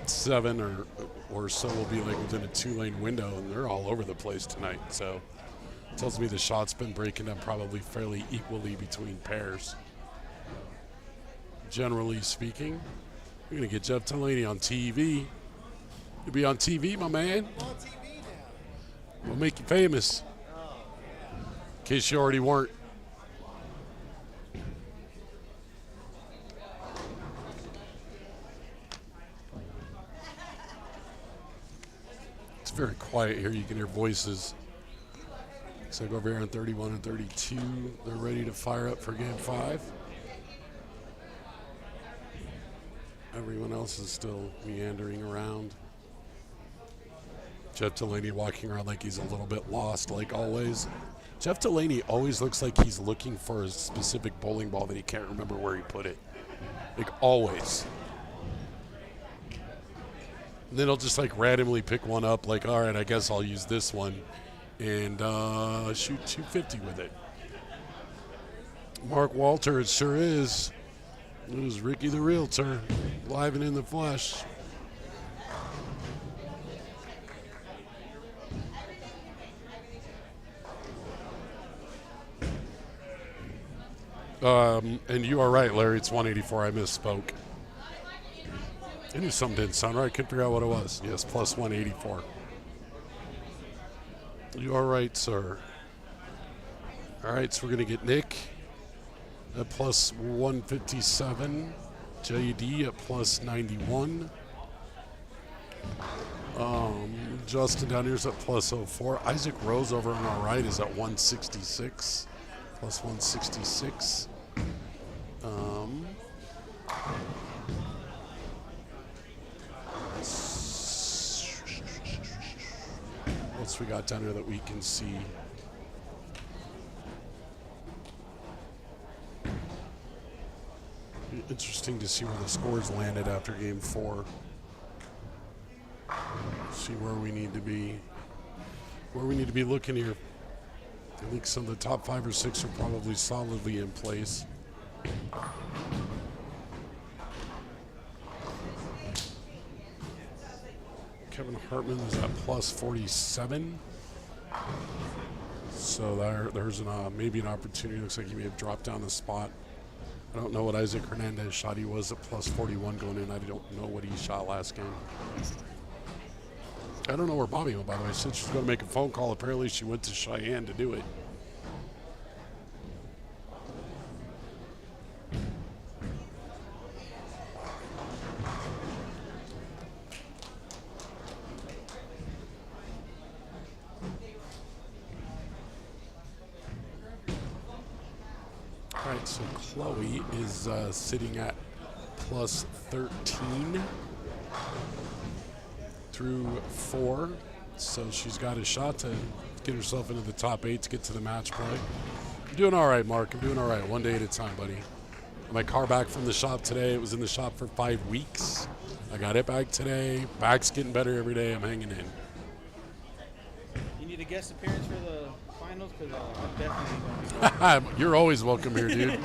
7 or so will be like within a 2-lane window, and they're all over the place tonight. So it tells me the shot's been breaking up probably fairly equally between pairs. Generally speaking, we're going to get Jeff Delaney on TV. You'll be on TV, my man. I'm on TV now. We'll make you famous. In case you already weren't. It's very quiet here. You can hear voices. Looks like over here on 31 and 32, they're ready to fire up for game 5. Everyone else is still meandering around. Jeff Delaney walking around like he's a little bit lost, like always. Jeff Delaney always looks like he's looking for a specific bowling ball that he can't remember where he put it. Like, always. And then he'll just, like, randomly pick one up, like, all right, I guess I'll use this one, and shoot 250 with it. Mark Walter, it sure is. It was Ricky the Realtor, live and in the flesh. And you are right, Larry. It's 184. I misspoke. I knew something didn't sound right. I couldn't figure out what it was. Yes, plus 184. You are right, sir. All right, so we're going to get Nick at plus 157. JD at plus 91. Justin down here is at plus 04. Isaac Rose over on our right is at 166. Plus 166. What's we got down here that we can see? be interesting to see where the scores landed after game 4. See where we need to be. Where we need to be looking here. I think some of the top 5 or 6 are probably solidly in place. Kevin Hartman is at plus 47. So there's maybe an opportunity. Looks like he may have dropped down a spot. I don't know what Isaac Hernandez shot. He was at plus 41 going in. I don't know what he shot last game. I don't know where Bobby went, by the way. She said she's going to make a phone call. Apparently she went to Cheyenne to do it. All right, so Chloe is sitting at plus 13 through 4. So she's got a shot to get herself into the top 8 to get to the match play. I'm doing all right, Mark. I'm doing all right. One day at a time, buddy. My car back from the shop today. It was in the shop for 5 weeks. I got it back today. Back's getting better every day. I'm hanging in. You need a guest appearance for the finals? Because I'm definitely going to be. You're always welcome here, dude.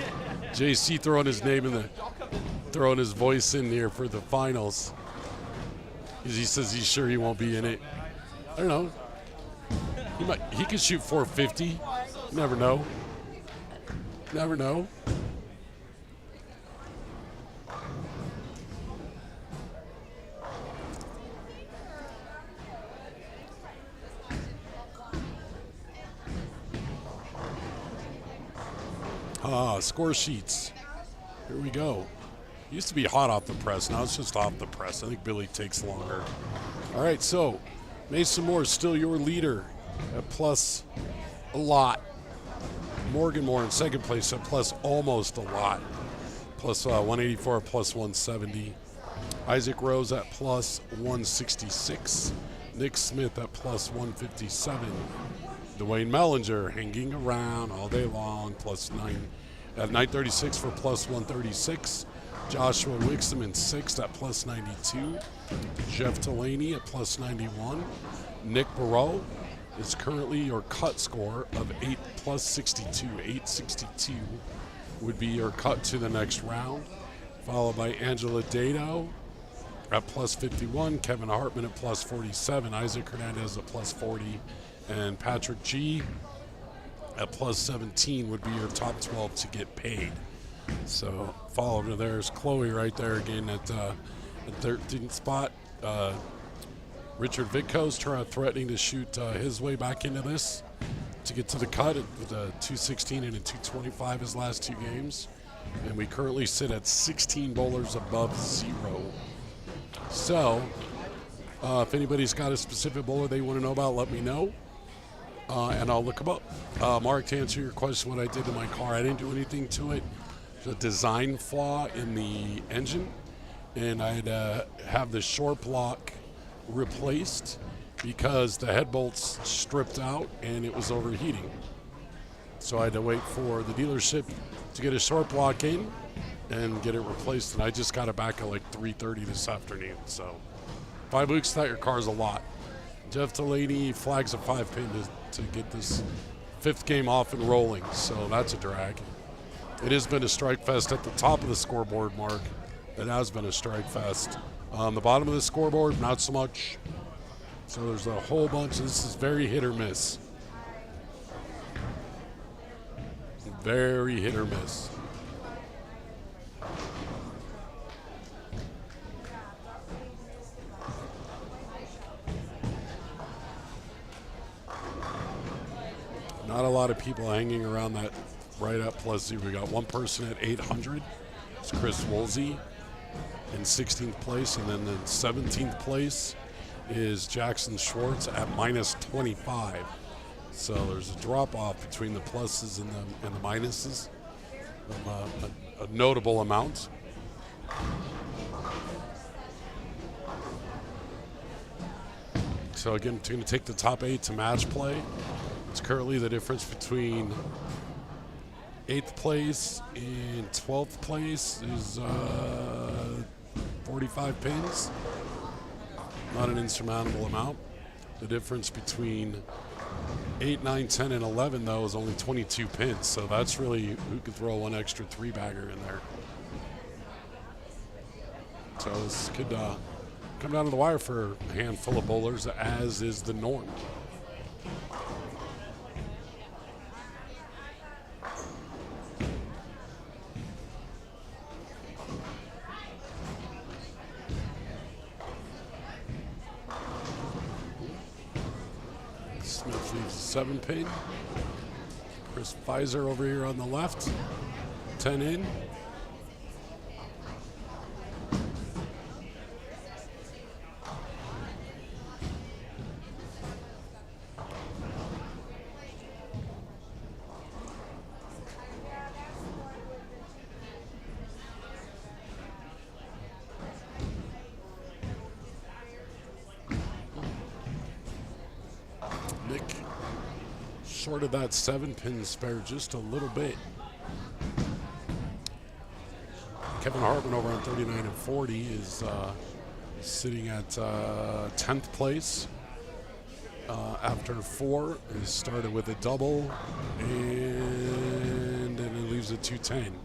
JC throwing his name in throwing his voice in here for the finals. He says he's sure he won't be in it. I don't know. He could shoot 450. You never know. Never know. Score sheets. Here we go. Used to be hot off the press. Now it's just off the press. I think Billy takes longer. All right, so Mason Moore is still your leader at plus a lot. Morgan Moore in second place at plus almost a lot. Plus 184, plus 170. Isaac Rose at plus 166. Nick Smith at plus 157. Dwayne Mellinger hanging around all day long, plus 9 at 936 for plus 136. Joshua Wixom in 6th at plus 92. Jeff Delaney at plus 91. Nick Barreau is currently your cut score of 8 plus 62. 862 would be your cut to the next round. Followed by Angela Dado at plus 51. Kevin Hartman at plus 47. Isaac Hernandez at plus 40. And Patrick G at plus 17 would be your top 12 to get paid. So follow to there's Chloe right there again at 13th spot. Richard Vitkos threatening to shoot his way back into this to get to the cut with a 216 and a 225 his last 2 games. And we currently sit at 16 bowlers above 0. So if anybody's got a specific bowler they want to know about, let me know. And I'll look them up. Mark, to answer your question, what I did to my car, I didn't do anything to it. There's a design flaw in the engine, and I had to have the short block replaced because the head bolts stripped out and it was overheating. So I had to wait for the dealership to get a short block in and get it replaced, and I just got it back at like 3:30 this afternoon. So 5 weeks without your car is a lot. Jeff Delaney flags a 5-pin to get this 5th game off and rolling, so that's a drag. It has been a strike fest at the top of the scoreboard, Mark. It has been a strike fest. On the bottom of the scoreboard, not so much. So there's a whole bunch. This is very hit or miss. Very hit or miss. Not a lot of people hanging around that right at plus 0. We got one person at 800. It's Chris Woolsey in 16th place. And then in 17th place is Jackson Schwartz at minus 25. So there's a drop-off between the pluses and the minuses of a notable amount. So again, it's going to take the top 8 to match play. It's currently the difference between 8th place and 12th place is 45 pins. Not an insurmountable amount. The difference between 8, 9, 10, and 11, though, is only 22 pins. So that's really who could throw one extra 3-bagger in there. So this could come down to the wire for a handful of bowlers, as is the norm. Smith leaves a 7-pin. Chris Pfizer over here on the left. 10 in. Nick shorted that 7-pin spare just a little bit. Kevin Hartman over on 39 and 40 is sitting at 10th place after 4. He started with a double, and then he leaves at 210.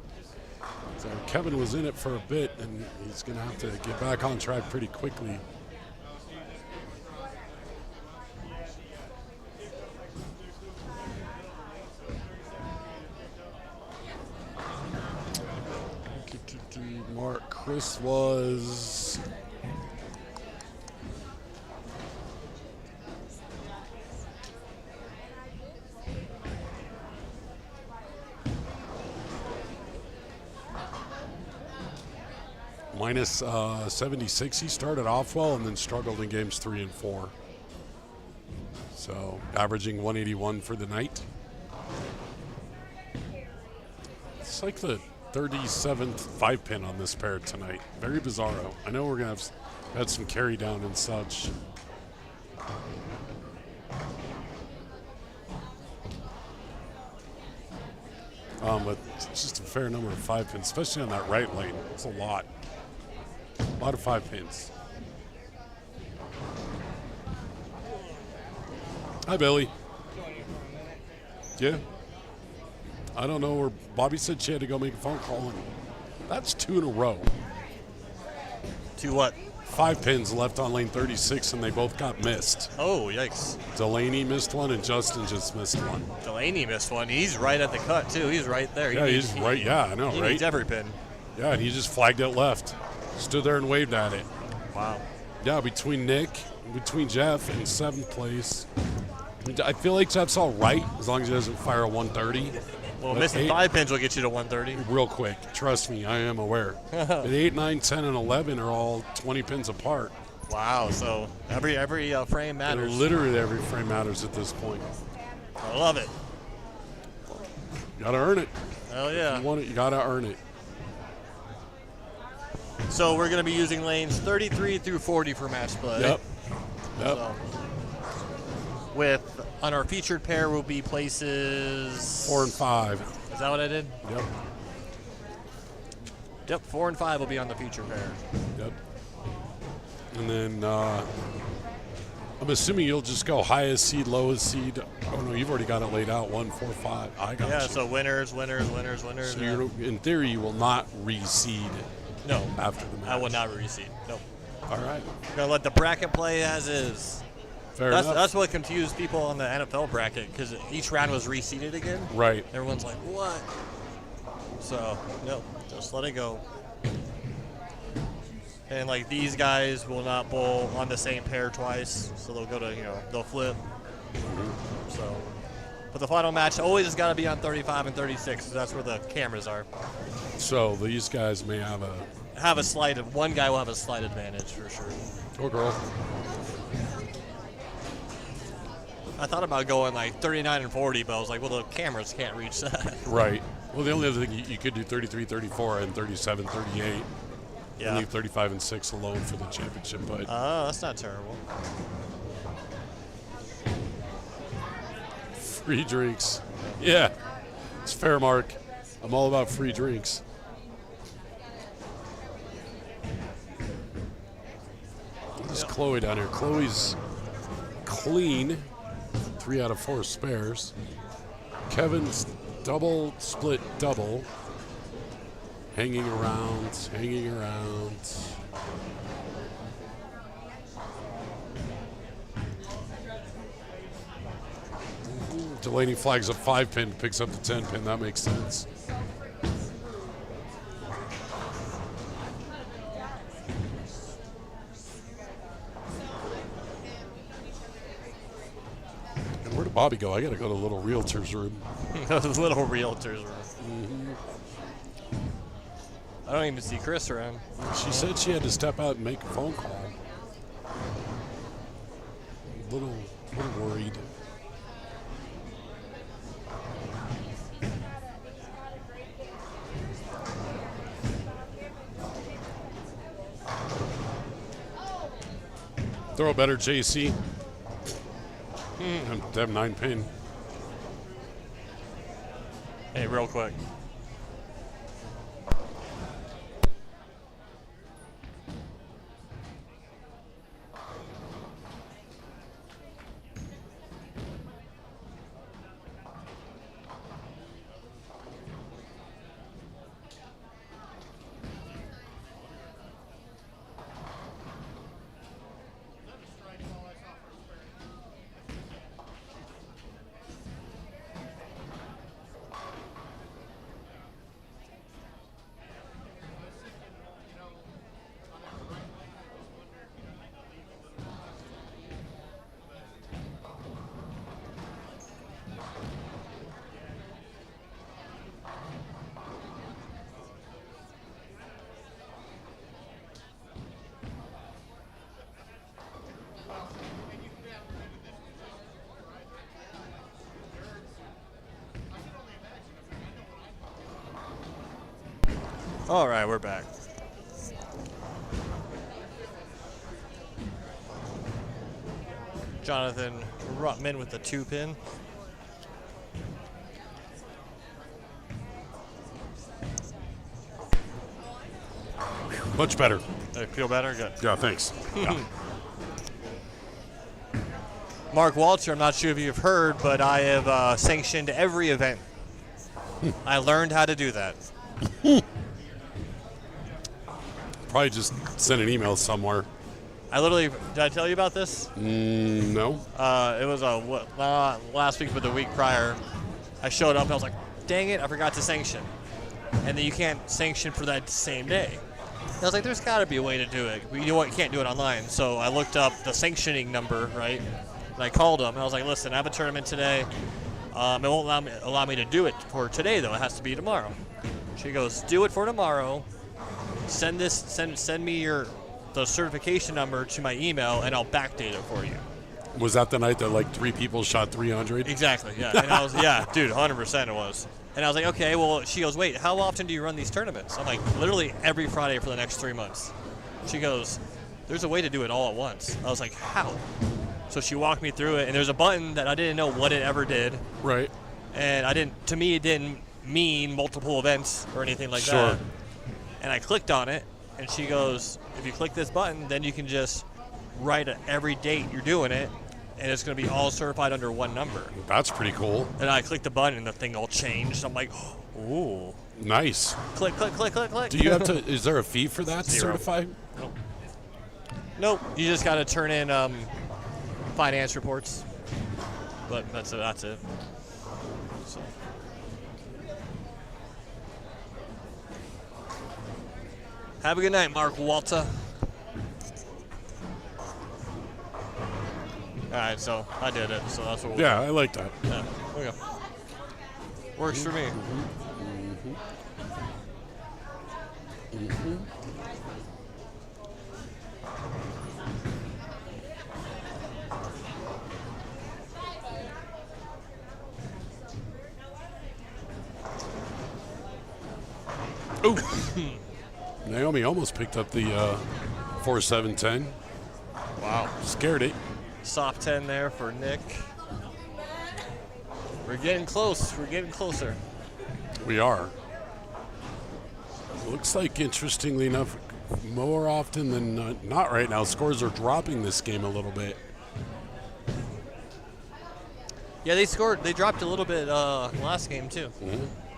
So Kevin was in it for a bit, and he's going to have to get back on track pretty quickly. Chris was minus 76. He started off well and then struggled in games 3 and 4. So averaging 181 for the night. It's like the 37th 5-pin on this pair tonight. Very bizarro. I know we're going to have had some carry down and such. But it's just a fair number of 5-pins, especially on that right lane. It's a lot. A lot of 5-pins. Hi, Billy. Yeah. I don't know where Bobby said she had to go make a phone call, and that's 2 in a row. 2 what? 5 pins left on lane 36, and they both got missed. Oh, yikes. Delaney missed one, and Justin just missed one. Delaney missed one. He's right at the cut, too. He's right there. Yeah, he's right. Yeah, I know, he right? He needs every pin. Yeah, and he just flagged it left. Stood there and waved at it. Wow. Yeah, between Jeff in 7th place. I feel like Jeff's all right as long as he doesn't fire a 130. Well, missing 5 pins will get you to 130. Real quick. Trust me, I am aware. But 8, 9, 10, and 11 are all 20 pins apart. Wow, so every frame matters. And literally every frame matters at this point. I love it. You gotta earn it. Hell yeah. If you want it, you gotta earn it. So we're gonna be using lanes 33 through 40 for match play. Yep. So, on our featured pair will be places 4 and 5. Is that what I did? Yep. Yep, 4 and 5 will be on the featured pair. Yep. And then I'm assuming you'll just go highest seed, lowest seed. Oh no, you've already got it laid out. 1, 4, 5. I got you. Yeah, so winners. So you're, in theory, you will not reseed. No. After the match. I will not reseed. Nope. All right. We're gonna let the bracket play as is. Fair enough. That's what confused people on the NFL bracket, because each round was reseeded again. Right. Everyone's like, what? So, no, just let it go. And like these guys will not bowl on the same pair twice, so they'll go to, they'll flip. So, but the final match always has got to be on 35 and 36, because that's where the cameras are. So these guys may have one guy will have a slight advantage for sure. Or girl. I thought about going like 39 and 40, but I was like, well, the cameras can't reach that. Right. Well, the only other thing, you could do 33, 34, and 37, 38. Yeah. And leave 35 and 6 alone for the championship. But that's not terrible. Free drinks. Yeah. It's fair, Mark. I'm all about free drinks. There's Chloe down here. Chloe's clean. 3 out of 4 spares. Kevin's double, split, double. Hanging around, hanging around. Delaney flags a 5-pin, picks up the 10-pin. That makes sense. And where did Bobby go? I got to go to Little Realtor's room. Little Realtor's room. I don't even see Chris around. She said she had to step out and make a phone call. A little worried. Throw a better JC. They have 9-pin. Hey, real quick. All right, we're back. Jonathan Ruttman with the 2-pin. Much better. I feel better? Good. Yeah, thanks. Yeah. Mark Walter, I'm not sure if you've heard, but I have sanctioned every event. I learned how to do that. Probably just send an email somewhere. I literally, did I tell you about this? No. It was last week, but the week prior. I showed up and I was like, dang it, I forgot to sanction. And then you can't sanction for that same day. I was like, there's got to be a way to do it. You know what? You can't do it online. So I looked up the sanctioning number, right? And I called them. And I was like, listen, I have a tournament today. It won't allow me to do it for today, though. It has to be tomorrow. She goes, do it for tomorrow. Send me the certification number to my email, and I'll backdate it for you. Was that the night that like 3 people shot 300? Exactly, yeah. And I was, yeah, dude, 100% it was. And I was like, okay, well, she goes, wait, how often do you run these tournaments? I'm like, literally every Friday for the next 3 months. She goes, there's a way to do it all at once. I was like, how? So she walked me through it, and there's a button that I didn't know what it ever did. Right. And to me, it didn't mean multiple events or anything like that. And I clicked on it, and she goes, if you click this button, then you can just write every date you're doing it, and it's going to be all certified under one number. That's pretty cool. And I clicked the button, and the thing all changed. I'm like, ooh. Nice. Click, click, click, click, click. Do you have to, is there a fee for that to certify? Nope. You just got to turn in finance reports. But that's it. So. Have a good night, Mark Walter. All right, so I did it. So that's what we'll I like that. Yeah, there we go. Works for me. Ooh. Naomi almost picked up the 4-7-10. Wow. Scared it. Soft 10 there for Nick. We're getting close. We're getting closer. We are. Looks like, interestingly enough, more often than not right now, scores are dropping this game a little bit. Yeah, they dropped a little bit last game, too.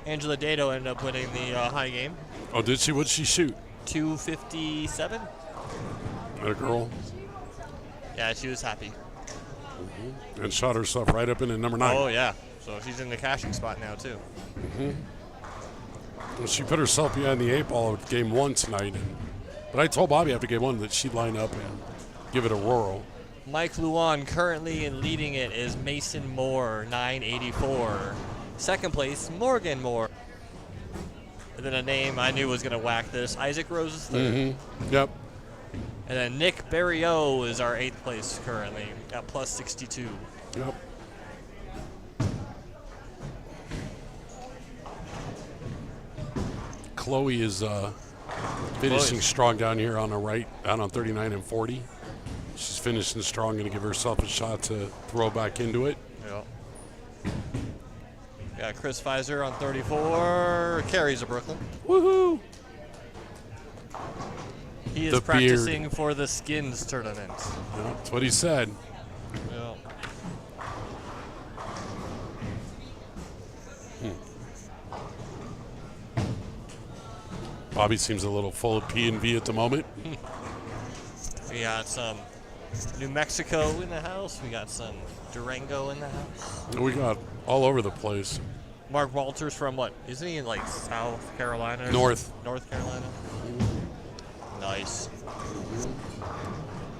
Angela Dato ended up winning the high game. Oh, did she? What'd she shoot? 257. That girl. Yeah, she was happy. And shot herself right up into number 9. Oh, yeah. So she's in the cashing spot now, too. Well, she put herself behind the 8 ball with game 1 tonight. But I told Bobby after game 1 that she'd line up and give it a whirl. Mike Luan currently in leading it is Mason Moore, 984. Second place, Morgan Moore. And then a name I knew was going to whack this, Isaac Rose is third. Yep. And then Nick Barriot is our 8th place currently at plus 62. Yep. Chloe is finishing strong down here on the right, down on 39 and 40. She's finishing strong, going to give herself a shot to throw back into it. Yeah. Got Chris Pfizer on 34. Carries a Brooklyn. Woohoo! He is practicing for the Skins tournament. Yeah, that's what he said. Yeah. Bobby seems a little full of P&V at the moment. We got some New Mexico in the house. We got some Durango in the house. We got all over the place. Mark Walters from what? Isn't he in like South Carolina? North Carolina. Nice.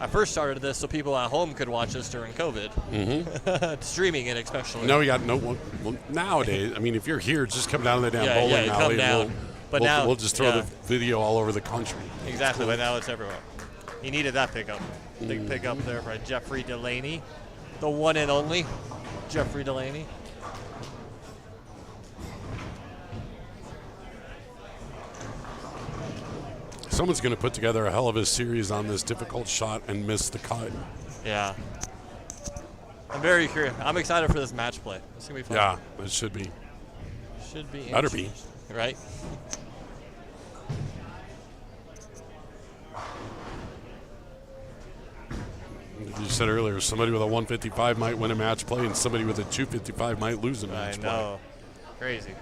I first started this so people at home could watch us during COVID. Streaming it especially. No, we got no. Well, nowadays, I mean, if you're here, just come down to the damn bowling alley. Come down. We'll just throw the video all over the country. Exactly, but now it's everywhere. He needed that pickup. Big pickup there by Jeffrey Delaney. The one and only Jeffrey Delaney. Someone's going to put together a hell of a series on this difficult shot and miss the cut. Yeah. I'm very curious. I'm excited for this match play. It's going to be fun. Yeah, it should be. Should be. Better be. Right? You said earlier, somebody with a 155 might win a match play, and somebody with a 255 might lose a match play. I know. Crazy.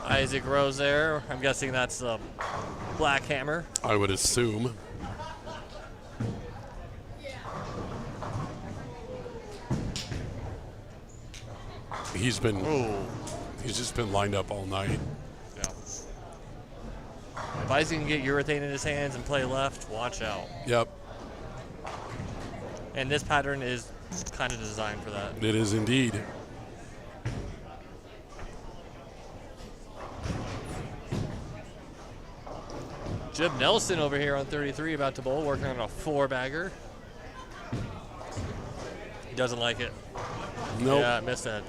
Isaac Rose there. I'm guessing that's the Black Hammer. I would assume. He's just been lined up all night. Yeah. If Isaac can get urethane in his hands and play left, watch out. Yep. And this pattern is kind of designed for that. It is indeed. Jim Nelson over here on 33 about to bowl, working on a 4-bagger. He doesn't like it. Nope. Yeah, missed that.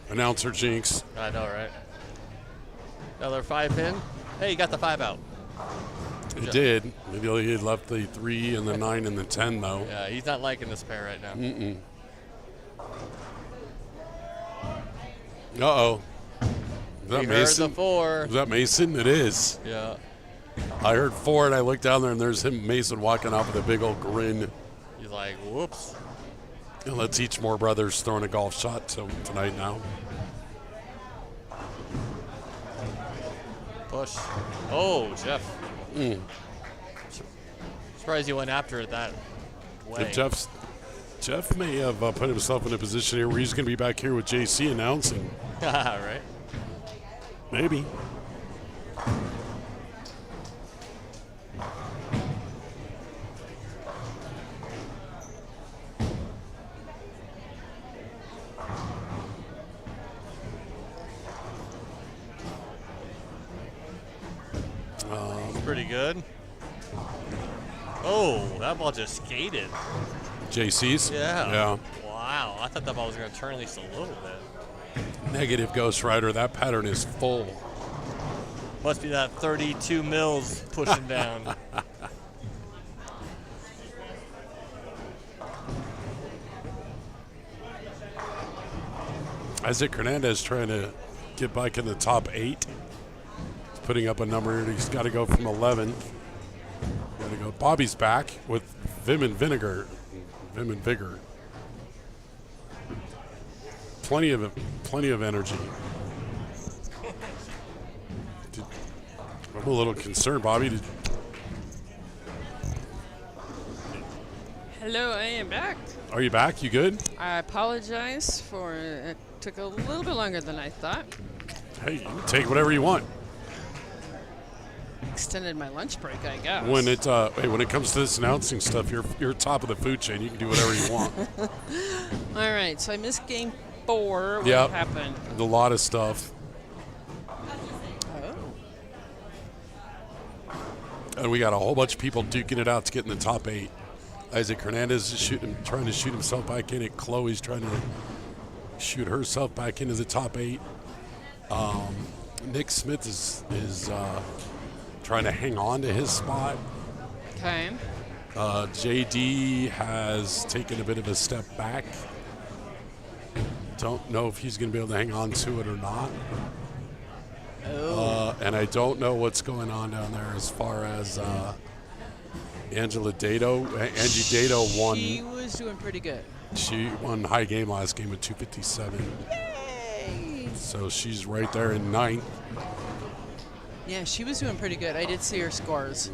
Announcer jinx. I know, right? Another 5-pin. Hey, you got the 5 out. He did. Maybe he had left the 3 and the 9 and the 10, though. Yeah, he's not liking this pair right now. Uh-oh. Is that We Mason? heard the 4. Is that Mason? It is. Yeah. I heard 4, and I looked down there, and there's him, Mason, walking off with a big old grin. He's like, whoops. And let's each more brothers throwing a golf shot tonight now. Push. Oh, Jeff. Surprised he went after it that way. Jeff may have put himself in a position here where he's going to be back here with JC announcing. Right. Maybe. Pretty good. Oh, that ball just skated. JC's? Yeah. Wow, I thought that ball was going to turn at least a little bit. Negative Ghost Rider. That pattern is full. Must be that 32 mils pushing down. Isaac Hernandez trying to get back in the top 8. He's putting up a number. He's got to go from 11. Got to go. Bobby's back with Vim and Vigor. Plenty of energy. I'm a little concerned, Bobby. Hello, I am back. Are you back? You good? I apologize for it took a little bit longer than I thought. Hey, you can take whatever you want. Extended my lunch break, I guess. When it comes to this announcing stuff, you're top of the food chain. You can do whatever you want. All right, so I missed game 4. What Yep. happened? A lot of stuff. Oh. And we got a whole bunch of people duking it out to get in the top 8. Isaac Hernandez is trying to shoot himself back in it. Chloe's trying to shoot herself back into the top 8. Nick Smith is trying to hang on to his spot. Okay. JD has taken a bit of a step back. Don't know if he's going to be able to hang on to it or not. Oh. And I don't know what's going on down there as far as Angela Dato. Angie Dato won. She was doing pretty good. She won high game last game at 257. Yay! So she's right there in 9th. Yeah, she was doing pretty good. I did see her scores.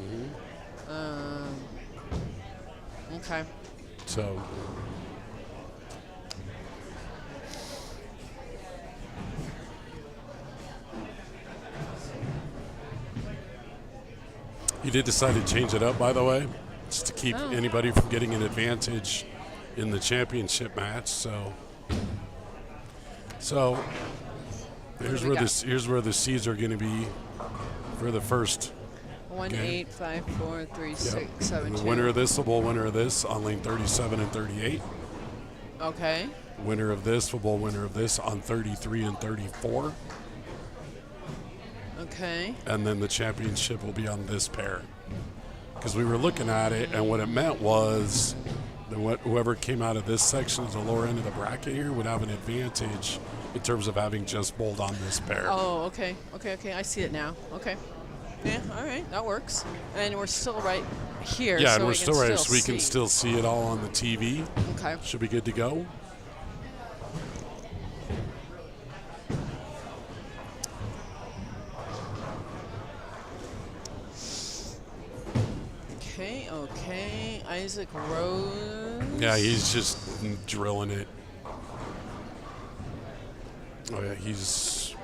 Okay. So you did decide to change it up, by the way, just to keep anybody from getting an advantage in the championship match. So here's where the seeds are going to be for the first 1, game. 8, 5, 4, 3, Yep. 6, 7, The 2. winner of this will bowl winner of this on lane 37 and 38. Okay. Winner of this will bowl winner of this on 33 and 34. Okay. And then the championship will be on this pair. Because we were looking at it, and what it meant was that whoever came out of this section at the lower end of the bracket here would have an advantage in terms of having just bowled on this pair. Oh, okay. Okay. I see it now. Okay. Yeah, all right. That works. And we're still right here. Yeah, so and we're we still can right, so we can see. still see it all on the TV. Okay. Should be good to go. Okay. Isaac Rose. Yeah, he's just drilling it. Oh, yeah, he's...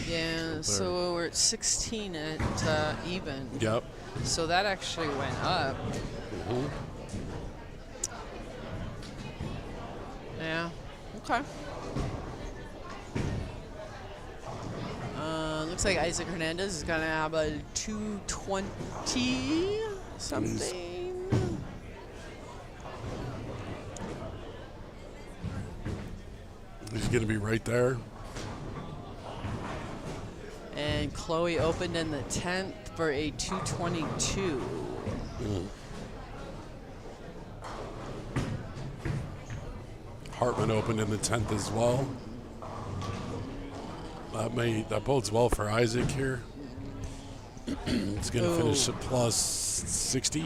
Yeah, so we're at 16 at even. Yep. So that actually went up. Mhm. Yeah. Okay. Looks like Isaac Hernandez is gonna have a 220 something. He's going to be right there. And Chloe opened in the 10th for a 222. Hartman opened in the 10th as well. That bodes well for Isaac here. He's going to finish at plus 60.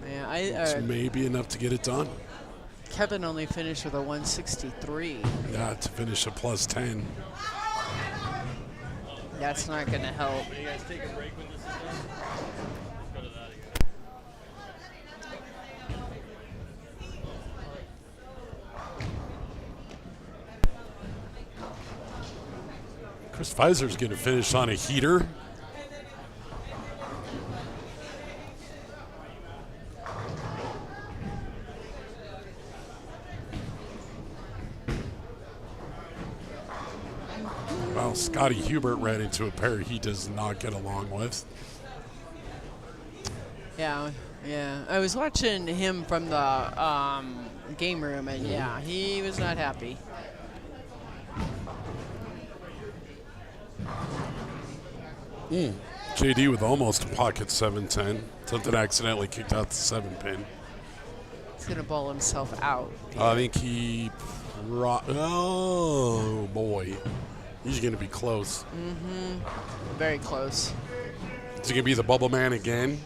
Yeah, It's maybe enough to get it done. Kevin only finished with a 163. Yeah, to finish at plus 10. That's not going to help. Will you guys take a break when this is done? Let's go to that again. Chris Pfizer's going to finish on a heater. Well, Scotty Hubert ran into a pair he does not get along with. Yeah. I was watching him from the game room, and yeah, he was not happy. JD with almost a pocket 710. Something accidentally kicked out the 7-pin. He's going to bowl himself out. I think he Oh, boy. He's going to be close. Very close. Is he going to be the bubble man again?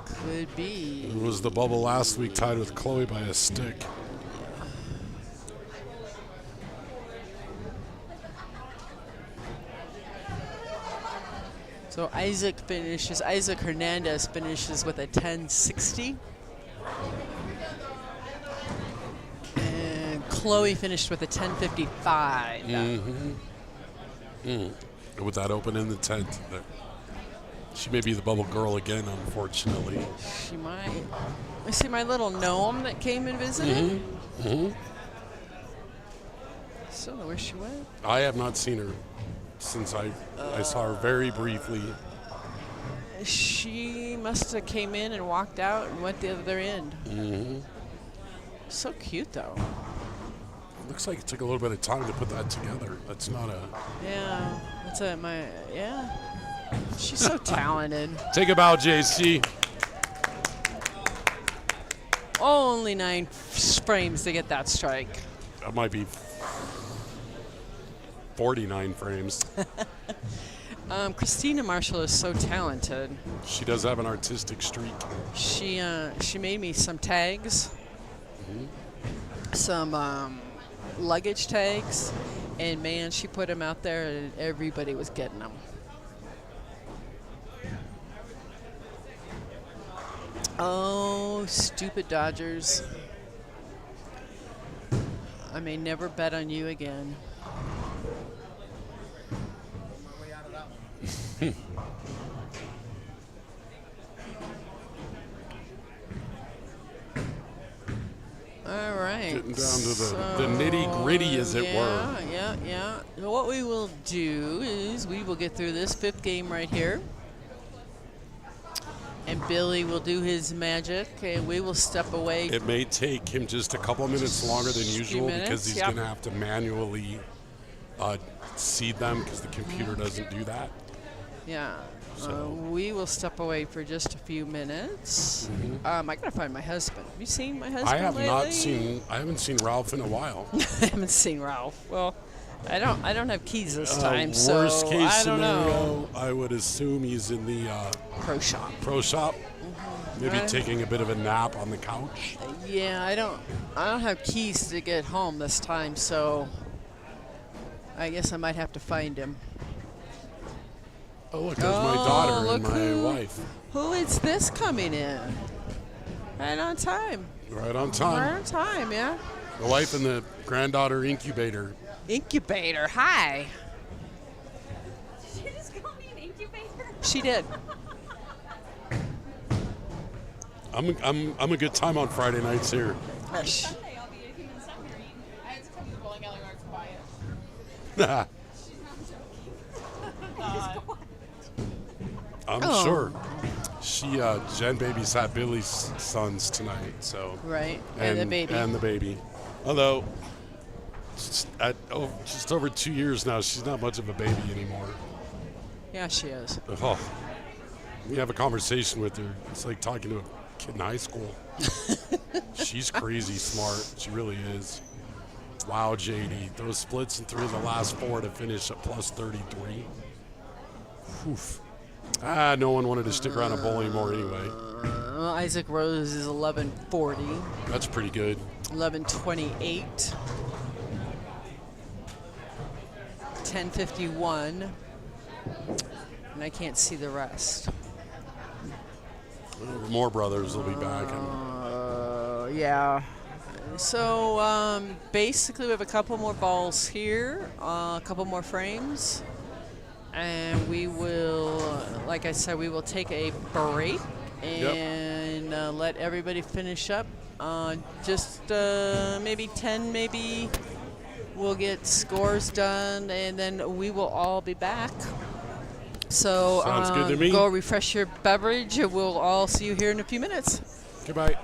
Could be. It was the bubble last week, tied with Chloe by a stick. So Isaac Hernandez finishes with a 1060. And Chloe finished with a 1055. With that open in the tent, she may be the bubble girl again, unfortunately. She might. I see my little gnome that came and visited. Still know where she went. I have not seen her since I saw her very briefly. She must have came in and walked out and went the other end. So cute, though. Looks like it took a little bit of time to put that together. That's not a... Yeah, that's yeah. She's so talented. Take a bow, JC. Only 9 frames to get that strike. That might be 49 frames. Christina Marshall is so talented. She does have an artistic streak. She made me some tags, some luggage tags, and man, she put them out there, and everybody was getting them. Oh, stupid Dodgers. I may never bet on you again. All right. Getting down to the nitty gritty, as it were. Yeah. What we will do is we will get through this 5th game right here. And Billy will do his magic, and we will step away. It may take him just a couple of minutes longer than usual because he's going to have to manually seed them because the computer doesn't do that. Yeah. So. We will step away for just a few minutes. I gotta find my husband. Have you seen my husband? I have lately? not seen. I haven't seen Ralph in a while. I haven't seen Ralph. Well, I don't have keys this time, Worst so case I don't scenario, know. I would assume he's in the Pro shop. Pro shop. Maybe taking a bit of a nap on the couch. Yeah, I don't have keys to get home this time, so I guess I might have to find him. Oh, look, there's my daughter and my wife. Who is this coming in? Right on time. Right on time. Right on time, yeah. The wife and the granddaughter incubator. Incubator, hi. Did you just call me an incubator? She did. I'm a good time on Friday nights here. Sunday, I'll be a human submarine. I had to come to the bowling alley where it's quiet. She's not joking. I'm sure. Jen babysat Billy's sons tonight, so. Right, and the baby. And the baby. Although, at just over 2 years now, she's not much of a baby anymore. Yeah, she is. Oh, we have a conversation with her. It's like talking to a kid in high school. She's crazy smart. She really is. Wow, JD. Those splits in 3 of the last 4 to finish at plus 33. Oof. No one wanted to stick around at bowling more anyway. Isaac Rose is 1140. That's pretty good. 1128. 1051. And I can't see the rest. More brothers will be back. Yeah. So basically we have a couple more balls here, a couple more frames. And we will, like I said, we will take a break and let everybody finish up. Just maybe 10, maybe we'll get scores done, and then we will all be back. So sounds good to me. Go refresh your beverage, and we'll all see you here in a few minutes. Goodbye.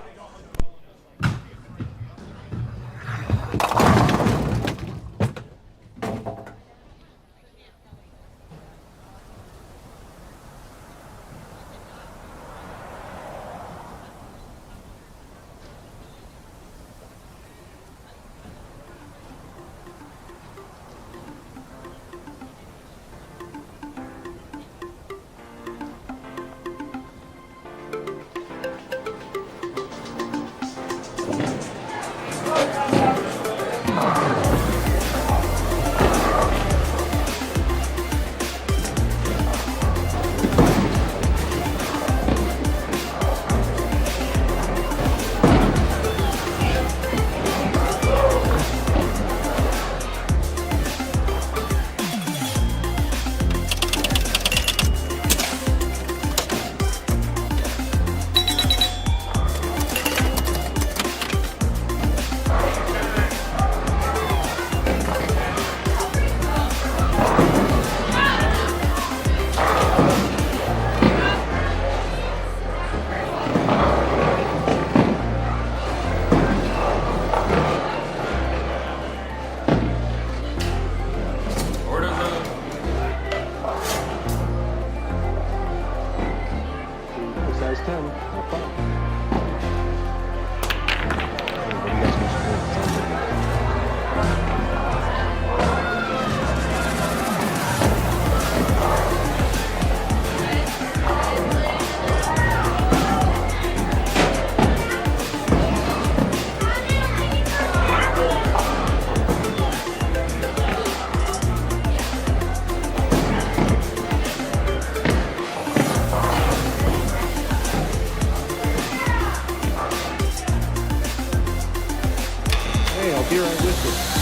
Hey, I'll be right with you.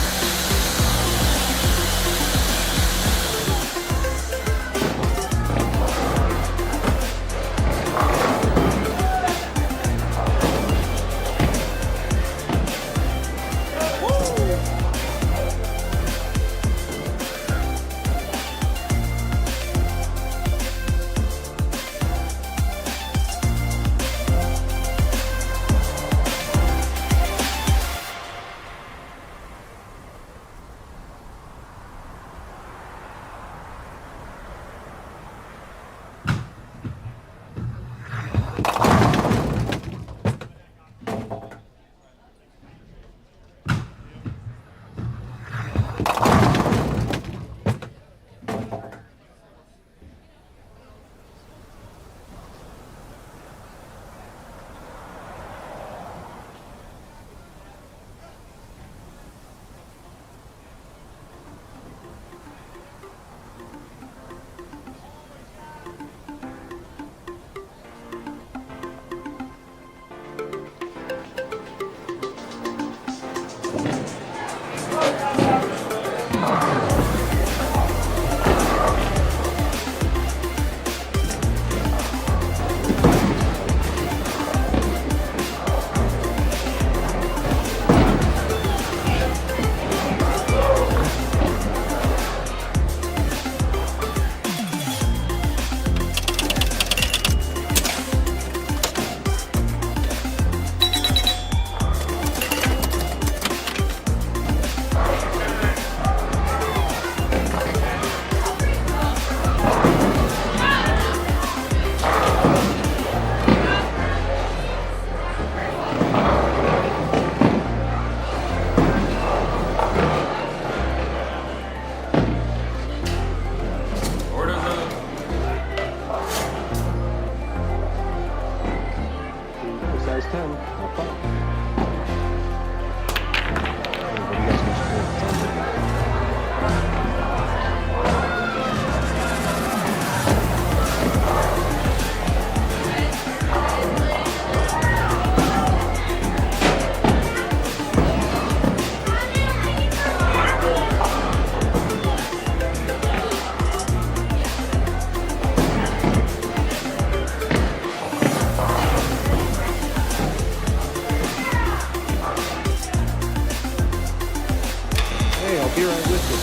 Size 10. Have fun. What do you guys Hey, I'll be right with you.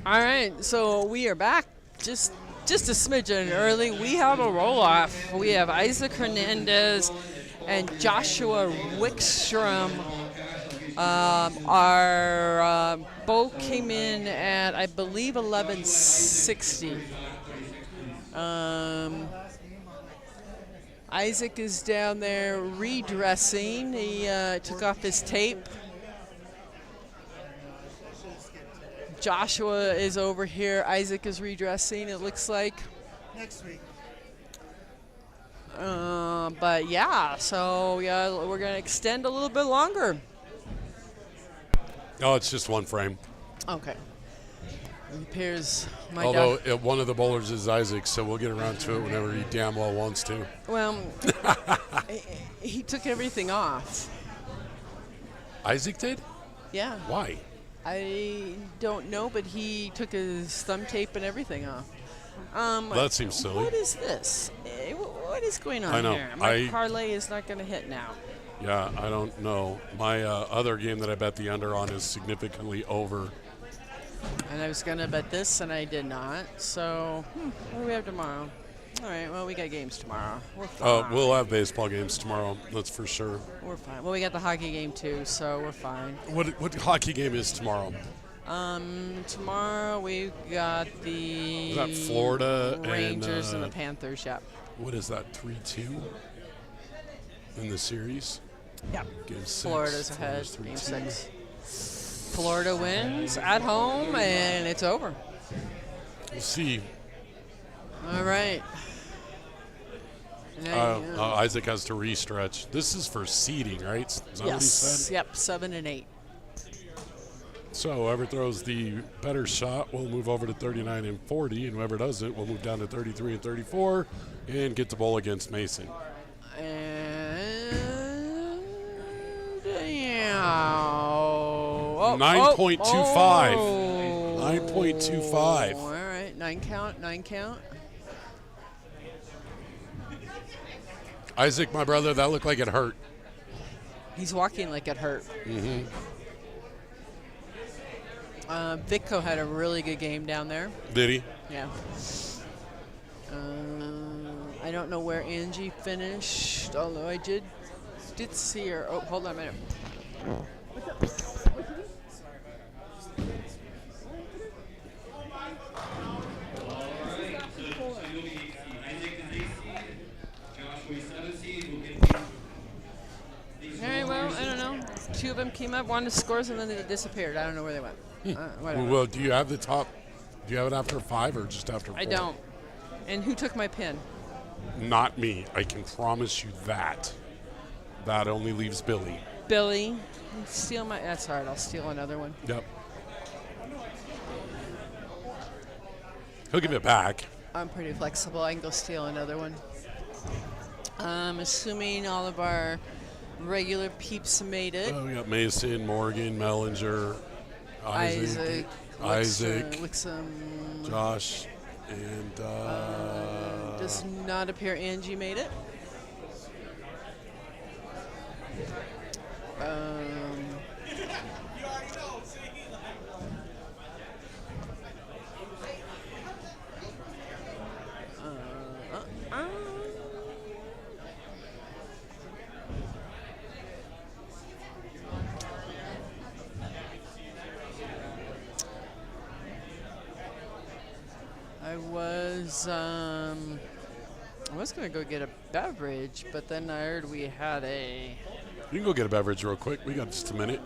All right, so we are back. Just a smidgen early. We have a roll-off. We have Isaac Hernandez and Joshua Wickstrom both came at, I believe, 1160. Isaac is down there redressing. He took off his tape. Joshua is over here. Isaac is redressing, it looks like. Next week. But yeah, so yeah, we're going to extend a little bit longer. Oh, it's just one frame. Okay. It appears my Although one of the bowlers is Isaac, so we'll get around to it whenever he damn well wants to. Well, he took everything off. Isaac did? Yeah. Why? I don't know, but he took his thumb tape and everything off. That seems silly. What is this? What is going on I know. here? My parlay is not going to hit now. Yeah, I don't know. My other game that I bet the under on is significantly over. And I was going to bet this, and I did not. So, what do we have tomorrow? All right, well, we got games tomorrow. We're fine. We'll have baseball games tomorrow, that's for sure. We're fine. Well, we got the hockey game, too, so we're fine. What hockey game is tomorrow? Tomorrow we've got the Is that Florida Rangers and the Panthers, yeah. What is that, 3-2 in the series? Yeah. Game 6. Florida's ahead, Florida's game 3-2. 6. Florida wins at home, and it's over. We'll see. All right. Isaac has to restretch. This is for seeding, right? Is that what he said? Yep, 7 and 8. So whoever throws the better shot will move over to 39 and 40, and whoever doesn't will move down to 33 and 34 and get the bowl against Mason. And 9.25. 9.25. All right, 9 count. Isaac, my brother, that looked like it hurt. He's walking like it hurt. Mm-hmm. Vicko had a really good game down there. Did he? Yeah. I don't know where Angie finished, although I did see her. Oh, hold on a minute. All right, well, I don't know. 2 of them came up, wanted scores, and then they disappeared. I don't know where they went. Whatever. Well, do you have the top? Do you have it after 5 or just after 4? I don't. And who took my pin? Not me. I can promise you that. That only leaves Billy. Billy. Steal my. That's all right. I'll steal another one. Yep. He'll give it back. I'm pretty flexible. I can go steal another one. I'm assuming all of our regular peeps made it. Oh, we got Mason, Morgan, Mellinger, Isaac, Wixom, Josh, and does not appear Angie made it. I was going to go get a beverage, but then I heard we had a... You can go get a beverage real quick. We got just a minute.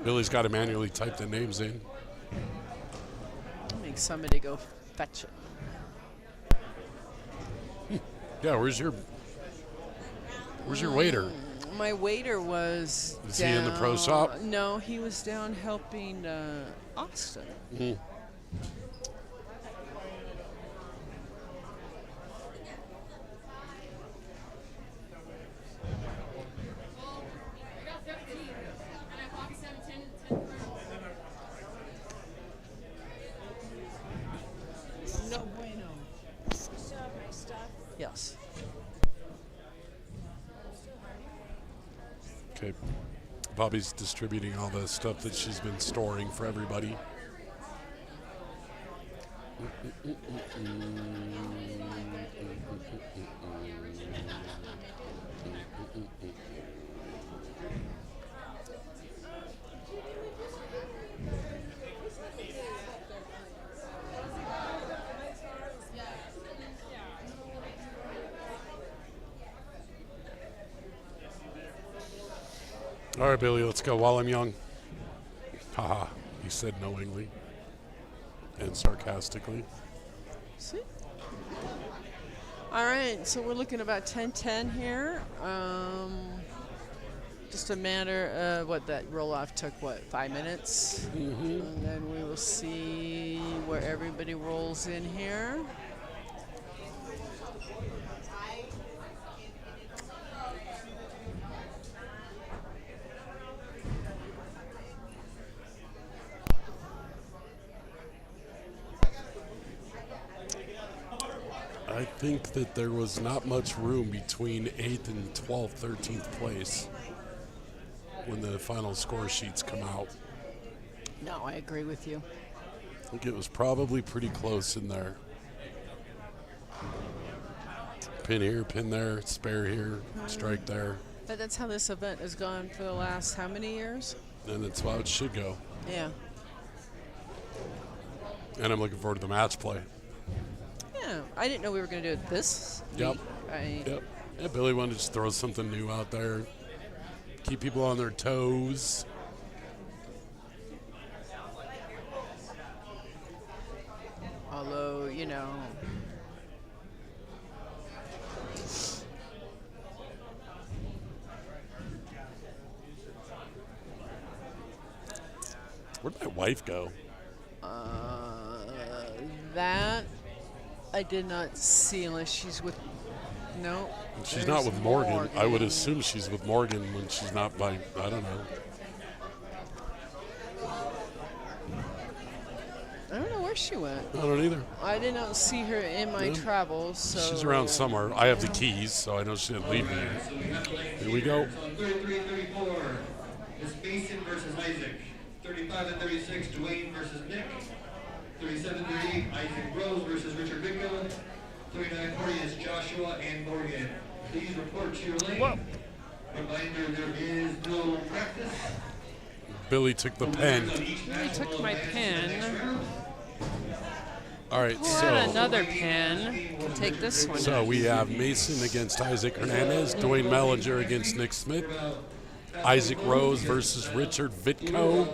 Billy's got to manually type the names in. I'll make somebody go fetch it. Yeah, where's your waiter? My waiter was Is down... he in the pro shop? No, he was down helping Austin. Mm-hmm. No bueno. Yes. Okay. Bobby's distributing all the stuff that she's been storing for everybody. All right, Billy, let's go while I'm young. Haha, he said knowingly and sarcastically. See? All right, so we're looking about 10-10 here. Just a matter of what that roll-off took, 5 minutes? And then we will see where everybody rolls in here. I think that there was not much room between 8th and 12th, 13th place when the final score sheets come out. No, I agree with you. I think it was probably pretty close in there. Pin here, pin there, spare here, strike there. But that's how this event has gone for the last how many years? And that's how it should go. Yeah. And I'm looking forward to the match play. Yeah, I didn't know we were going to do it this Yep. week. Yep. Yeah, Billy wanted to just throw something new out there. Keep people on their toes. Although, you know, Where'd my wife go? that I did not see unless she's with, no. She's not with Morgan. I would assume she's with Morgan when she's not by, I don't know. I don't know where she went. I don't either. I did not see her in my travels, so. She's around somewhere. I have the keys, so I know she didn't leave me. Here we go. So 33-34 is Mason versus Isaac. 35-36, Dwayne versus Nick. 37-38, Isaac Rose versus Richard Vicko. 39-40 is Joshua and Morgan. Please report to your lane. Whoa. Reminder, there is no practice. Billy took the pen. Billy took my pen. All right, Pull so out another pen. We'll take this one. so we have Mason against Isaac Hernandez, Dwayne Mellinger against Nick Smith, Isaac Rose versus Richard Vitko.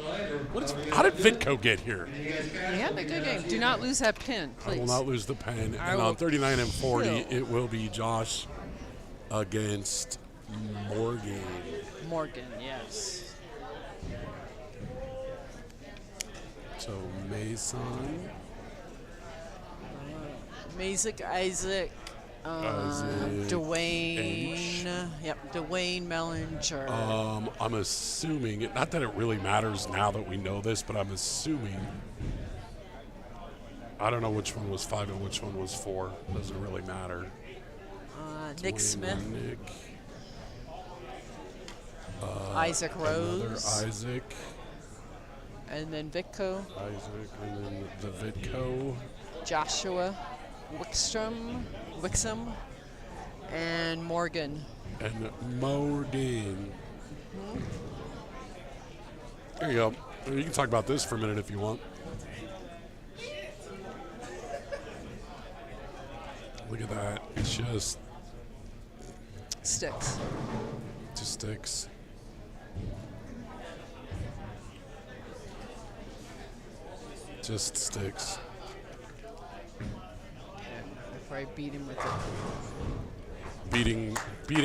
How did Vitko get here? He had a good game. Do not lose that pin, please. I will not lose the pen. I And will on 39 and 40, kill. it will be Josh against Morgan. Morgan, yes. So Mason. Isaac, Isaac, Dwayne. H. Yep, Dwayne Mellinger. I'm assuming, not that it really matters now that we know this, but I'm assuming, I don't know which one was 5 and which one was 4. Doesn't really matter. Nick Dwayne Smith. and Nick. Isaac Another Rose. Isaac. And then Vitko. Isaac, and then the Vitko. Joshua. Wixom. And Morgan. And Morgan. There you go. You can talk about this for a minute if you want. Look at that. It's just Sticks. sticks. Just sticks. Before I beat him with it. Beating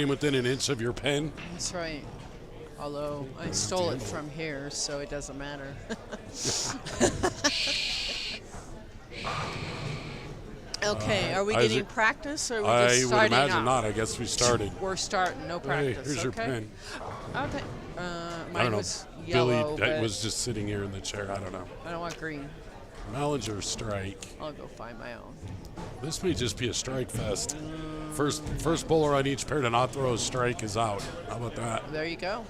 within an inch of your pen. That's right. Although I stole it from here, so it doesn't matter. Okay, are we getting Isaac, practice or are we I just would starting imagine out? not. I guess we started. We're starting, no Hey, practice. here's your okay? pen. Okay. I Mine don't know. was yellow, Billy but was just sitting here in the chair. I don't know. I don't want green. Mellinger strike. I'll go find my own. This may just be a strike fest. First bowler on each pair to not throw a strike is out. How about that? There you go.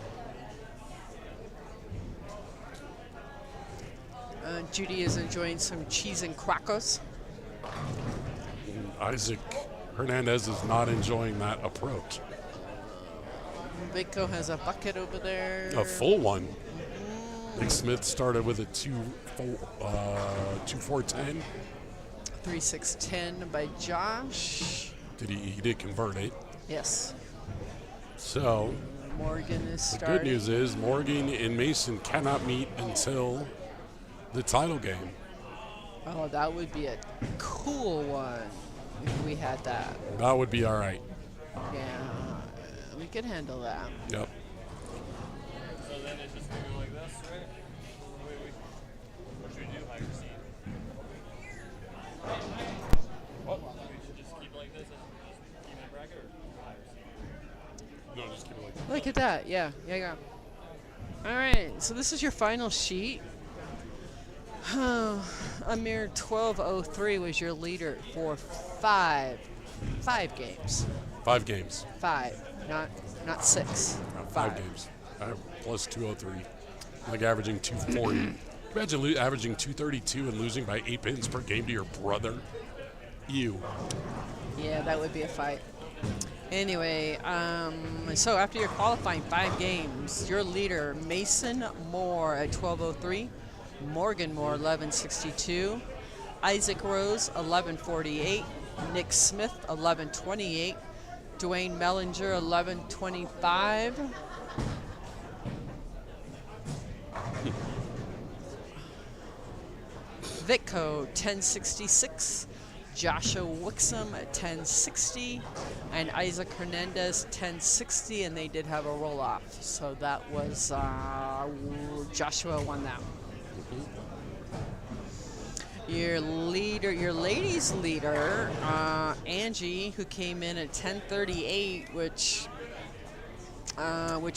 Judy is enjoying some cheese and crackers. Isaac Hernandez is not enjoying that approach. Vitko has a bucket over there. A full one. Nick Smith started with a 2-4-10. 3-6-10 by Josh. He did convert it. Yes. So Morgan is The starting. good news is Morgan and Mason cannot meet until the title game. Oh, that would be a cool one if we had that. That would be all right. Yeah, we could handle that. Yep. So then it's just going to go like this, right? What should we do? Higher seed? What? We should just keep it like this and just keep it in bracket, or higher seed? No, just keep it like that. Look at that. Yeah. All right, so this is your final sheet. A mere 12:03 was your leader for five games. 5 games. 5, not 6. 5 games. Plus 203. Like averaging 240. Imagine averaging 232 and losing by 8 pins per game to your brother. Ew. Yeah, that would be a fight. Anyway, so after your qualifying 5 games, your leader, Mason Moore at 12:03, Morgan Moore, 11:62, Isaac Rose, 11:48, Nick Smith, 11:28, Dwayne Mellinger, 11:25. Vitco, 10:66. Joshua Wixom at 10:60, and Isaac Hernandez 10:60, and they did have a roll-off. So that was Joshua won that. Your leader, your ladies' leader, Angie, who came in at 10:38, which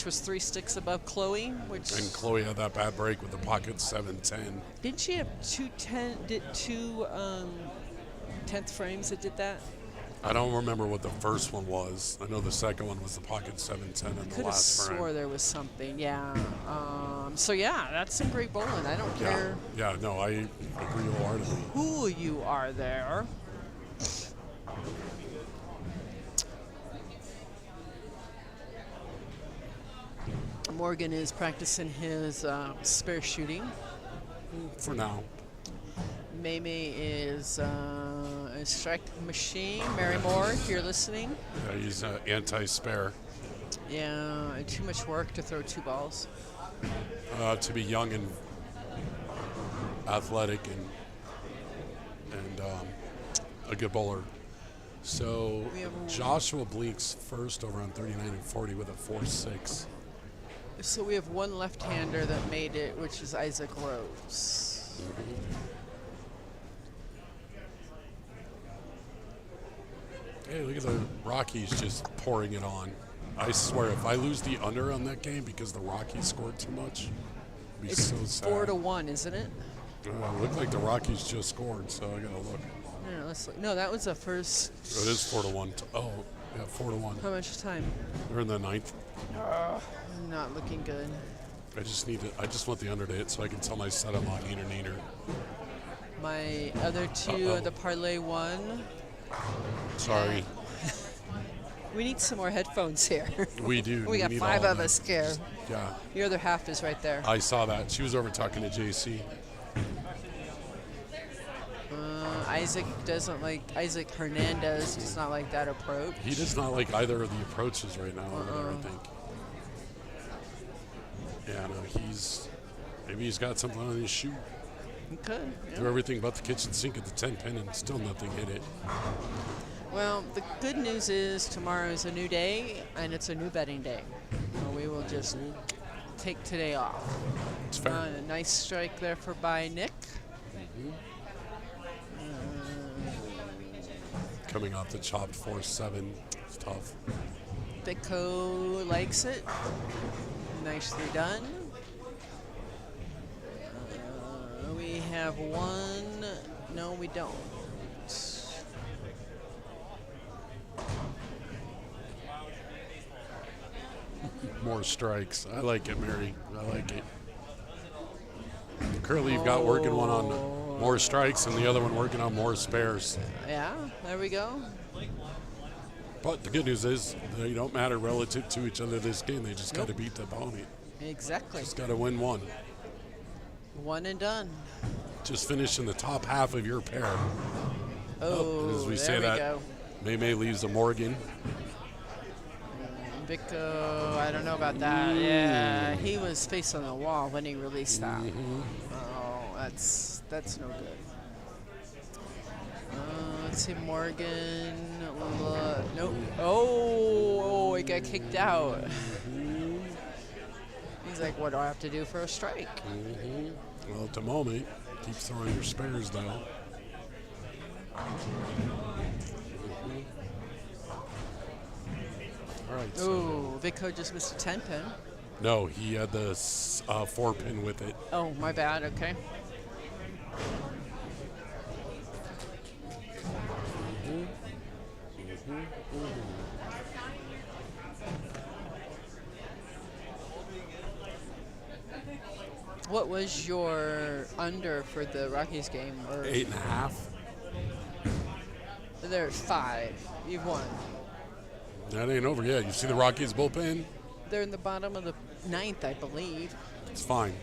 was 3 sticks above Chloe. And Chloe had that bad break with the pocket 7-10. Didn't she have two 10th frames that did that? I don't remember what the first one was. I know the second one was the pocket 7-10 in the Could have last frame. swore there was something, yeah. So yeah, that's some great bowling. I don't care Yeah, no, I agree wholeheartedly. who you are there. Morgan is practicing his spare shooting. For now. Meme is a strike machine. Mary Moore, if you're listening. Yeah, he's anti-spare. Yeah, too much work to throw 2 balls. To be young and athletic and a good bowler. So Joshua blinks first over on 39 and 40 with a 4-6. So we have one left-hander that made it, which is Isaac Rose. Hey, look at the Rockies just pouring it on. I swear, if I lose the under on that game because the Rockies scored too much, it'd be It's so sad. 4-1, isn't it? It looked like the Rockies just scored, so I gotta look. No, let's look. No, that was the first. So it is 4-1. Oh, yeah, 4-1. How much time? They're in the 9th. Not looking good. I just want the under to hit so I can tell my set I'm on neener. My other 2 are the parlay 1. Sorry. We need some more headphones here. We do. We got need 5 all of that. us here. Yeah. Your other half is right there. I saw that. She was over talking to JC. Isaac Hernandez does not like that approach. He does not like either of the approaches right now over there, I think. Yeah, no, maybe he's got something on his shoe. He could. Yeah. Threw everything but the kitchen sink at the 10 pin and still nothing hit it. Well, the good news is tomorrow is a new day and it's a new betting day. So we will just take today off. It's fair. A nice strike there by Nick. Coming off the chopped 4-7. It's tough. Bitco likes it. Nicely done. We have one. No, we don't. More strikes. I like it, Mary. I like it. Currently, you've got working one on more strikes and the other one working on more spares. Yeah, there we go. But the good news is they don't matter relative to each other this game. They just got to beat the opponent. Exactly. Just got to win one. One and done. Just finish in the top half of your pair. Oh, and as we there say we that, go. May leaves a Morgan. Vico, I don't know about that. Yeah, he was facing the wall when he released that. Oh, that's no good. Let's see, Morgan. Nope. Oh, he got kicked out. He's like, what do I have to do for a strike? Well, at the moment, keep throwing your spares though. All right. Ooh, Vico just missed a 10 pin. No, he had the 4 pin with it. Oh, my bad. Okay. What was your under for the Rockies game? Or 8.5. There's 5. You've won. That ain't over yet. You see the Rockies bullpen? They're in the bottom of the 9th, I believe. It's fine.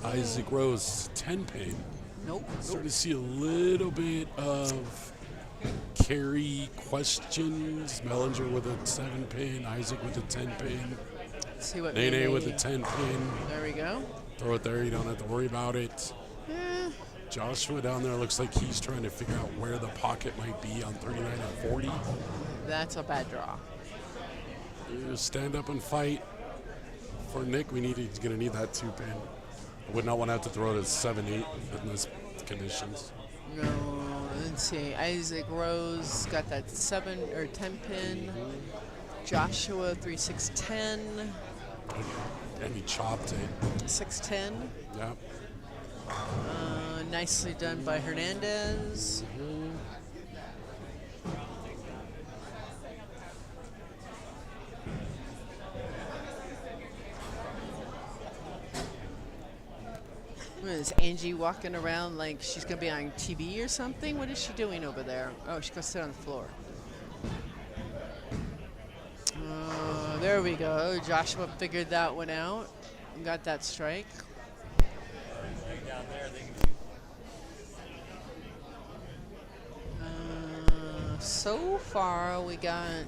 Isaac Rose, 10 pin. Nope. Starting to see a little bit of carry questions. Mellinger with a 7 pin. Isaac with a 10 pin. Let's see what Nene with a 10 pin. There we go. Throw it there. You don't have to worry about it. Joshua down there looks like he's trying to figure out where the pocket might be on 39 and 40. That's a bad draw. You stand up and fight. For Nick, he's going to need that 2 pin. I would not want to have to throw it at 7-8 in these conditions. No, let's see. Isaac Rose got that 7 or 10 pin. Joshua 3-6-10. And he chopped it. 6-10. Yeah. Nicely done by Hernandez. What is Angie walking around like she's going to be on TV or something? What is she doing over there? Oh, she's going to sit on the floor. There we go. Joshua figured that one out and got that strike. So far, we got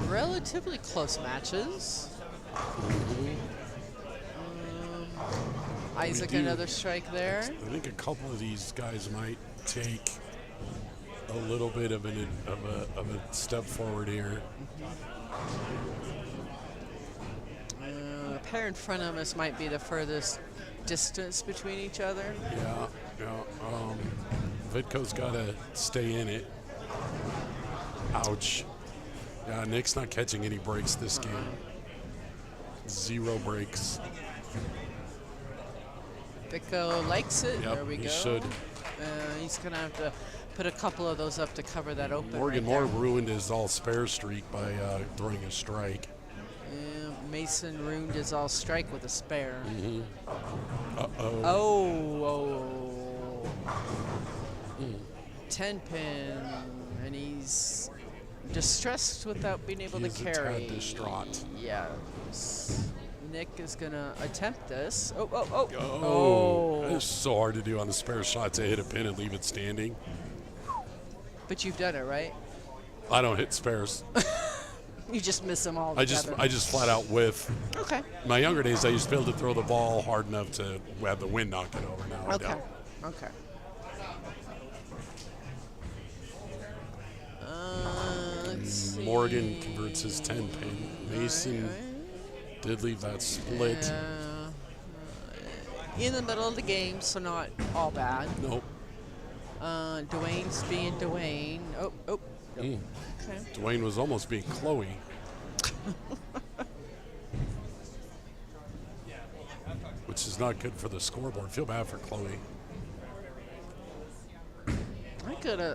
relatively close matches. Isaac, another strike there. I think a couple of these guys might take a little bit of a step forward here. The pair in front of us might be the furthest distance between each other. Yeah. Vitko's got to stay in it. Ouch. Yeah, Nick's not catching any breaks this game. 0 breaks. Vico likes it. Yep, there we he go. should. He's going to have to put a couple of those up to cover that open. Morgan right Moore there. ruined his all-spare streak by throwing a strike. Mason ruined his all strike with a spare. Uh-oh. Oh. 10 pin, and he's distressed without being able to carry. He's a tad distraught. Yes. Nick is gonna attempt this. Oh. It's so hard to do on the spare shot to hit a pin and leave it standing. But you've done it, right? I don't hit spares. You just miss them all I together. just flat out whiff. Okay. In my younger days, I used to be able to throw the ball hard enough to have the wind knock it over. Now I don't. Okay. Let's see. Morgan converts his 10 pin. Mason did leave that split. In the middle of the game, so not all bad. Nope. Dwayne's being Dwayne. Oh. Okay. Dwayne was almost being Chloe. Which is not good for the scoreboard. Feel bad for Chloe.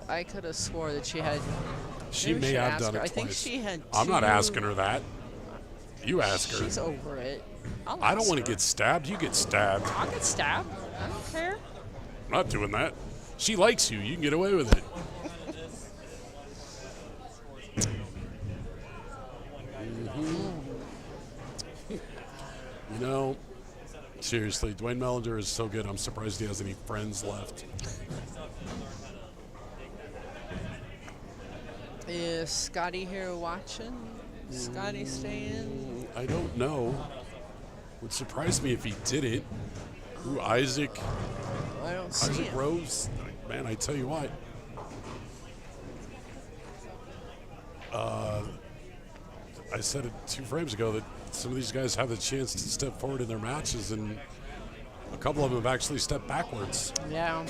I could have swore that she had. She maybe may should have ask done her. it I think twice. she had. I'm not 2. asking her that. You ask her. She's over it. I don't want to get stabbed. You get stabbed. I'll get stabbed. I don't care. I'm not doing that. She likes you. You can get away with it. You know, seriously, Dwayne Mellinger is so good. I'm surprised he has any friends left. Is Scotty here watching? Scotty staying? I don't know. Would surprise me if he didn't. Ooh, Isaac. I don't see Isaac him. Rose. Man, I tell you what. I said it 2 frames ago that some of these guys have the chance to step forward in their matches, and a couple of them have actually stepped backwards. Yeah.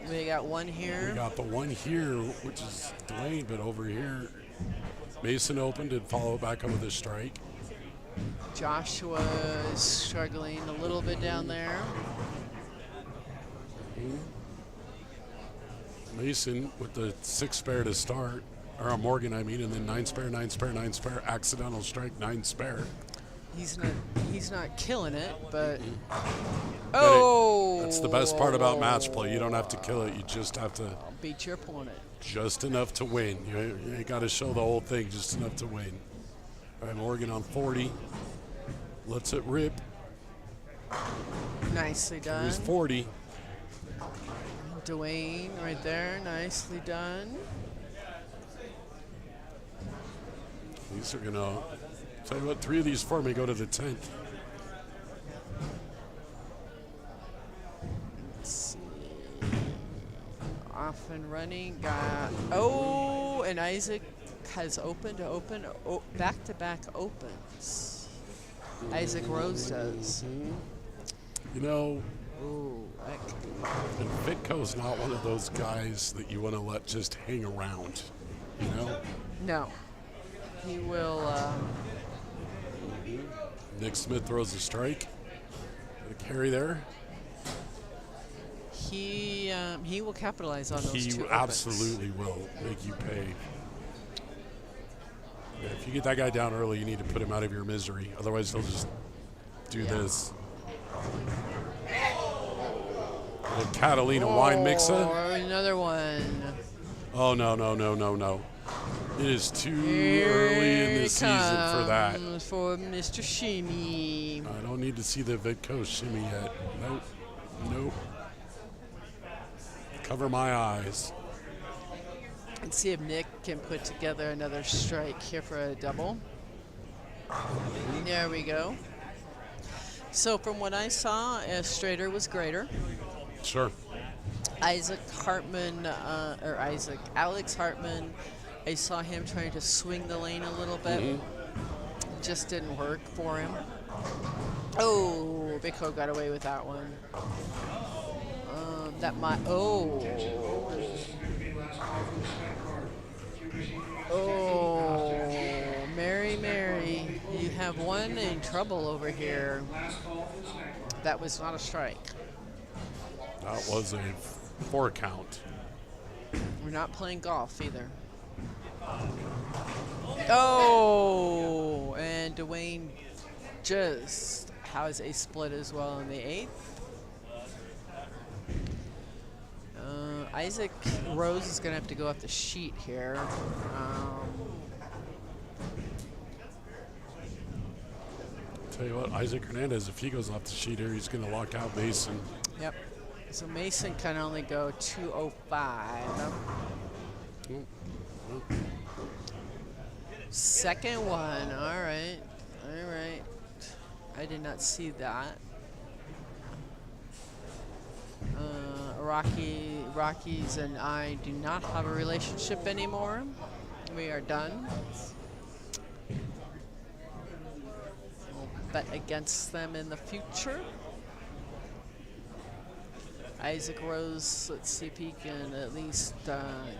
We got one here. We got the one here, which is Dwayne, but over here, Mason opened and followed back up with a strike. Joshua is struggling a little bit down there. Mason with the 6 spare to start, or Morgan, I mean, and then 9 spare, 9 spare, 9 spare, accidental strike, 9 spare. He's not killing it, but That's the best part about match play. You don't have to kill it. You just have to beat your opponent. Just enough to win. You ain't got to show the whole thing. Just enough to win. All right, Morgan on 40. Lets it rip. Nicely done. Here's 40. Dwayne right there. Nicely done. These are going to, tell you what, 3 of these 4 may go to the 10th. Let's see. Off and running. Got, and Isaac has opened to open. Back-to-back opens. Isaac Rose does. You know, Ooh, that could be. and Fitco's not one of those guys that you want to let just hang around, you know? No. He will. Nick Smith throws a strike. Got a carry there. He will capitalize on those He two absolutely will make you pay. Yeah, if you get that guy down early, you need to put him out of your misery. Otherwise, he'll just do this. The Catalina wine mixer. Another one. Oh, no, no, no, no, no. It is too early in the season for that. For Mr. Shimmy. I don't need to see the Vidco shimmy yet. Nope. Nope. Cover my eyes. Let's see if Nick can put together another strike here for a double. There we go. So from what I saw, straighter was greater. Sure. Alex Hartman, I saw him trying to swing the lane a little bit. Just didn't work for him. Oh, Biko got away with that one. Mary, you have one in trouble over here. That was not a strike. That was a 4 count. We're not playing golf either. Oh, and Dwayne just has a split as well in the 8th. Isaac Rose is going to have to go off the sheet here. Tell you what, Isaac Hernandez, if he goes off the sheet here, he's going to lock out Mason. Yep. So Mason can only go 205. Second one. All right. All right. see that. Rockies and I do not have a relationship anymore. We are done. We'll bet against them in the future. Isaac Rose, let's see if he can at least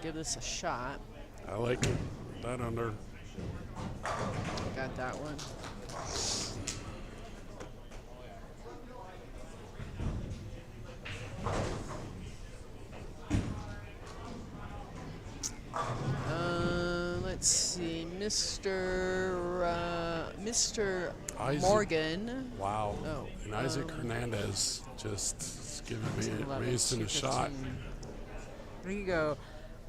give this a shot. I like it. That under. Got that one. Let's see, Mr. Isaac. Morgan. Wow. Oh, and Isaac Hernandez just giving Mason a shot. There you go.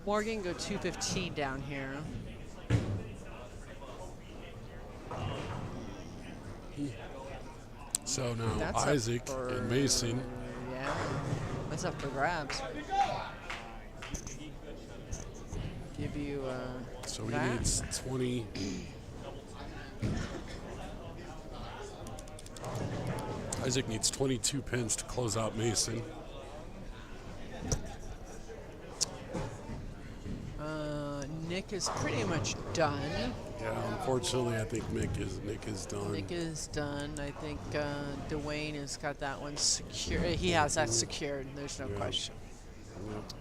Morgan go 215 down here. So now That's Isaac and Mason. Yeah, that's up for grabs. give you So he that. needs 20. Isaac needs 22 pins to close out Mason. Nick is pretty much done. Yeah, unfortunately, I think Nick is done. Nick is done. I think Dwayne has got that one secure. He has that secured. There's no question. Yep.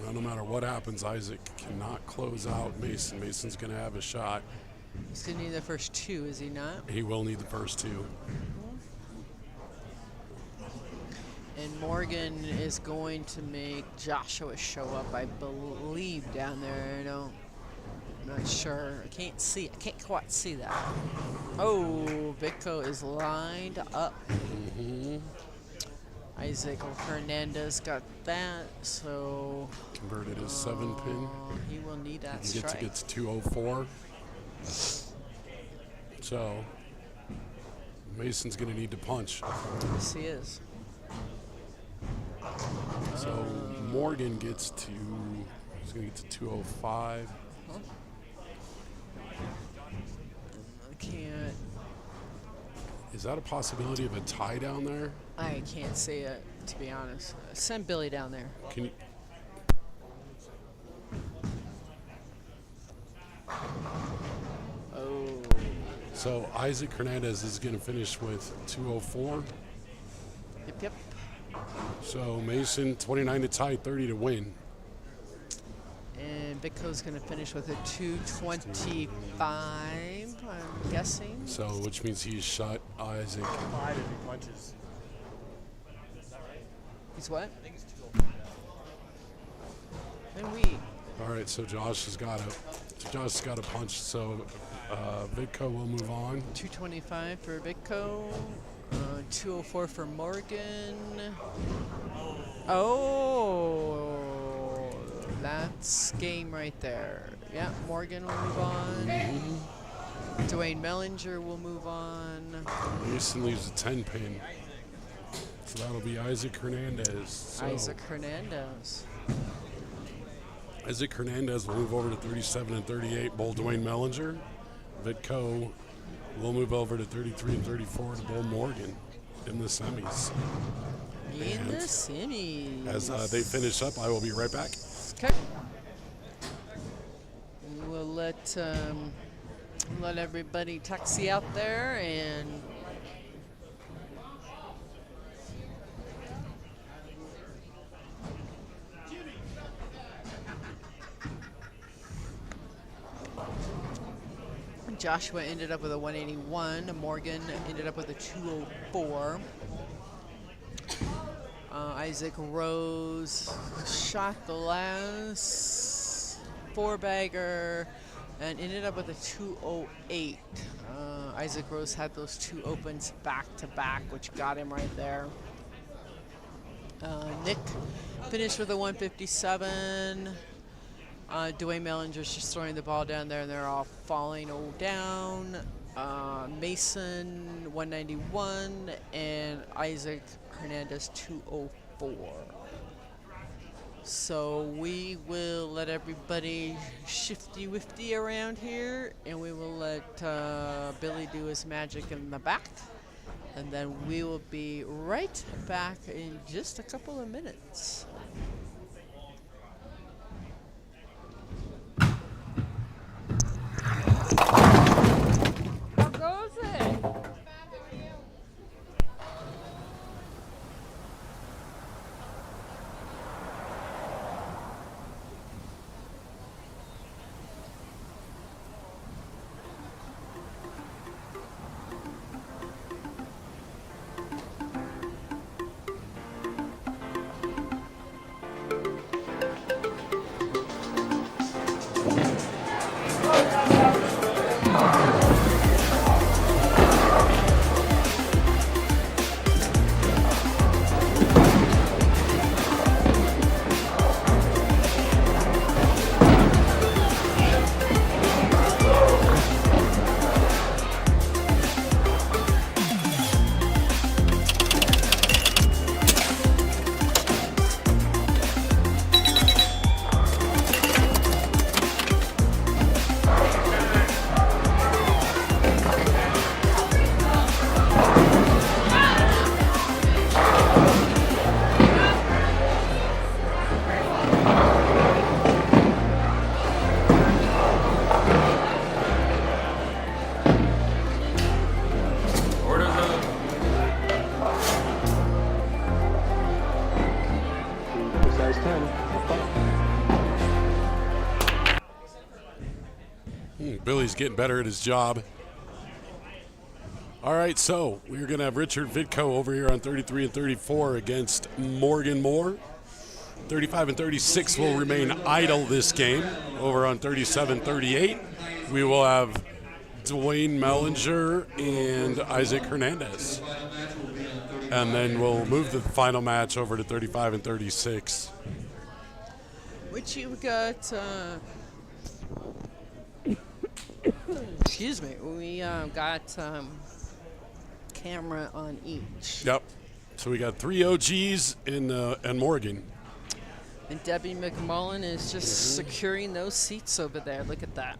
Well, no matter what happens, Isaac cannot close out Mason. Mason's going to have a shot. He's going to need the first two, is he not? He will need the first two. And Morgan is going to make Joshua show up, I believe, down there. I'm not sure. I can't quite see that. Oh, Vico is lined up. Isaac Hernandez got that, so Converted his 7-pin. he will need that He strike. gets to 204. So Mason's going to need to punch. Yes, he is. So Morgan gets to, he's going to get to 205. I can't. Is that a possibility of a tie down there? I can't see it, to be honest. Send Billy down there. Can you? Oh. So Isaac Hernandez is going to finish with 204. Yep. So Mason 29 to tie, 30 to win. And Vico's going to finish with a 225, I'm guessing. So which means he's shot Isaac. 5 if he punches. He's what? I think it's 205. And we. All right, so Josh has got to punch. So Vidco will move on. 225 for Vico. 204 for Morgan. Oh, that's game right there. Yeah, Morgan will move on. Dwayne Mellinger will move on. Mason leaves a 10-pin. So that'll be Isaac Hernandez. So Isaac Hernandez. Isaac Hernandez will move over to 37 and 38, bowl Dwayne Mellinger. Vidco will move over to 33 and 34 to bowl Morgan in the semis. In the semis. As they finish up, I will be right back. Okay. We'll let everybody taxi out there and Joshua ended up with a 181. Morgan ended up with a 204. Isaac Rose shot the last 4-bagger and ended up with a 208. Isaac Rose had those two opens back to back, which got him right there. Nick finished with a 157. Dwayne Mellinger's just throwing the ball down there, and they're all falling down. Mason 191 and Isaac Hernandez 204. So we will let everybody shifty-wifty around here, and we will let Billy do his magic in the back. And then we will be right back in just a couple of minutes. How goes it? Billy's getting better at his job. All right, so we're going to have Richard Vidko over here on 33 and 34 against Morgan Moore. 35 and 36 will remain idle this game. Over on 37-38, we will have Dwayne Mellinger and Isaac Hernandez. And then we'll move the final match over to 35 and 36. Which you've got, excuse me, we got camera on each. Yep. So we got 3 OGs and Morgan. And Debbie McMullen is just securing those seats over there. Look at that.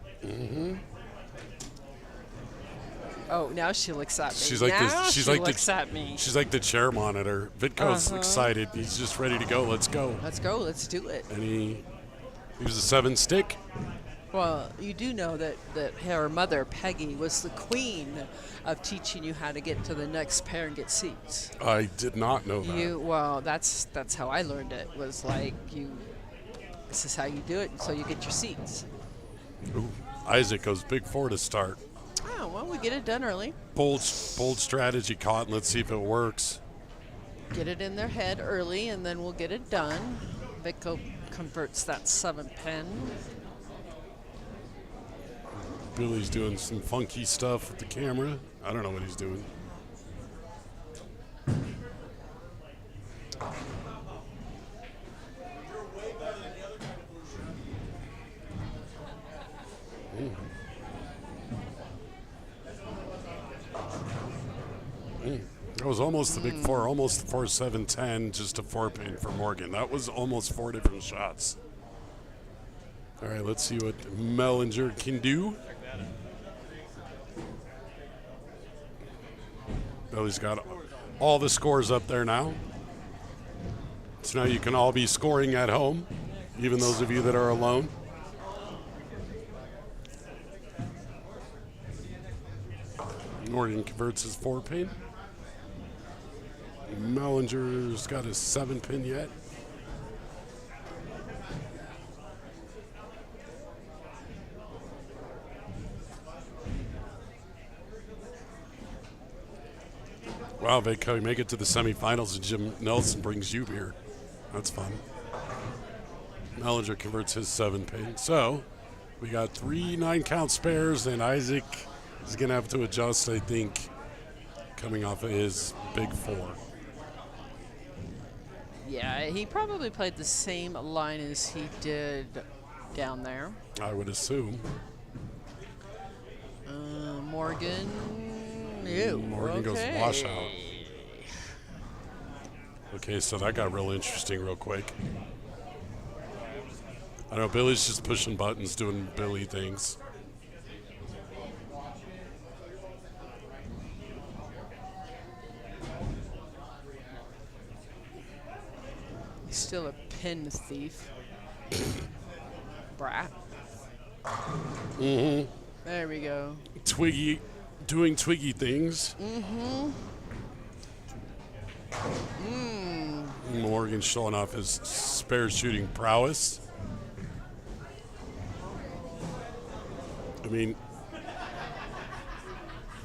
Oh, now she looks at me. She's like now she's she like looks at me. She's like the chair monitor. Vidko's excited. He's just ready to go. Let's go. Let's go. Let's do it. And he was a 7-stick. Well, you do know that her mother, Peggy, was the queen of teaching you how to get to the next pair and get seats. I did not know that. Well, that's how I learned it. Was like this is how you do it, and so you get your seats. Ooh, Isaac goes big 4 to start. Oh, well, we get it done early. Bold strategy caught, and let's see if it works. Get it in their head early, and then we'll get it done. Vidko converts that 7-pin. Billy's doing some funky stuff with the camera. I don't know what he's doing. That was almost the big 4, almost 4-7-10, just a 4-pin for Morgan. That was almost 4 different shots. All right, let's see what Mellinger can do. Billy's got all the scores up there now. So now you can all be scoring at home, even those of you that are alone. Morgan converts his 4-pin. Mellinger's got his 7-pin yet. Wow, Vidko, you make it to the semifinals and Jim Nelson brings you beer. That's fun. Mellinger converts his 7-pin. So we got 3 9-count spares, and Isaac is going to have to adjust, I think, coming off of his big 4. Yeah, he probably played the same line as he did down there. I would assume. Morgan. Ew. Morgan goes washout. Okay, so that got real interesting real quick. I know Billy's just pushing buttons, doing Billy things. He's still a pin thief. Brat. Mm-hmm. There we go. Twiggy, doing Twiggy things. Morgan showing off his spare shooting prowess. I mean,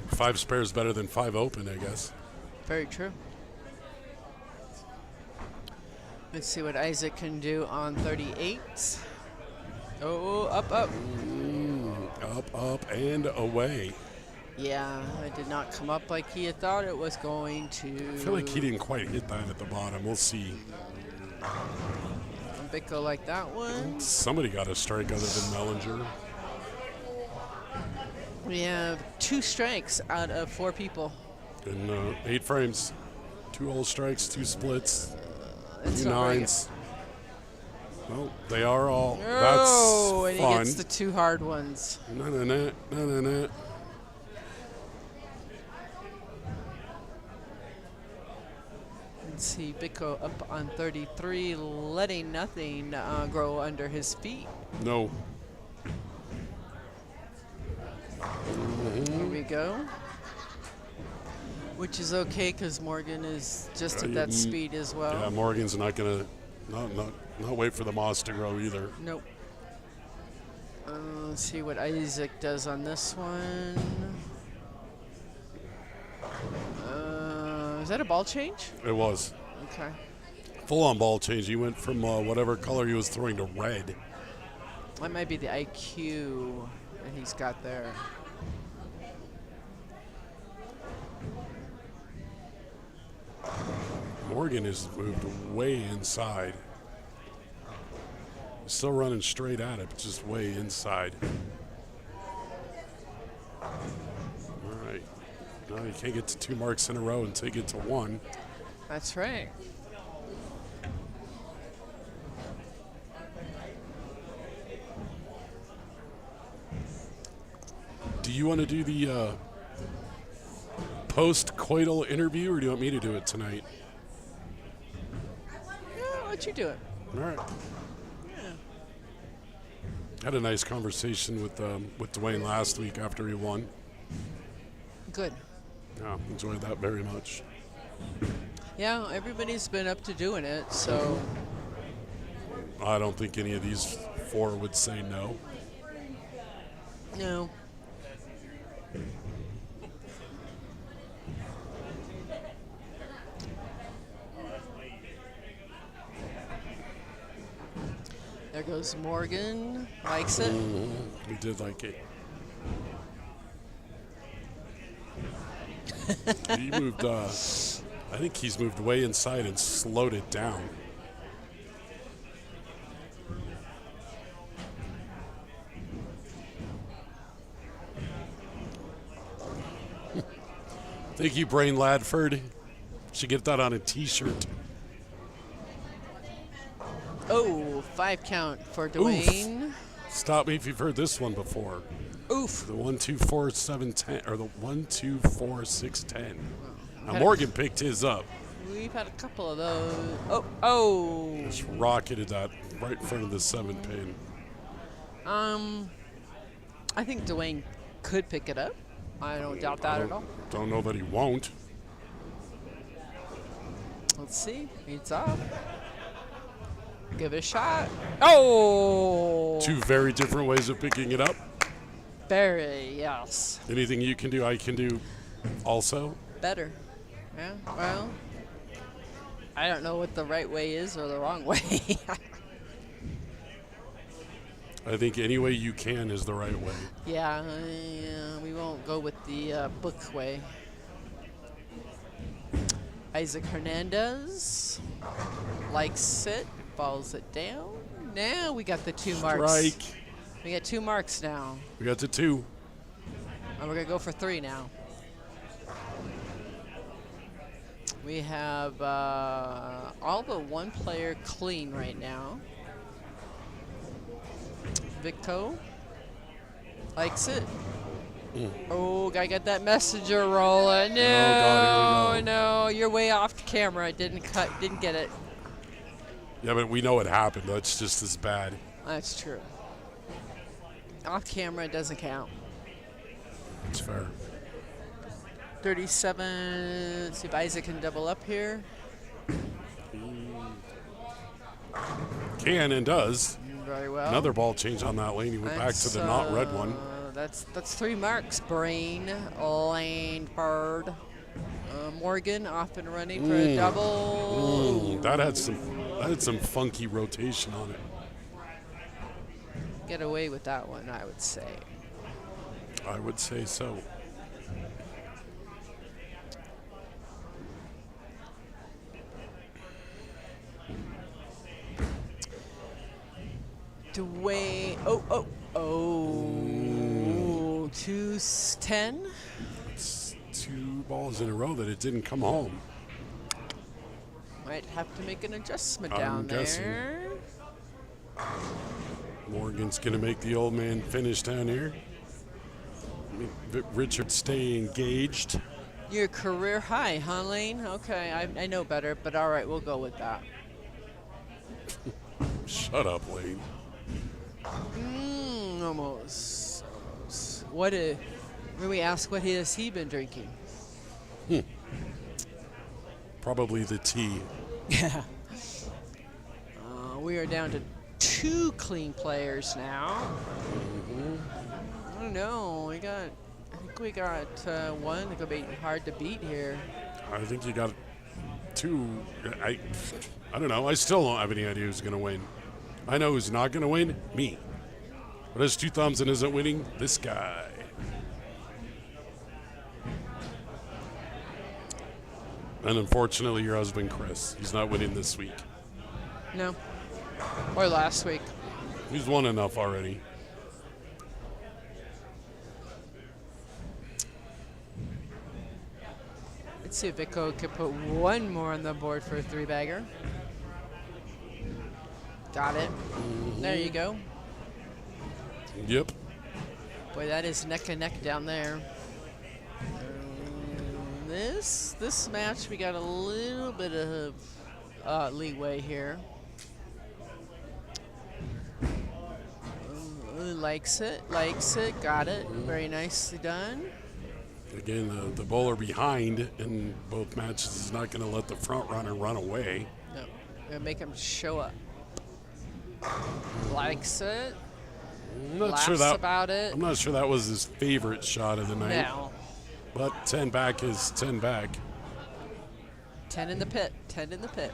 5 spares better than 5 open, I guess. Very true. Let's see what Isaac can do on 38. Oh, up. Up, and away. Yeah, it did not come up like he had thought it was going to. I feel like he didn't quite hit that at the bottom. We'll see. Vidko like that one. Somebody got a strike other than Mellinger. We have 2 strikes out of 4 people. In 8 frames. 2 old strikes, 2 splits, 2 not very nines. Well, they are all. Oh, That's and fun. he gets the 2 hard ones. Na. Let's see, Vidko up on 33, letting nothing grow under his feet. No. Here we go. Which is okay because Morgan is just at that speed as well. Yeah, Morgan's not gonna not wait for the moss to grow either. Nope. Let's see what Isaac does on this one. Is that a ball change? It was. Okay. Full-on ball change. He went from whatever color he was throwing to red. That might be the IQ that he's got there. Morgan has moved way inside. Still running straight at it, but just way inside. All right. No, you can't get to 2 marks in a row until you get to 1. That's right. Do you want to do the post-coital interview, or do you want me to do it tonight? Yeah, I'll let you do it. All right. Had a nice conversation with Dwayne last week after he won. Good. Yeah, enjoyed that very much. Yeah, everybody's been up to doing it, so. I don't think any of these 4 would say no. No. There goes Morgan. Likes it. He did like it. He moved, I think he's moved way inside and slowed it down. Thank you, Brain Ladford. Should get that on a t-shirt. Oh, 5 count for Dwayne. Oof. Stop me if you've heard this one before. Oof. The 1, 2, 4, 7, 10, or the 1, 2, 4, 6, 10. Now Morgan picked his up. We've had a couple of those. Oh. Just rocketed that right in front of the 7 pin. I think Dwayne could pick it up. I don't doubt that at all. Don't know that he won't. Let's see. It's up. Give it a shot. Oh! 2 very different ways of picking it up. Very, yes. Anything you can do, I can do also. Better. Yeah, well, I don't know what the right way is or the wrong way. I think any way you can is the right way. Yeah, we won't go with the book way. Isaac Hernandez likes it, falls it down. Now we got the 2 marks. Strike. We got 2 marks now. We got to 2. And we're going to go for 3 now. We have all but 1 player clean right now. Victo likes it. Oh, gotta get that messenger rolling. No, God, here we go. no, you're way off camera. Didn't get it. Yeah, but we know what happened. That's just as bad. That's true. Off camera doesn't count. It's fair. 37. Let's see if Isaac can double up here. Can and does. Very well. Another ball change on that lane. He went back to the not red one. That's 3 marks. Brain, Lane, Bird, Morgan off and running for a double. That had some funky rotation on it. Get away with that one, I would say. I would say so. Dwayne. Oh. 2-10. It's 2 balls in a row that it didn't come home. Might have to make an adjustment I'm down guessing. there. Morgan's going to make the old man finish down here. Richard stay engaged. Your career high, huh, Lane? Okay, I know better, but all right, we'll go with that. Shut up, Lane. Almost. When we ask what has he been drinking? Probably the tea. Yeah. We are down to 2 clean players now. I don't know. I think we got one that could be hard to beat here. I think you got 2. I don't know. I still don't have any idea who's going to win. I know who's not going to win. Me. But has 2 thumbs and isn't winning. This guy. And unfortunately, your husband, Chris. He's not winning this week. No. Or last week. He's won enough already. Let's see if Vico could put one more on the board for a 3-bagger. Got it. There you go. Yep. Boy, that is neck and neck down there. This match, we got a little bit of leeway here. Likes it, got it. Very nicely done. Again, the bowler behind in both matches is not going to let the front runner run away. No, gonna make him show up. Likes it. I'm not laughs sure that about it. I'm not sure that was his favorite shot of the night. No. But 10 back is 10 back. 10 in the pit. 10 in the pit.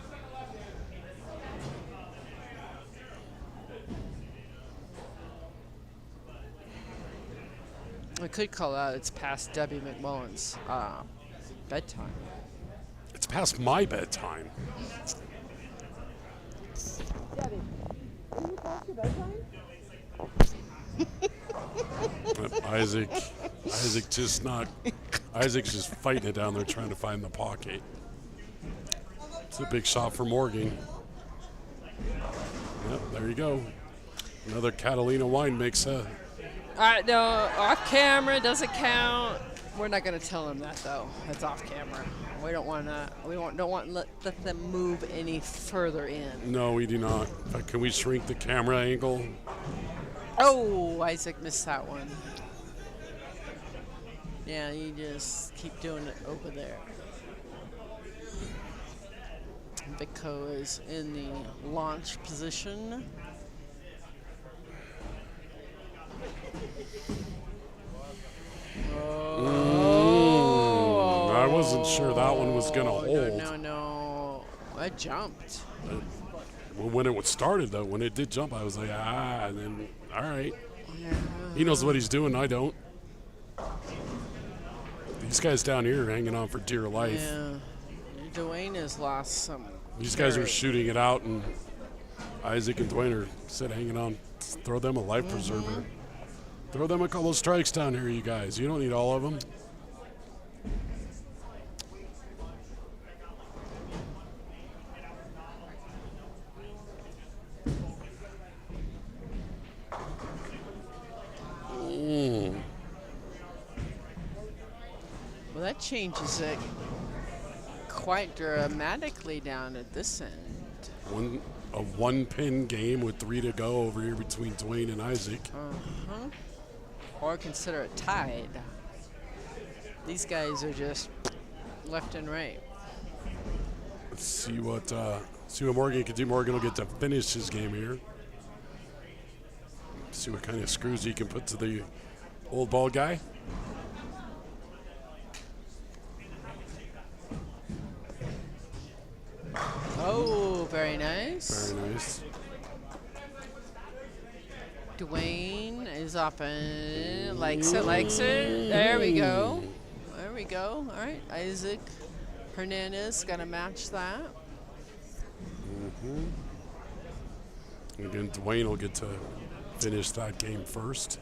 I could call out it's past Debbie McMullen's bedtime. It's past my bedtime. Debbie, are you past your bedtime? Isaac's just fighting it down there trying to find the pocket. It's a big shot for Morgan. Yep, there you go. Another Catalina wine mix. No, off camera doesn't count. We're not gonna tell him that though. That's off camera. We don't want to. Don't want to let them move any further in. No, we do not. In fact, can we shrink the camera angle? Oh, Isaac missed that one. Yeah, you just keep doing it over there. Vico is in the launch position. I wasn't sure that one was going to hold. No. I jumped. When it started, though, when it did jump, I was like, and then, all right. Yeah. He knows what he's doing. I don't. These guys down here are hanging on for dear life. Yeah. Dwayne has lost some. These guys are shooting it out, and Isaac and Dwayne are hanging on. Throw them a life preserver. Throw them a couple of strikes down here, you guys. You don't need all of them. Well, that changes it quite dramatically down at this end. A one-pin game with 3 to go over here between Dwayne and Isaac. Or consider it tied. These guys are just left and right. Let's see what Morgan can do. Morgan will get to finish his game here. See what kind of screws he can put to the old ball guy. Oh, very nice. Very nice. Dwayne is up and likes it. There we go. All right, Isaac Hernandez got to match that. Again, Dwayne will get to finish that game first.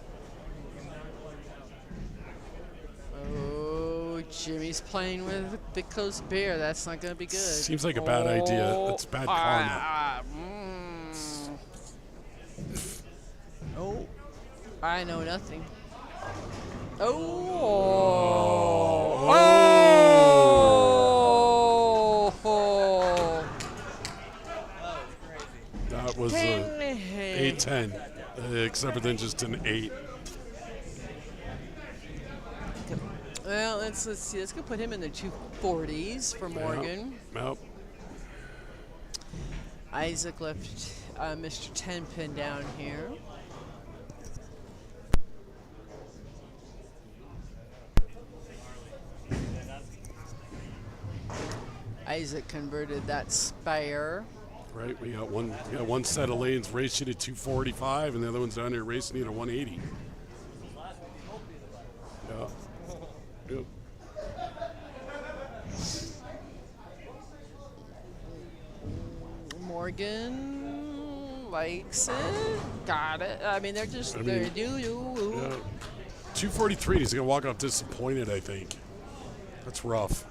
Oh, Jimmy's playing with Vico's beer. That's not going to be good. Seems like a bad idea. That's bad karma. Oh, I know nothing. That was a 8-10, except for then just an 8. Well, let's see. Let's go put him in the 240s for Morgan. Yep. Isaac left Mr. 10 pin down here. Isaac converted that spire. Right, we got one set of lanes racing at 245, and the other one's down here racing at 180. Yeah. Yep. Morgan likes it. Got it. I mean, they're just, I mean, they're Yeah. 243, he's going to walk off disappointed, I think. That's rough.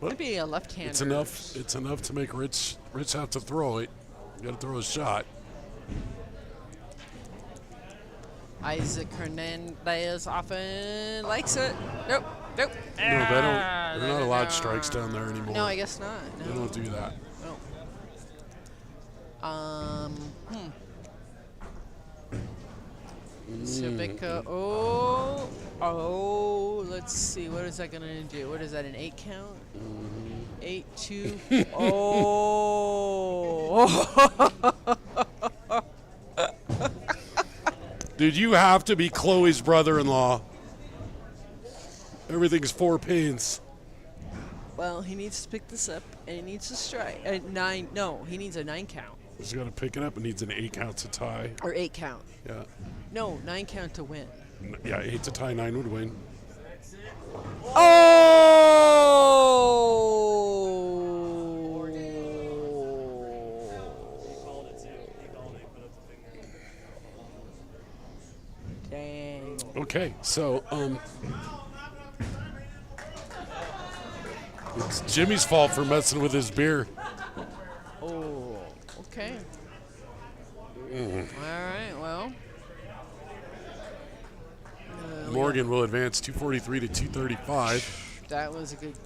But Could be a left-hander. it's enough to make Rich have to throw it. You got to throw a shot. Isaac Hernandez often likes it. Nope. Nope. No, they're not allowed strikes down there anymore. No, I guess not. No. They don't do that. No. Civica. Oh, let's see. What is that going to do? What is that, an 8 count? 8-2. Oh. Dude, you have to be Chloe's brother-in-law. Everything's 4 pains. Well, he needs to pick this up, and he needs to strike. 9. No, he needs a 9 count. He's got to pick it up and needs an 8 count to tie. Or 8 count. Yeah. No, 9 count to win. Yeah, 8 to tie, 9 would win. Oh! Dang. Okay, so it's Jimmy's fault for messing with his beer. Oh, okay. All right, well. Morgan will advance 243 to 235. That was a good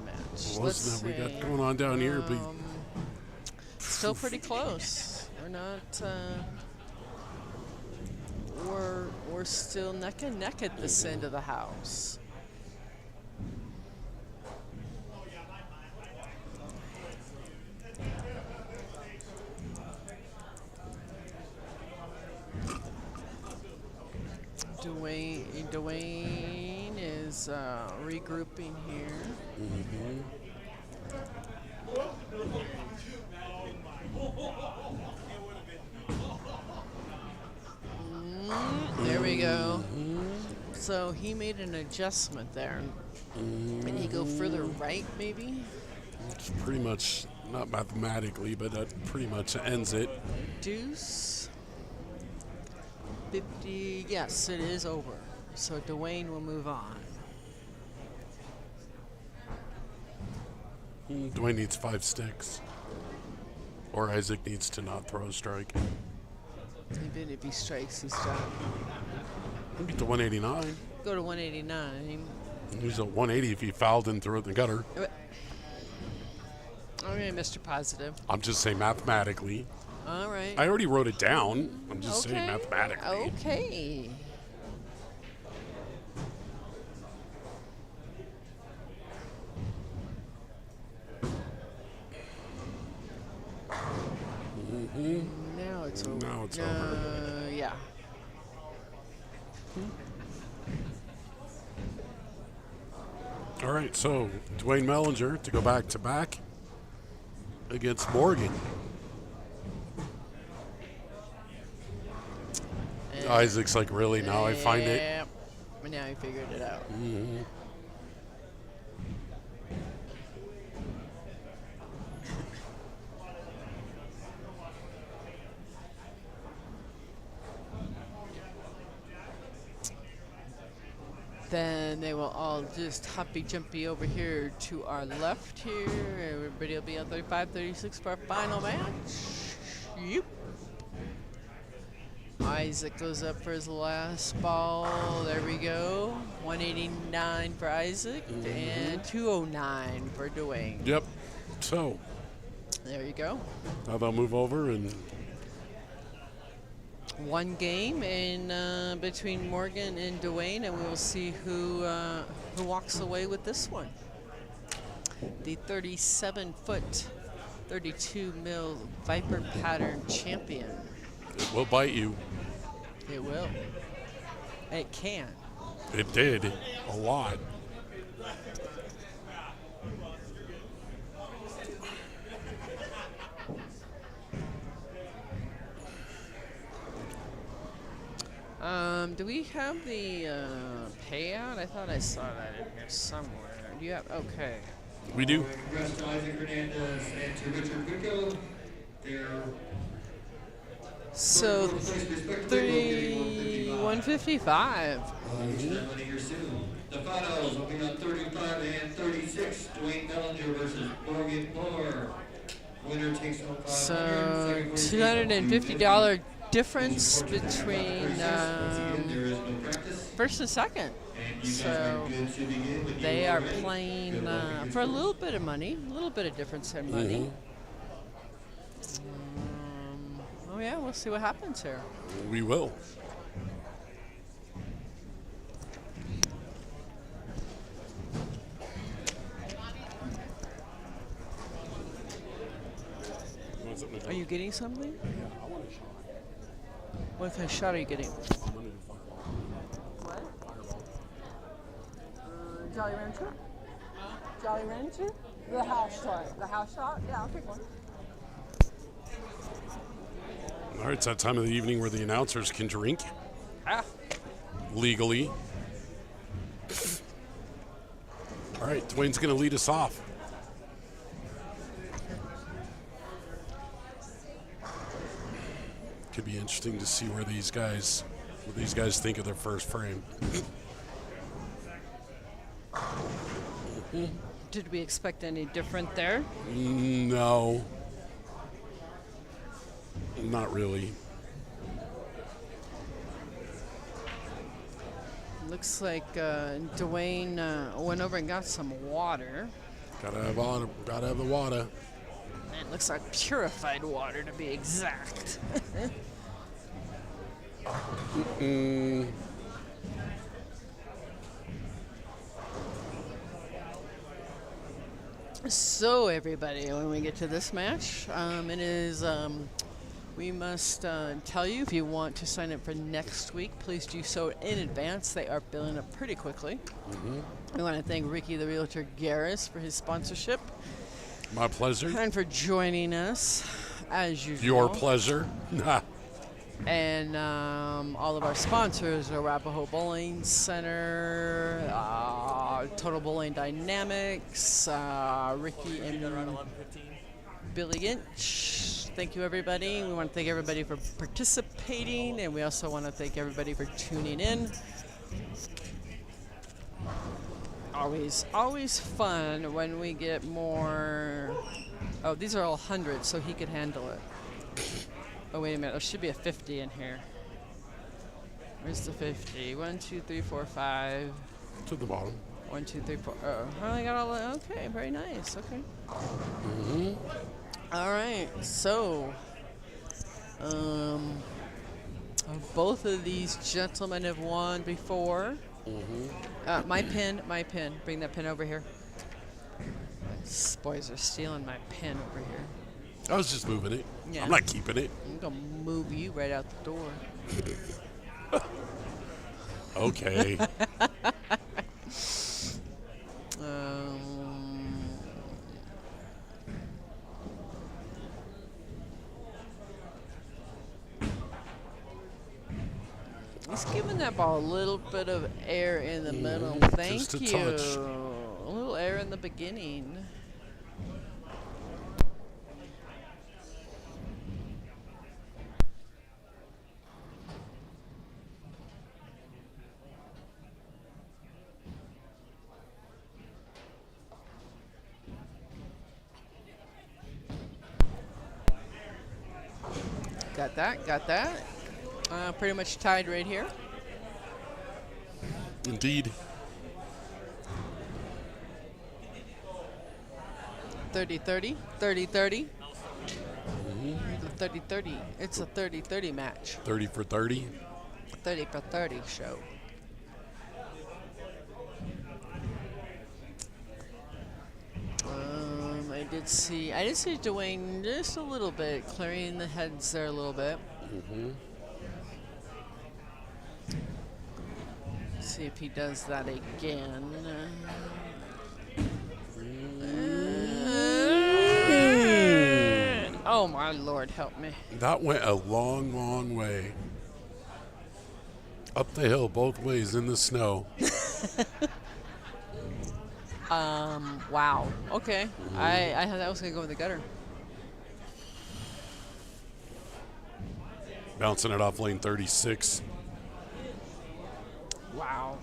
match. Let's we got going on down here, but still pretty close. We're not we're still neck and neck at this end of the house. Dwayne is regrouping here. There we go. So he made an adjustment there. And he go further right, maybe? it's pretty much, not mathematically, but that pretty much ends it. Deuce. 50. Yes, it is over. So Dwayne will move on. Dwayne needs 5 sticks. Or Isaac needs to not throw a strike. Even if he strikes, he's done. We'll get to 189. Go to 189. He's at 180 if he fouled and threw it in the gutter. Okay, Mr. Positive. I'm just saying mathematically. All right. I already wrote it down. I'm just saying mathematically. Okay. Now it's over. Now it's over. Yeah. All right, so Dwayne Mellinger to go back to back against Morgan. Isaac's like, really? Now I find it? Yep. Now he figured it out. Then they will all just hoppy jumpy over here to our left here. Everybody will be on 35-36 for our final match. Yep. Isaac goes up for his last ball. There we go. 189 for Isaac and 209 for Dwayne. Yep. So. There you go. Now they'll move over and. One game in between Morgan and Dwayne, and we'll see who walks away with this one. The 37-foot 32 mil Viper pattern champion. It will bite you. It will. It can. It did a lot. Do we have the payout? I thought I saw that in here somewhere. Do you have? Okay. We do. Congrats to Isaac Hernandez and to Richard Quicko. They're So, 155. Here soon. The finals will be on 35 and 36. Dwayne Bellinger versus Morgan Moore. Winner takes home 500. So, Second place $250 difference between first and second. So, they are playing for a little bit of money, a little bit of difference in money. Oh yeah, we'll see what happens here. We will. Are you getting something? Yeah, I want a shot. What kind of shot are you getting? I'm gonna do fireball. What? Jolly Rancher? Jolly Rancher? The house shot. The house shot? Yeah, I'll take one. All right, it's that time of the evening where the announcers can drink Ah. legally. All right, Dwayne's going to lead us off. Could be interesting to see what these guys think of their first frame. Did we expect any different there? No, not really. Looks like Dwayne went over and got some water. Gotta have water. Gotta have the water. It looks like purified water to be exact. So everybody, when we get to this match, it is, we must tell you if you want to sign up for next week, please do so in advance. They are billing up pretty quickly. We want to thank Ricky the Realtor Garris for his sponsorship. My pleasure. And for joining us, as usual. Your pleasure. And all of our sponsors, Arapahoe Bowling Center, Total Bowling Dynamics, Ricky and Billy Inch. Thank you, everybody. We want to thank everybody for participating, and we also want to thank everybody for tuning in. Always fun when we get more. Oh, these are all hundreds, so he could handle it. Oh, wait a minute. There should be a 50 in here. Where's the 50? 1, 2, 3, 4, 5. To the bottom. 1, 2, 3, 4. Oh, I got all the. Okay, very nice. Okay. All right. So, both of these gentlemen have won before. My pin. Bring that pin over here. These boys are stealing my pin over here. I was just moving it. Yeah. I'm not keeping it. I'm gonna move you right out the door. Okay. Let's give that ball a little bit of air in the middle. Thank just a you. touch. A little air in the beginning. Got that. Pretty much tied right here. Indeed. 30-30, 30-30. 30-30. It's a 30-30 match. 30 for 30. 30 for 30 show. I did see Dwayne just a little bit, clearing the heads there a little bit. Mm-hmm. See if he does that again. Oh my Lord, help me. That went a long, long way. Up the hill, both ways in the snow. Wow. Okay. I thought that was gonna go in the gutter. Bouncing it off lane 36. Wow.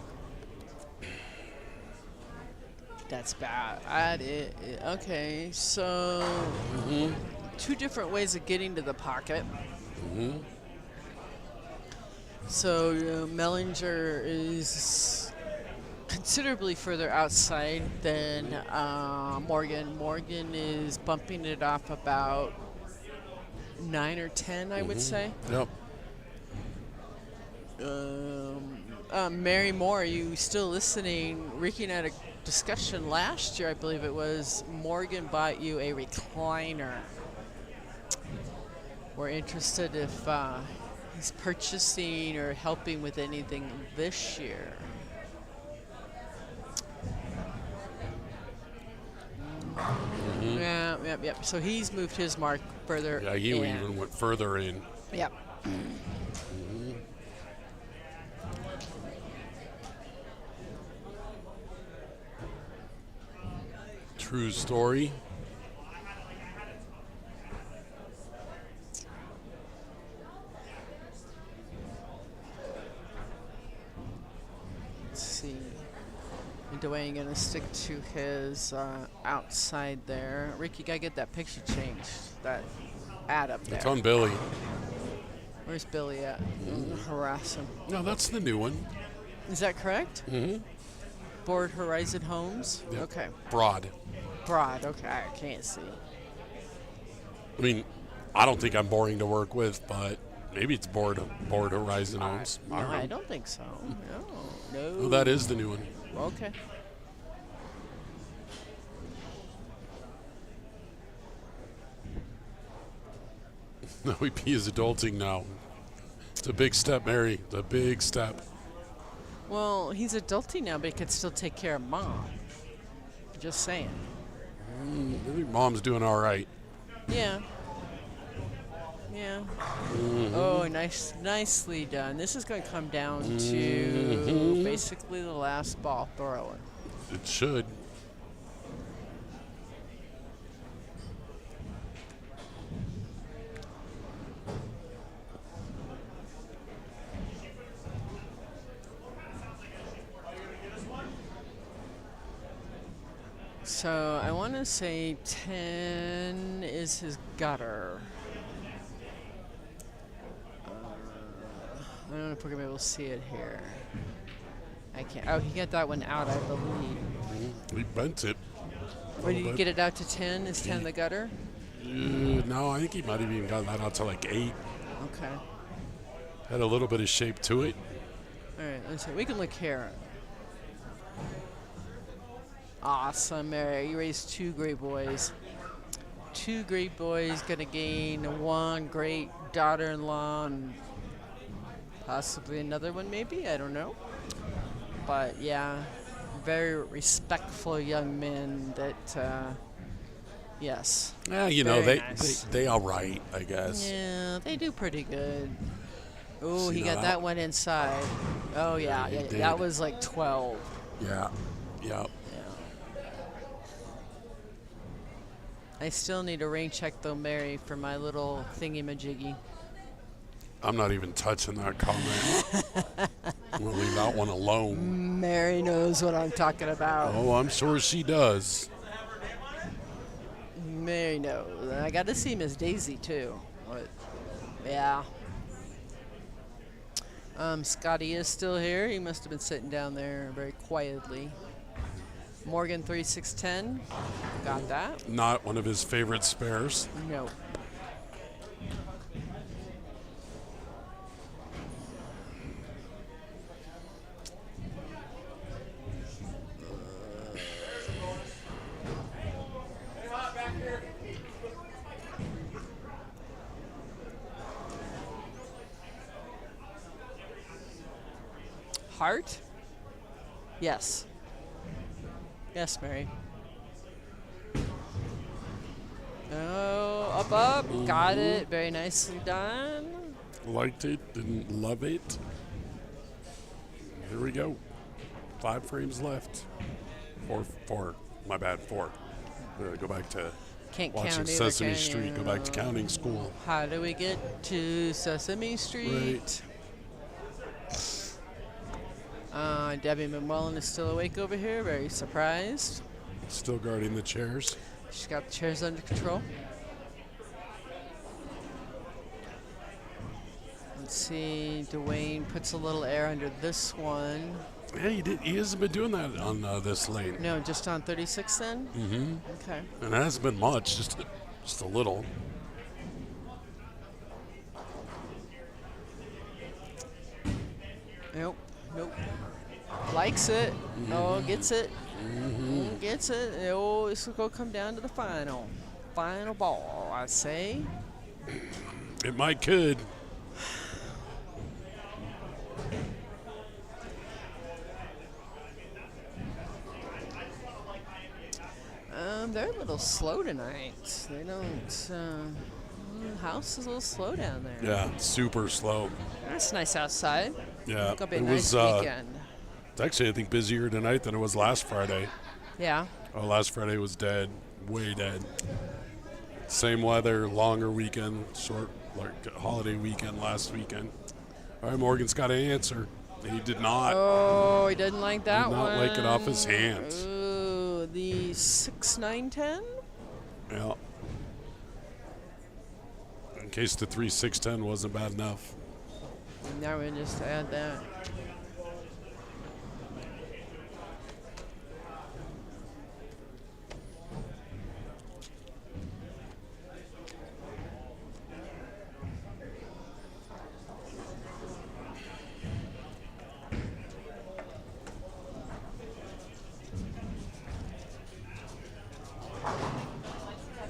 That's bad. Okay, so two different ways of getting to the pocket. Mm-hmm. So Mellinger is considerably further outside than Morgan. Morgan is bumping it off about 9 or 10, I would say. Yep. Mary Moore, are you still listening? Ricky and I had a discussion last year, I believe it was. Morgan bought you a recliner. We're interested if he's purchasing or helping with anything this year. Yep. So he's moved his mark further. Yeah, he in. even went further in. Yep. True story. Let's see. Dwayne gonna stick to his outside there. Ricky, gotta get that picture changed. That ad up there. It's on Billy. Where's Billy at? Harass him. No, that's the new one. Is that correct? Mm-hmm. Board Horizon Homes? Yep. Okay. Broad. Okay, I can't see. I mean, I don't think I'm boring to work with, but maybe it's Board Horizon Homes. No, I don't think so. No. Oh, that is the new one. Okay. No, he is adulting now. It's a big step, Mary. It's a big step. Well, he's adulting now, but he can still take care of mom. Just saying. I think mom's doing all right. Yeah. Oh, nicely done. This is going to come down to basically the last ball thrower. It should. So I want to say 10 is his gutter. I don't know if we're going to be able to see it here. I can't. Oh, he got that one out, I believe. He bent it. Or did you get it out to 10? Is 10 the gutter? No, I think he might have even got that out to like 8. Okay. Had a little bit of shape to it. All right, let's see. We can look here. Awesome, Mary. You raised 2 great boys. 2 great boys gonna gain 1 great daughter-in-law and possibly another one, maybe. I don't know. But yeah, very respectful young men. That yes. Yeah, you know nice. they all right, I guess. Yeah, they do pretty good. Oh, he got that that one inside. Oh yeah, he yeah. did. That was like 12. Yeah. I still need a rain check though, Mary, for my little thingy-majiggy. I'm not even touching that comment. I'm going to leave that one alone. Mary knows what I'm talking about. Oh, I'm sure she does. Mary knows. I got to see Miss Daisy, too. But, yeah. Scotty is still here. He must have been sitting down there very quietly. Morgan 3610. Got that. Not one of his favorite spares. No. heart? Yes. Yes, Mary. Oh, up. Got it. Very nicely done. Liked it, didn't love it. Here we go. 5 frames left. Four. My bad, 4. Go back to Can't watching count either, Sesame can Street. you? Go back to counting school. How do we get to Sesame Street? Debbie McMullen is still awake over here. Very surprised. Still guarding the chairs. She's got the chairs under control. Let's see. Dwayne puts a little air under this one. Yeah, he hasn't been doing that on this lane. No, just on 36 then? Mm-hmm. Okay. And it hasn't been much, just a little. Nope. Likes it. Oh, gets it. Gets it. Oh, this will go come down to the final ball, I say. It could. They're a little slow tonight. They don't. The house is a little slow down there. Yeah, super slow. That's nice outside. Yeah, It'll be a it nice was. weekend. It's actually, I think, busier tonight than it was last Friday. Yeah. Oh, last Friday was dead, way dead. Same weather, longer weekend, short holiday weekend last weekend. All right, Morgan's got to answer. He did not. Oh, he didn't like that did not one. like it off his hands. Ooh, the 6, 9, 10? Yeah. In case the 3, 6, 10 wasn't bad enough. Now we just add that.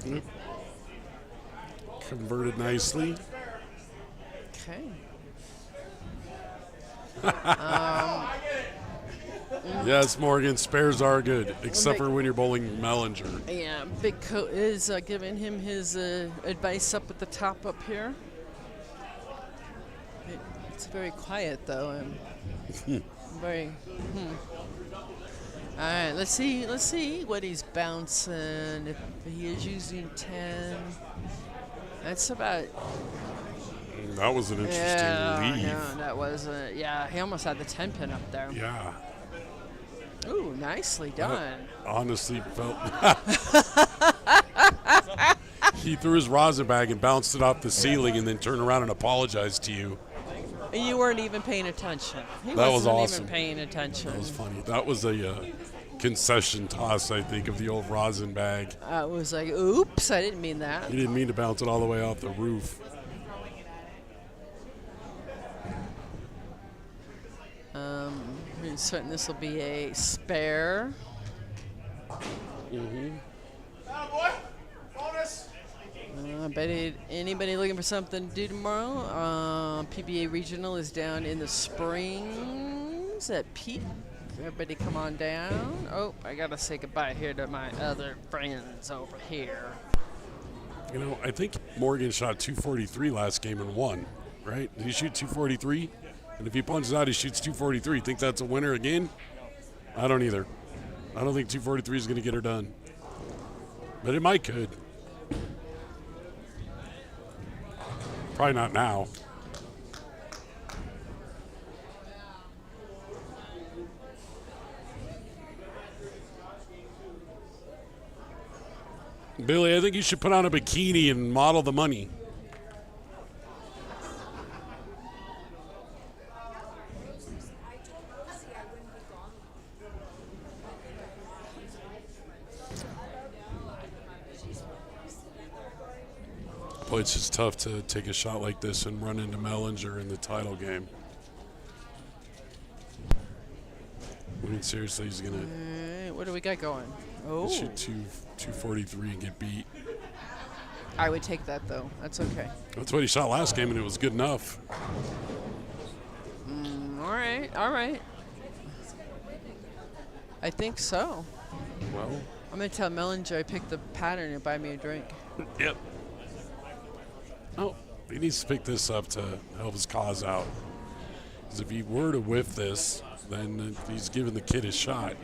Yep. Converted nicely. Okay. Yes, Morgan, spares are good, except for when you're bowling Mellinger. Yeah, Big Coat is giving him his advice up at the top up here. It's very quiet though. I'm very. All right, let's see what he's bouncing. If he is using 10, that's about. That was an interesting leave. Yeah, that was. Yeah, he almost had the 10 pin up there. Yeah. Ooh, nicely done. Honestly felt. He threw his rosin bag and bounced it off the ceiling and then turned around and apologized to you. You weren't even paying attention. He That was wasn't awesome. even paying attention. That was funny. That was a concession toss, I think, of the old rosin bag. I was like, oops, I didn't mean that. He didn't mean to bounce it all the way off the roof. We're certain this will be a spare. I bet anybody looking for something to do tomorrow? PBA Regional is down in the Springs at Peak. Everybody come on down. Oh, I got to say goodbye here to my other friends over here. You know, I think Morgan shot 243 last game and won, right? Did he shoot 243? And if he punches out, he shoots 243. Think that's a winner again? I don't either. I don't think 243 is going to get her done. But it might could. Probably not now. Billy, I think you should put on a bikini and model the money. Boy, it's just tough to take a shot like this and run into Mellinger in the title game. I mean, seriously, he's going to... What do we got going? Oh. Shoot 243 and get beat. I would take that, though. That's okay. That's what he shot last game, and it was good enough. All right. I think so. Well, I'm going to tell Mellinger I picked the pattern and buy me a drink. yep. Oh, he needs to pick this up to help his cause out. Because if he were to whiff this, then he's giving the kid a shot.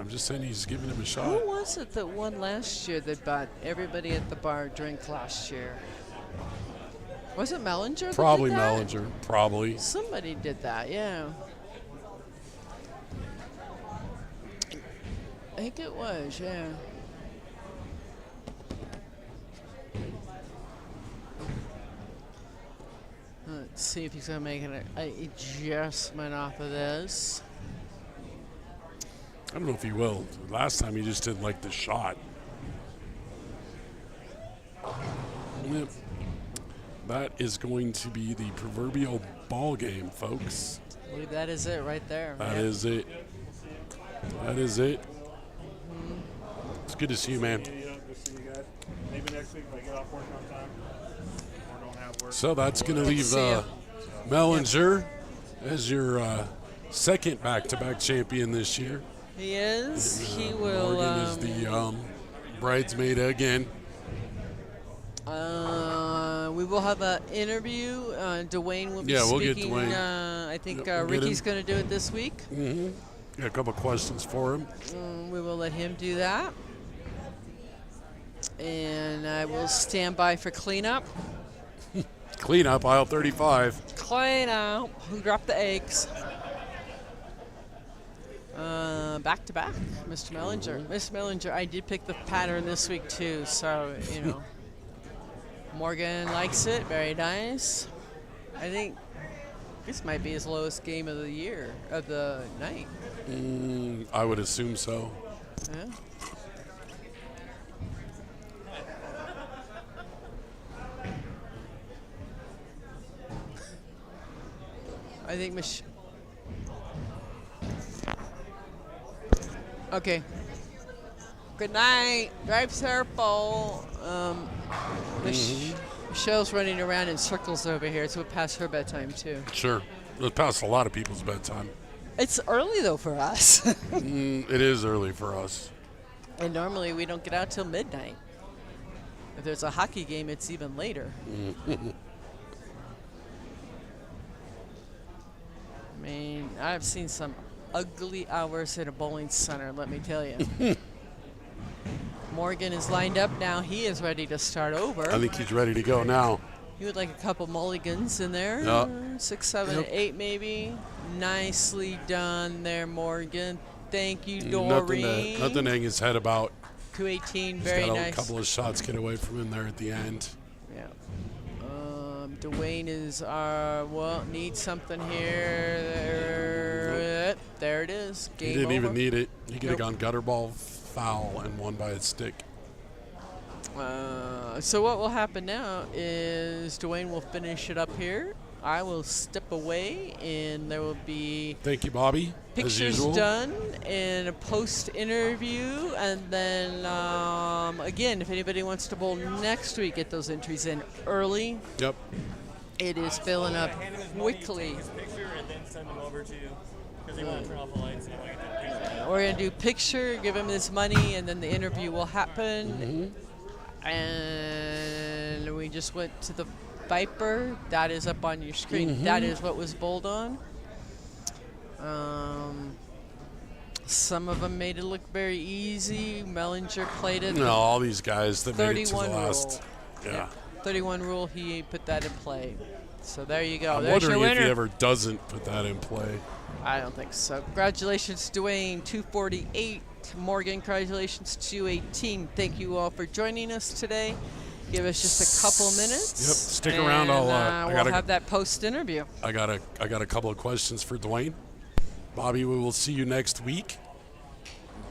I'm just saying he's giving him a shot. Who was it that won last year that bought everybody at the bar a drink last year? Was it Mellinger? Probably that did that? Mellinger. Probably. Somebody did that, yeah. I think it was, yeah. Let's see if he's going to make an adjustment off of this. I don't know if he will. Last time he just didn't like the shot. Yep. That is going to be the proverbial ball game, folks. I believe that is it right there. That is it. That is it. It's good to see you, man. Good to see you guys. Maybe next week if I get off work on time or don't have work. So that's going to leave see ya. Mellinger as your second back-to-back champion this year. He is. He will. Morgan is the bridesmaid again. We will have an interview. Dwayne will be We'll get speaking. Dwayne. I think Yep, we'll get Ricky's him. going to do it this week. Mm-hmm. Got a couple questions for him. We will let him do that. And I will stand by for cleanup. Clean up, aisle 35. Clean out. Who dropped the eggs? Back to back, Mr. Mellinger. Mr. Mellinger, I did pick the pattern this week too, so, you know. Morgan likes it. Very nice. I think this might be his lowest game of the year, of the night. I would assume so. Yeah. I think Okay. Good night. Drive careful. Michelle's running around in circles over here. It's past her bedtime too. Sure. It's past a lot of people's bedtime. It's early though for us. It is early for us. And normally we don't get out till midnight. If there's a hockey game, it's even later. I mean, I've seen some ugly hours at a bowling center, let me tell you. Morgan is lined up now. He is ready to start over. I think he's ready to go now. He would like a couple mulligans in there. Yep. 6, 7, 8 maybe. Nicely done there, Morgan. Thank you, Doreen. Nothing to hang his head about. 218, He's very got nice. a couple of shots get away from him there at the end. Yeah. Dwayne is needs something here. There it is. Game He didn't even over. need it. He could have gone gutter ball, foul, and won by a stick. So what will happen now is Dwayne will finish it up here. I will step away, and there will be Thank you, Bobby. As pictures usual. done and a post-interview. And then, again, if anybody wants to bowl next week, get those entries in early. Yep. It is filling up Hand him his money, quickly. his picture, and then send him over to you because they want to turn off the lights and they want to get that picture. We're going to do picture, give him his money, and then the interview will happen. And we just went to the Viper. That is up on your screen. That is what was bowled on. Some of them made it look very easy. Mellinger played it. No, all these guys that made it to the 31 last. rule. Yeah. 31 rule, he put that in play. So there you go. I'm There's your wondering if winner. he ever doesn't put that in play. I don't think so. Congratulations, Dwayne, 248. Morgan, congratulations, 218. Thank you all for joining us today. Give us just a couple minutes. Yep, stick around. and, I'll we'll have that post interview. I got a couple of questions for Dwayne. Bobby, we will see you next week.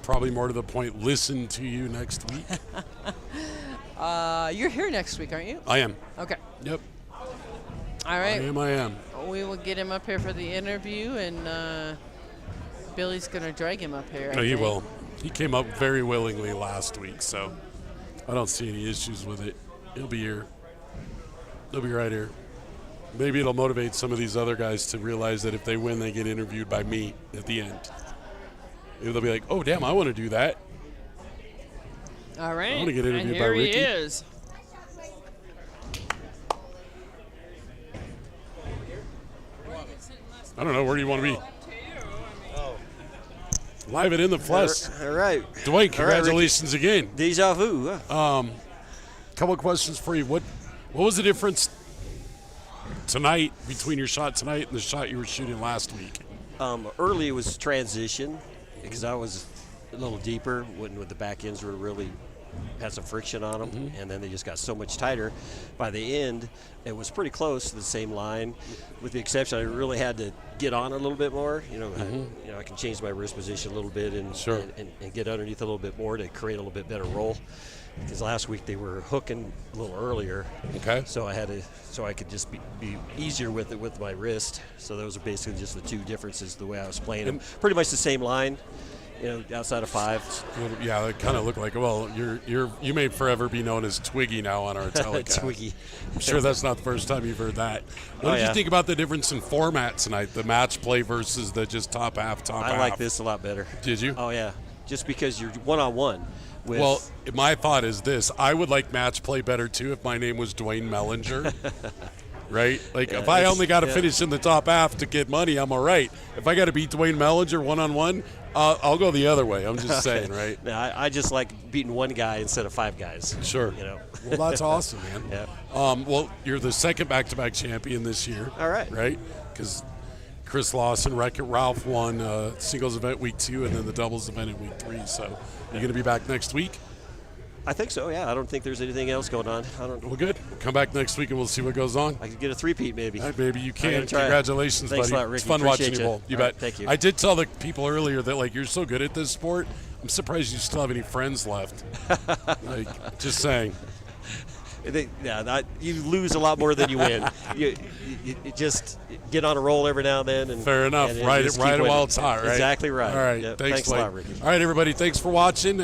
Probably more to the point, listen to you next week. You're here next week, aren't you? I am. Okay. Yep. All right. I am. We will get him up here for the interview, and Billy's going to drag him up here. I No, he think. will. He came up very willingly last week, so I don't see any issues with it. He'll be here. He'll be right here. Maybe it'll motivate some of these other guys to realize that if they win, they get interviewed by me at the end. Maybe they'll be like, oh, damn, I want to do that. All right. I want to get interviewed and by here Ricky. he is. I don't know. Where do you want to be? Live and in the flesh. All right. Dwayne, congratulations again. Deja vu. Couple of questions for you. What was the difference tonight between your shot tonight and the shot you were shooting last week? Early it was transition because I was a little deeper when the back ends were really had some friction on them, and then they just got so much tighter. By the end, it was pretty close to the same line, with the exception I really had to get on a little bit more. I can change my wrist position a little bit and get underneath a little bit more to create a little bit better roll. Because last week they were hooking a little earlier, so I could just be easier with it with my wrist. So those are basically just the two differences the way I was playing them. Pretty much the same line. Outside of 5. Yeah, they kind of look like. Well, you may forever be known as Twiggy now on our telecast. Twiggy. I'm sure that's not the first time you've heard that. What did you think about the difference in format tonight? The match play versus the just top half. I like this a lot better. Did you? Oh yeah, just because you're one-on-one. Well, my thought is this: I would like match play better too if my name was Dwayne Mellinger. Right? Like, if I only got to finish in the top half to get money, I'm all right. If I got to beat Dwayne Mellinger one-on-one, I'll go the other way. I'm just saying, right? No, I just like beating one guy instead of 5 guys. Sure. Well, that's awesome, man. Yeah. Well, you're the second back-to-back champion this year. All right. Right? Because Chris Lawson, Wreck-It Ralph won singles event week 2 and then the doubles event in week 3. So you're going to be back next week? I think so, yeah. I don't think there's anything else going on. Well, good. Come back next week and we'll see what goes on. I could get a 3-peat maybe. Maybe you can. Congratulations, Thanks buddy. a lot, Ricky. It's fun Appreciate watching you bowl. You bet. Right, thank you. I did tell the people earlier that, like, you're so good at this sport, I'm surprised you still have any friends left. Just saying. You lose a lot more than you win. you just get on a roll every now and then. And, fair enough. And ride it while it's hot, right? Exactly right. All right. Yep. Thanks a lot, Ricky. All right, everybody. Thanks for watching.